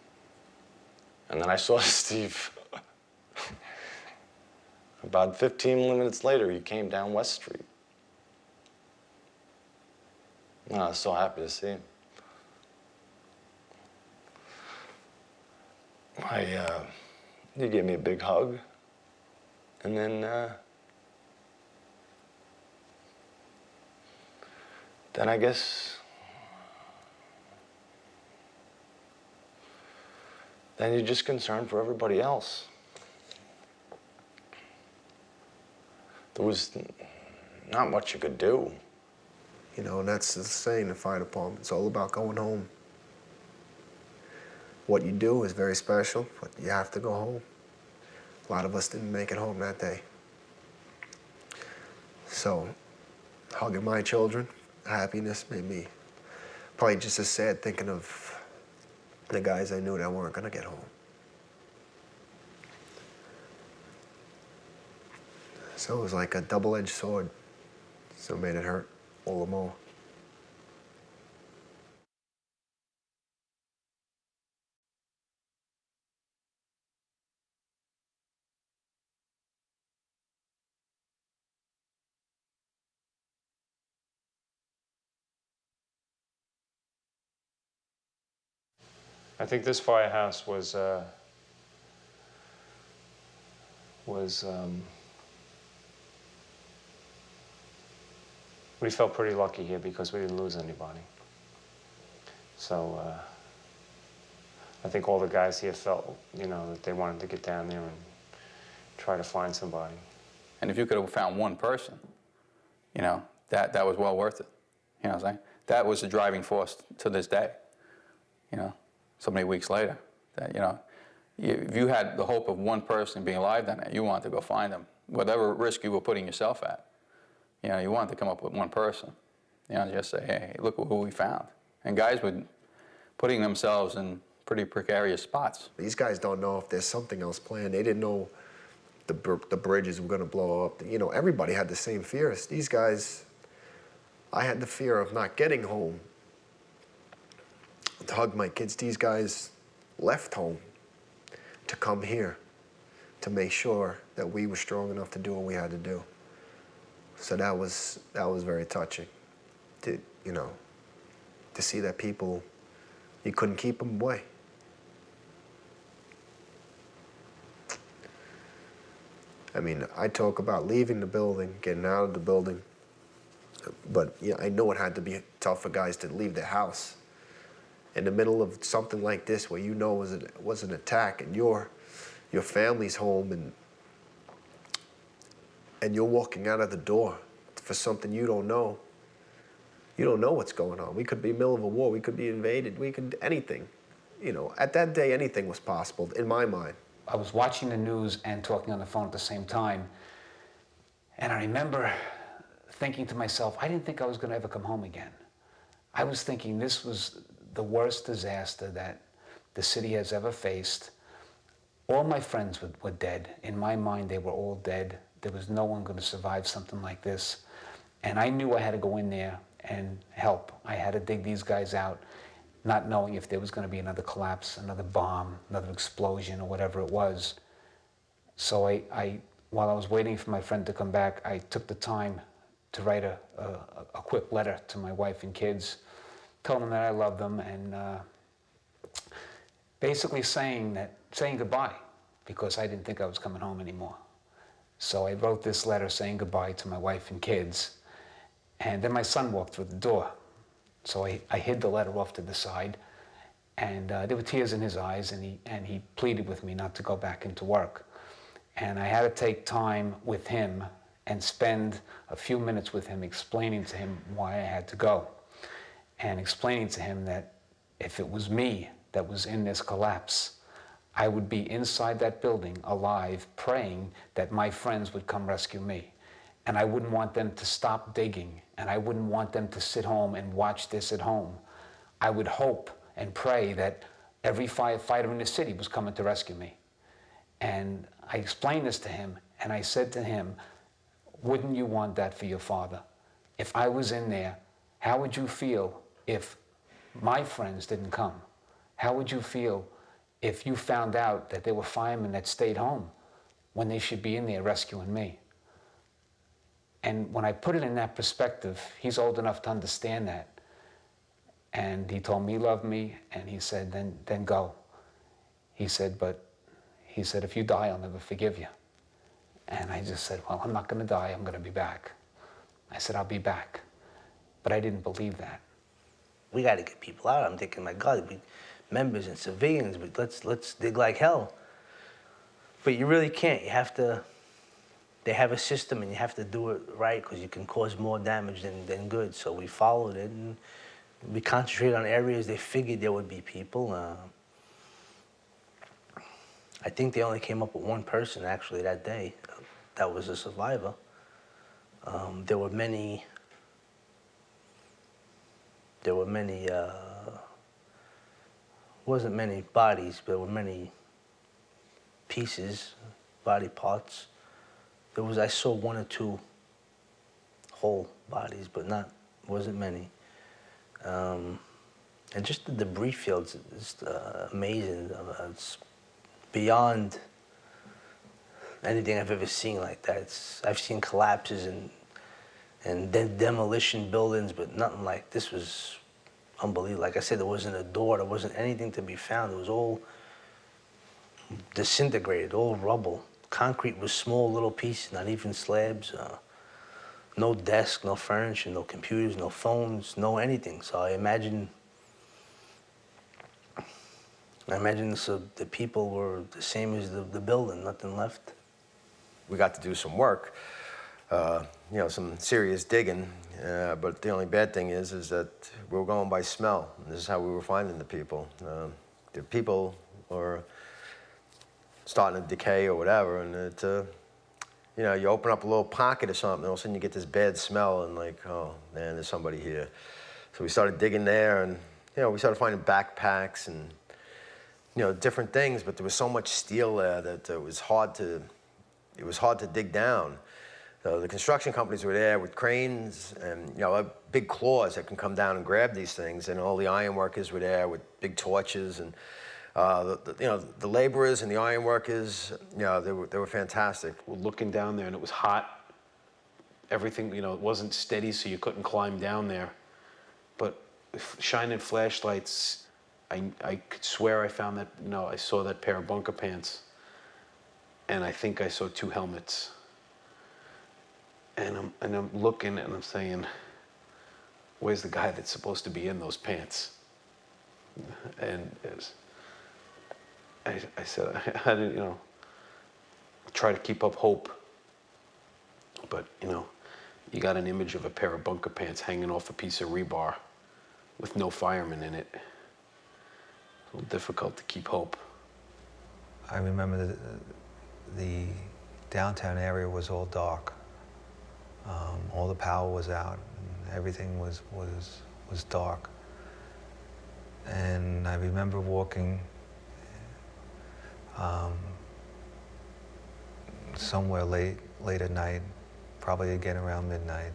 And then I saw Steve. About 15 minutes later, he came down West Street. And I was so happy to see him. He gave me a big hug. And then I guess, then you're just concerned for everybody else. There was not much you could do. You know, and that's the saying in the fire department. It's all about going home. What you do is very special, but you have to go home. A lot of us didn't make it home that day. So, hugging my children, happiness made me probably just as sad thinking of the guys I knew that weren't gonna get home. So it was like a double-edged sword. So it made it hurt all the more. I think this firehouse was we felt pretty lucky here because we didn't lose anybody. So I think all the guys here felt, you know, that they wanted to get down there and try to find somebody. And if you could have found one person, you know, that was well worth it. You know what I'm saying? That was the driving force to this day, you know, so many weeks later. That, you know, if you had the hope of one person being alive down there, you wanted to go find them. Whatever risk you were putting yourself at, you know, you wanted to come up with one person. You know, just say, hey, look who we found. And guys were putting themselves in pretty precarious spots. These guys don't know if there's something else planned. They didn't know the bridges were gonna blow up. You know, everybody had the same fears. These guys, I had the fear of not getting home to hug my kids. These guys left home to come here to make sure that we were strong enough to do what we had to do. So that was very touching, to, you know, to see that people, you couldn't keep them away. I mean, I talk about leaving the building, getting out of the building, but yeah, I know it had to be tough for guys to leave their house in the middle of something like this, where you know it was an attack, and your family's home, and you're walking out of the door for something you don't know. You don't know what's going on. We could be in the middle of a war. We could be invaded. We could, anything. You know, at that day, anything was possible, in my mind. I was watching the news and talking on the phone at the same time. And I remember thinking to myself, I didn't think I was going to ever come home again. I was thinking this was the worst disaster that the city has ever faced. All my friends were dead. In my mind, they were all dead. There was no one going to survive something like this. And I knew I had to go in there and help. I had to dig these guys out, not knowing if there was going to be another collapse, another bomb, another explosion, or whatever it was. So while I was waiting for my friend to come back, I took the time to write a quick letter to my wife and kids, telling them that I love them, and basically saying goodbye, because I didn't think I was coming home anymore. So I wrote this letter saying goodbye to my wife and kids, and then my son walked through the door. So I hid the letter off to the side, and there were tears in his eyes, and he pleaded with me not to go back into work. And I had to take time with him and spend a few minutes with him explaining to him why I had to go, and explaining to him that if it was me that was in this collapse, I would be inside that building alive, praying that my friends would come rescue me. And I wouldn't want them to stop digging, and I wouldn't want them to sit home and watch this at home. I would hope and pray that every firefighter in the city was coming to rescue me. And I explained this to him, and I said to him, wouldn't you want that for your father? If I was in there, how would you feel if my friends didn't come? How would you feel if you found out that there were firemen that stayed home when they should be in there rescuing me? And when I put it in that perspective, he's old enough to understand that. And he told me he loved me, and he said, then go. He said, if you die, I'll never forgive you. And I just said, well, I'm not going to die, I'm going to be back. I said, I'll be back. But I didn't believe that. We got to get people out. I'm thinking, my God, we members and civilians, but let's dig like hell. But you really can't. You have to, they have a system and you have to do it right because you can cause more damage than good. So we followed it and we concentrated on areas they figured there would be people. I think they only came up with one person actually that day that was a survivor. There were many, wasn't many bodies, but there were many pieces, body parts. I saw one or two whole bodies, but wasn't many. And just the debris fields is amazing. It's beyond anything I've ever seen like that. I've seen collapses and demolition buildings, but nothing like this was unbelievable. Like I said, there wasn't a door, there wasn't anything to be found. It was all disintegrated, all rubble. Concrete was small little pieces, not even slabs. No desk, no furniture, no computers, no phones, no anything. So I imagine the people were the same as the building, nothing left. We got to do some work, some serious digging, but the only bad thing is that we were going by smell. This is how we were finding the people. The people were starting to decay or whatever, and you open up a little pocket or something, and all of a sudden you get this bad smell, and like, oh man, there's somebody here. So we started digging there, and we started finding backpacks and different things, but there was so much steel there that it was hard to dig down. The construction companies were there with cranes and big claws that can come down and grab these things, and all the iron workers were there with big torches, and the laborers and the iron workers, they were fantastic. We're looking down there and it was hot. Everything, it wasn't steady, so you couldn't climb down there. But shining flashlights, I could swear I found that, I saw that pair of bunker pants. And I think I saw 2 helmets. And I'm looking and I'm saying, where's the guy that's supposed to be in those pants? And I said, I didn't, try to keep up hope. But, you got an image of a pair of bunker pants hanging off a piece of rebar with no fireman in it. A little difficult to keep hope. I remember the downtown area was all dark. All the power was out, and everything was dark. And I remember walking somewhere late at night, probably again around midnight,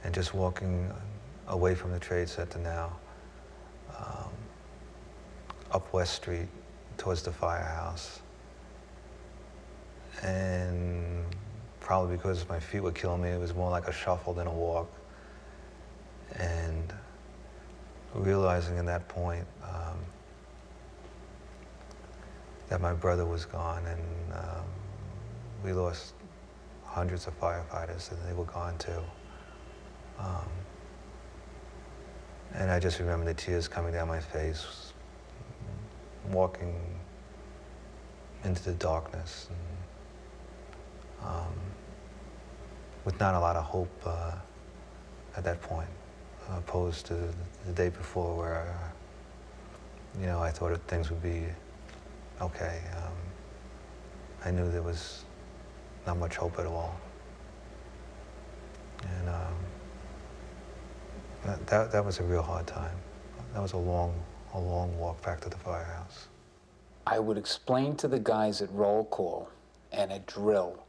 and just walking away from the Trade Center now, up West Street towards the firehouse. And probably because my feet were killing me, it was more like a shuffle than a walk. And realizing at that point that my brother was gone, and we lost hundreds of firefighters, and they were gone too. And I just remember the tears coming down my face, walking into the darkness, and, with not a lot of hope at that point, opposed to the day before where, I thought that things would be okay. I knew there was not much hope at all. And that was a real hard time. That was a long a long walk back to the firehouse. I would explain to the guys at roll call and at drill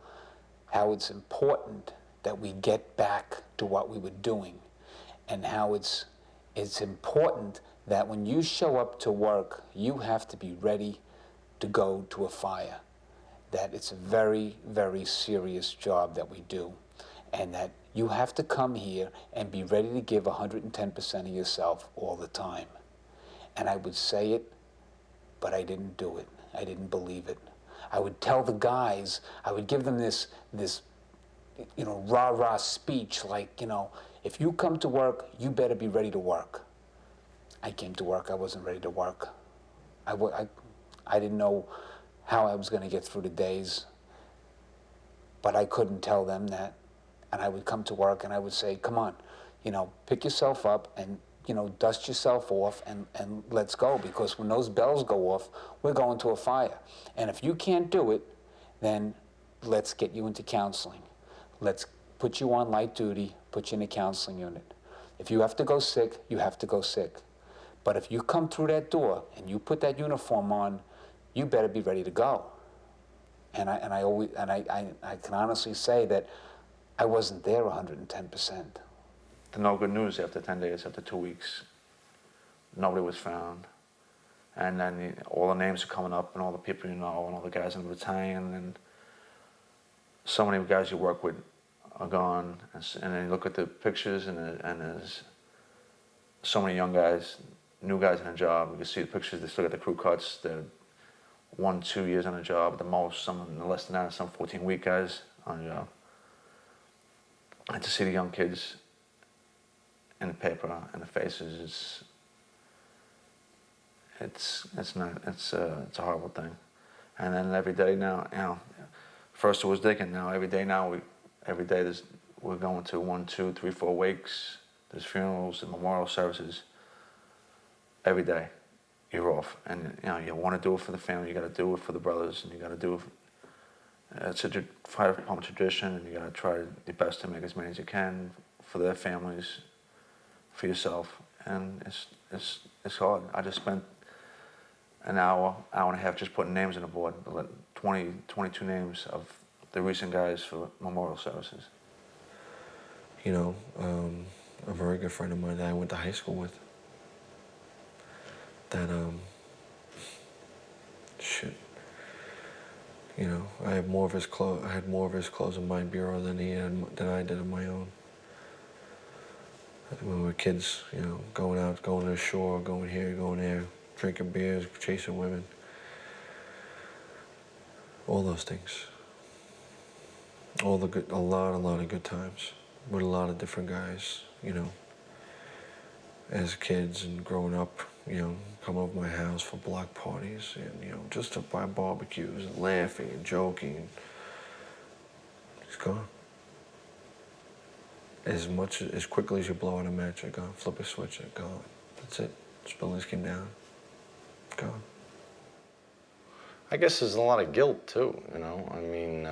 how it's important that we get back to what we were doing, and how it's important that when you show up to work, you have to be ready to go to a fire. That it's a very, very serious job that we do, and that you have to come here and be ready to give 110% of yourself all the time. And I would say it, but I didn't do it. I didn't believe it. I would tell the guys, I would give them this rah-rah speech like, if you come to work, you better be ready to work. I came to work, I wasn't ready to work. I didn't know how I was going to get through the days, but I couldn't tell them that. And I would come to work and I would say, come on, pick yourself up and, dust yourself off and let's go, because when those bells go off, we're going to a fire. And if you can't do it, then let's get you into counseling. Let's put you on light duty, put you in a counseling unit. If you have to go sick, you have to go sick. But if you come through that door and you put that uniform on, you better be ready to go. And I can honestly say that I wasn't there 110%. The no good news after 10 days, after 2 weeks, nobody was found. And then all the names are coming up and all the people you know and all the guys in the battalion, and so many guys you work with are gone. And then you look at the pictures and there's so many young guys, new guys in a job. You can see the pictures, they still got the crew cuts. They're 1-2 years on a job at the most, some less than that, some 14-week guys on a job. And to see the young kids in the paper and the faces, it's a horrible thing. And then every day now, first it was digging. Now every day we're going to 1, 2, 3, 4 wakes. There's funerals and memorial services. Every day you're off, and you want to do it for the family. You got to do it for the brothers, and you got to do it. It's a fire department tradition, and you got to try your best to make as many as you can for their families, for yourself, and it's hard. I just spent an hour and a half just putting names on the board, 22 names of the recent guys for memorial services. A very good friend of mine that I went to high school with, that I had more of his clothes in my bureau than I did on my own. When we were kids, going out, going to the shore, going here, going there, drinking beers, chasing women, all those things. A lot of good times with a lot of different guys, as kids and growing up, come over my house for block parties and, just to buy barbecues and laughing and joking. It's gone. As quickly as you blow out a match, they're gone. Flip a switch, they're gone. That's it. This buildings came down. Gone. I guess there's a lot of guilt too, I mean,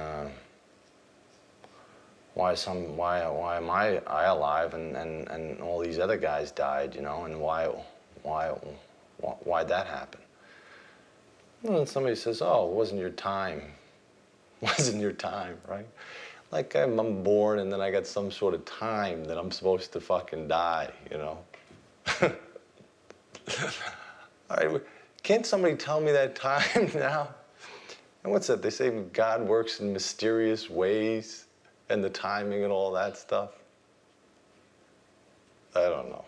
why am I alive and all these other guys died, and why'd that happen? And then somebody says, oh, it wasn't your time. Wasn't your time, right? Like I'm born and then I got some sort of time that I'm supposed to fucking die, Can't somebody tell me that time now? And what's that? They say God works in mysterious ways and the timing and all that stuff. I don't know.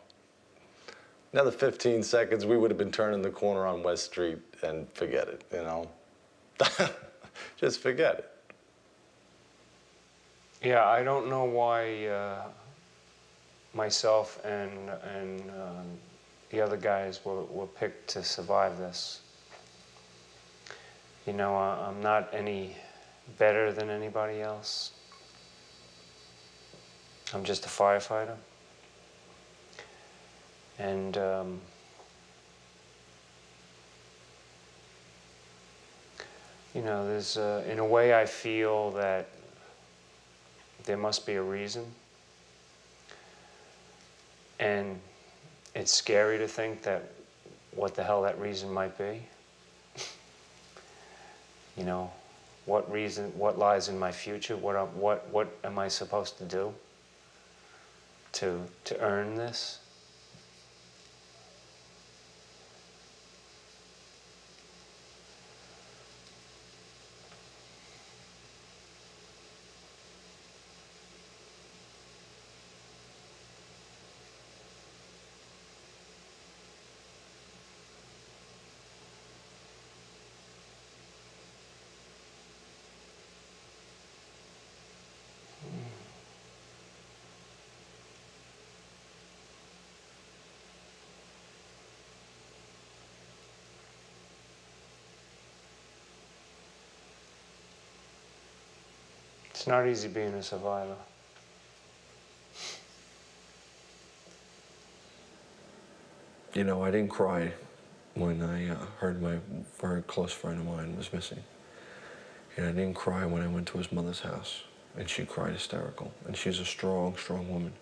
Another 15 seconds, we would have been turning the corner on West Street and forget it, Just forget it. Yeah, I don't know why myself and the other guys were picked to survive this. I'm not any better than anybody else. I'm just a firefighter. And there's in a way I feel that there must be a reason. And it's scary to think that what the hell that reason might be. You know, what lies in my future, what am I supposed to do to earn this? It's not easy being a survivor. You know, I didn't cry when I heard my very close friend of mine was missing. And I didn't cry when I went to his mother's house, and she cried hysterical. And she's a strong, strong woman.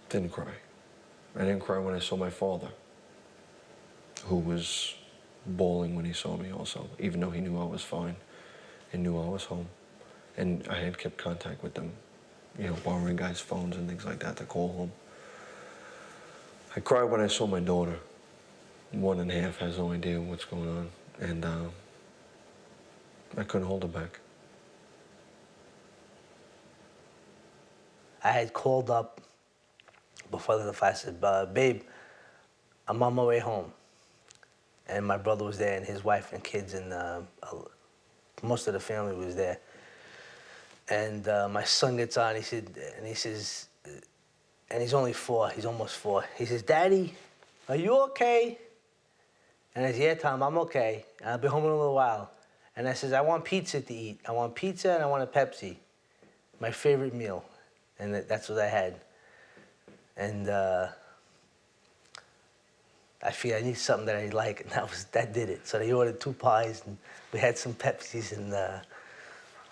Didn't cry. I didn't cry when I saw my father, who was bawling when he saw me also, even though he knew I was fine and knew I was home. And I had kept contact with them, you know, borrowing guys' phones and things like that to call home. I cried when I saw my daughter. 1.5 has no idea what's going on. And I couldn't hold her back. I had called up before the fight. I said, babe, I'm on my way home. And my brother was there, and his wife and kids, and most of the family was there. And my son gets on, he says, and he's only 4, he's almost 4. He says, Daddy, are you okay? And I said, yeah, Tom, I'm okay. I'll be home in a little while. And I says, I want pizza to eat. I want pizza and I want a Pepsi. My favorite meal. And that's what I had. And I figured I need something that I like, and that did it. So they ordered 2 pies, and we had some Pepsis, and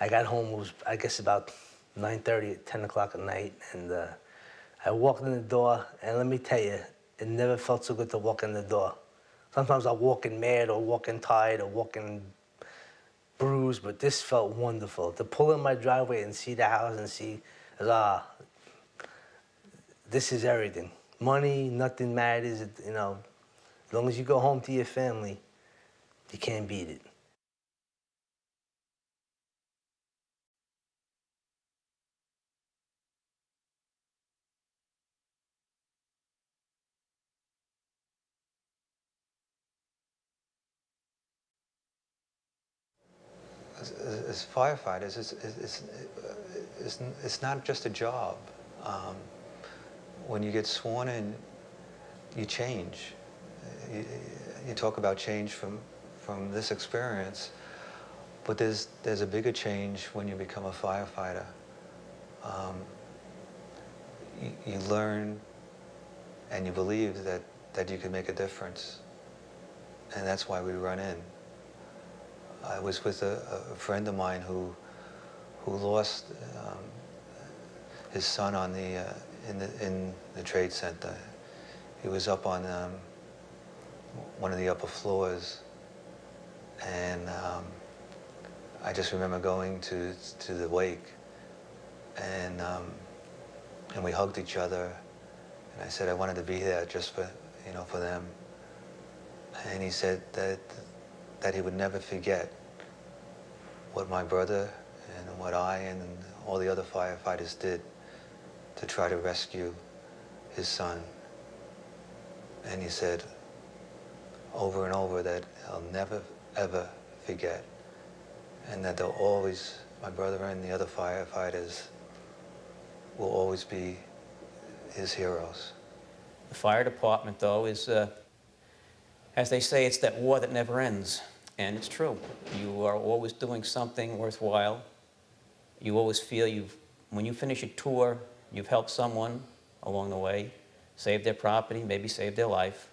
I got home, it was, I guess, about 9:30, 10 o'clock at night, and I walked in the door, and let me tell you, it never felt so good to walk in the door. Sometimes I walk in mad, or walk in tired, or walk in bruised, but this felt wonderful. To pull in my driveway and see the house and see, this is everything. Money, nothing matters, you know. As long as you go home to your family, you can't beat it. As firefighters, it's not just a job. When you get sworn in, you change. You talk about change from this experience, but there's a bigger change when you become a firefighter. You learn and you believe that you can make a difference, and that's why we run in. I was with a friend of mine who lost his son on in the trade center. He was up on one of the upper floors, and I just remember going to the wake, and we hugged each other, and I said I wanted to be there just for them. And he said that he would never forget what my brother and what I and all the other firefighters did to try to rescue his son. And he said over and over that he'll never, ever forget, and that they'll always, my brother and the other firefighters will always be his heroes. The fire department, though, is, as they say, it's that war that never ends. And it's true. You are always doing something worthwhile. You always feel when you finish a tour, you've helped someone along the way, saved their property, maybe saved their life.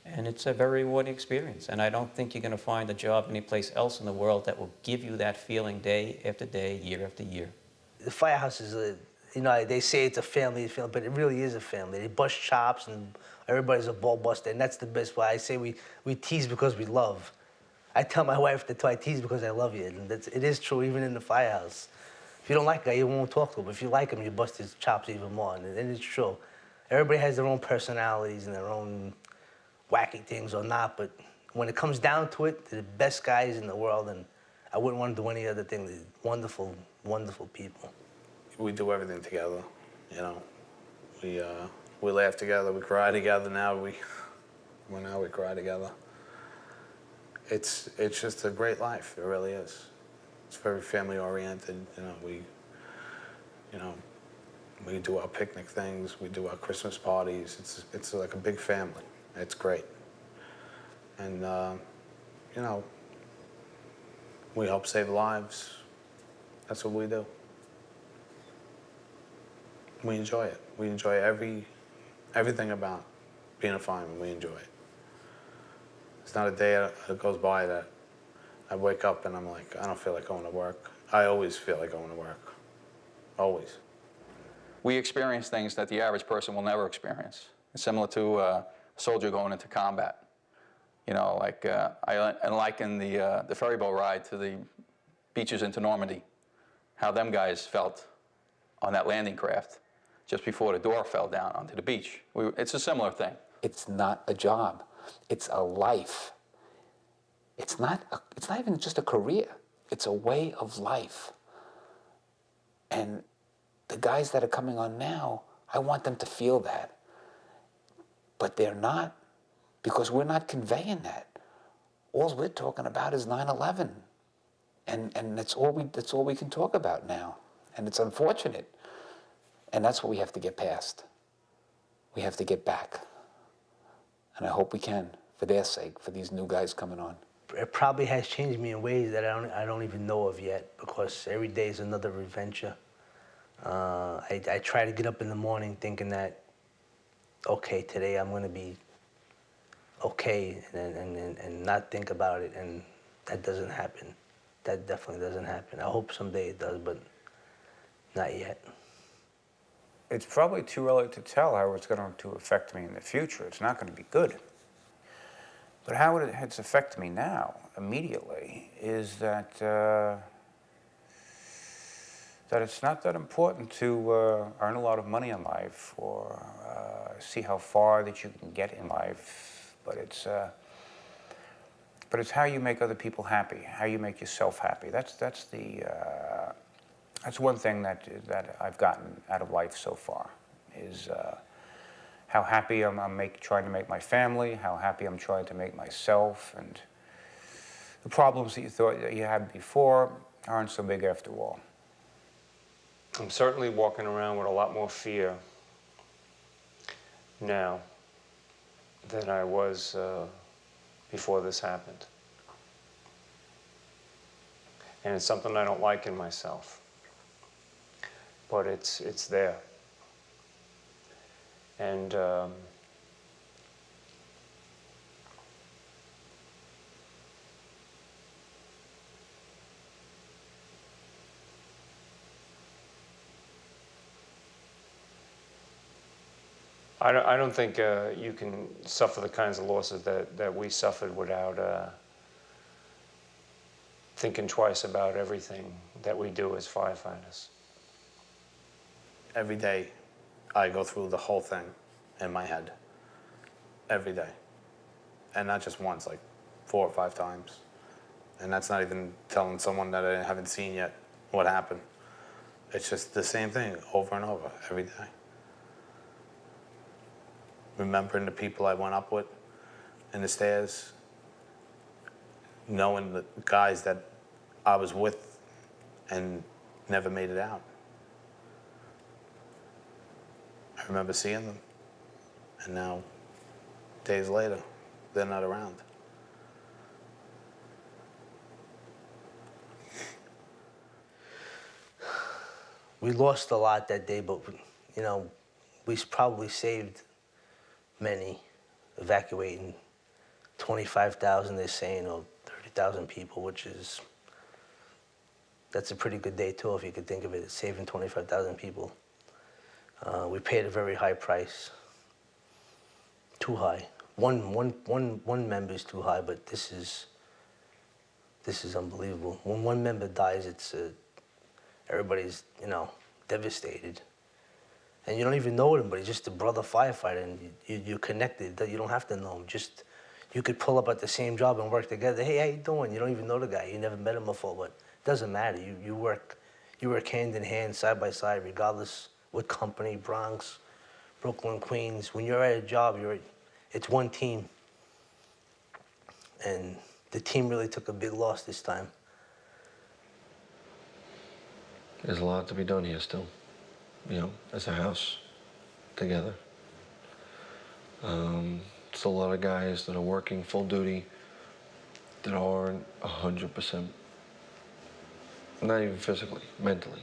And it's a very rewarding experience. And I don't think you're going to find a job anyplace else in the world that will give you that feeling day after day, year after year. The firehouse is you know, they say it's a family, but it really is a family. They bust chops and everybody's a ball buster, and that's the best way. I say we tease because we love. I tell my wife that I tease because I love you, and it is true even in the firehouse. If you don't like a guy, you won't talk to him. If you like him, you bust his chops even more, and it's true. Everybody has their own personalities and their own wacky things or not, but when it comes down to it, they're the best guys in the world, and I wouldn't want to do any other thing. They're wonderful, wonderful people. We do everything together, you know. We laugh together, we cry together. Now we cry together. It's just a great life. It really is. It's very family oriented. You know, we do our picnic things. We do our Christmas parties. It's like a big family. It's great. And you know, we help save lives. That's what we do. We enjoy it. We enjoy everything about being a fireman. We enjoy it. It's not a day that goes by that I wake up and I'm like, I don't feel like going to work. I always feel like going to work. Always. We experience things that the average person will never experience. It's similar to a soldier going into combat. You know, like I liken the ferry boat ride to the beaches into Normandy, how them guys felt on that landing craft just before the door fell down onto the beach. It's a similar thing. It's not a job. It's a life. It's not even just a career. It's a way of life. And the guys that are coming on now, I want them to feel that. But they're not, because we're not conveying that. All we're talking about is 9/11. And that's all we can talk about now. And it's unfortunate. And that's what we have to get past. We have to get back. And I hope we can, for their sake, for these new guys coming on. It probably has changed me in ways that I don't even know of yet, because every day is another adventure. I try to get up in the morning thinking that, okay, today I'm going to be okay, and not think about it, and that doesn't happen. That definitely doesn't happen. I hope someday it does, but not yet. It's probably too early to tell how it's going to affect me in the future. It's not going to be good. But how it's affected me now, immediately, is that that it's not that important to earn a lot of money in life or see how far that you can get in life, but it's how you make other people happy, how you make yourself happy. That's one thing that I've gotten out of life so far, is how happy I'm trying to make my family, how happy I'm trying to make myself, and the problems that you thought that you had before aren't so big after all. I'm certainly walking around with a lot more fear now than I was before this happened. And it's something I don't like in myself. But it's there. And I don't think you can suffer the kinds of losses that we suffered without thinking twice about everything that we do as firefighters. Every day, I go through the whole thing in my head. Every day. And not just once, like 4 or 5 times. And that's not even telling someone that I haven't seen yet what happened. It's just the same thing over and over, every day. Remembering the people I went up with in the stairs, knowing the guys that I was with and never made it out. I remember seeing them, and now, days later, they're not around. We lost a lot that day, but you know, we probably saved many, evacuating 25,000, they're saying, or 30,000 people, that's a pretty good day too, if you could think of it as saving 25,000 people. We paid a very high price. Too high. One member is too high, but this is unbelievable. When one member dies, it's everybody's, you know, devastated. And you don't even know him, but he's just a brother firefighter, and you're connected. You don't have to know him. Just, you could pull up at the same job and work together. Hey, how you doing? You don't even know the guy. You never met him before, but it doesn't matter. You work hand in hand, side by side, regardless what company, Bronx, Brooklyn, Queens. When you're at a job, it's one team. And the team really took a big loss this time. There's a lot to be done here still, you know, as a house, together. Still a lot of guys that are working full duty that aren't 100%, not even physically, mentally.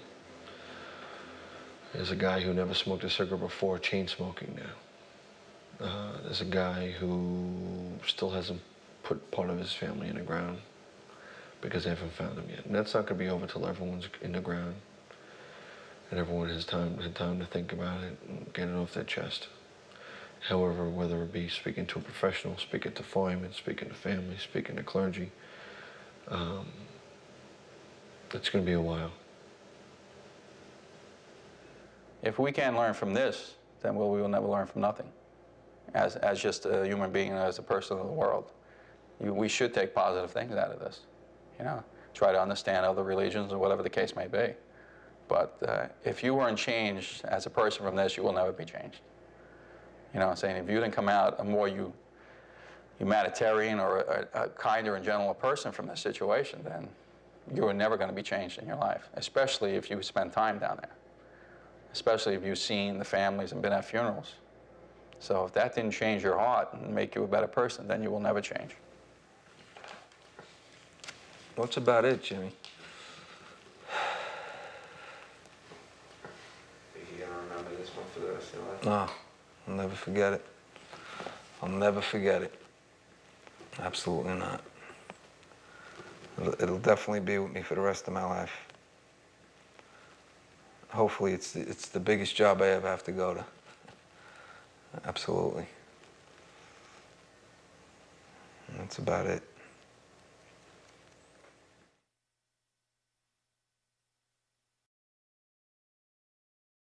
There's a guy who never smoked a cigarette before, chain smoking now. There's a guy who still hasn't put part of his family in the ground because they haven't found him yet. And that's not going to be over till everyone's in the ground and everyone has had time to think about it and get it off their chest. However, whether it be speaking to a professional, speaking to firemen, speaking to families, speaking to clergy, it's going to be a while. If we can't learn from this, then we will never learn from nothing. As just a human being, as a person of the world, we should take positive things out of this. You know, try to understand other religions or whatever the case may be. But if you weren't changed as a person from this, you will never be changed. You know what I'm saying? If you didn't come out a more humanitarian or a kinder and gentler person from this situation, then you are never going to be changed in your life, especially if you spend time down there, especially if you've seen the families and been at funerals. So if that didn't change your heart and make you a better person, then you will never change. That's about it, Jimmy. Think you're gonna remember this one for the rest of your life? No, I'll never forget it. I'll never forget it. Absolutely not. It'll definitely be with me for the rest of my life. Hopefully it's the biggest job I ever have to go to. Absolutely. That's about it.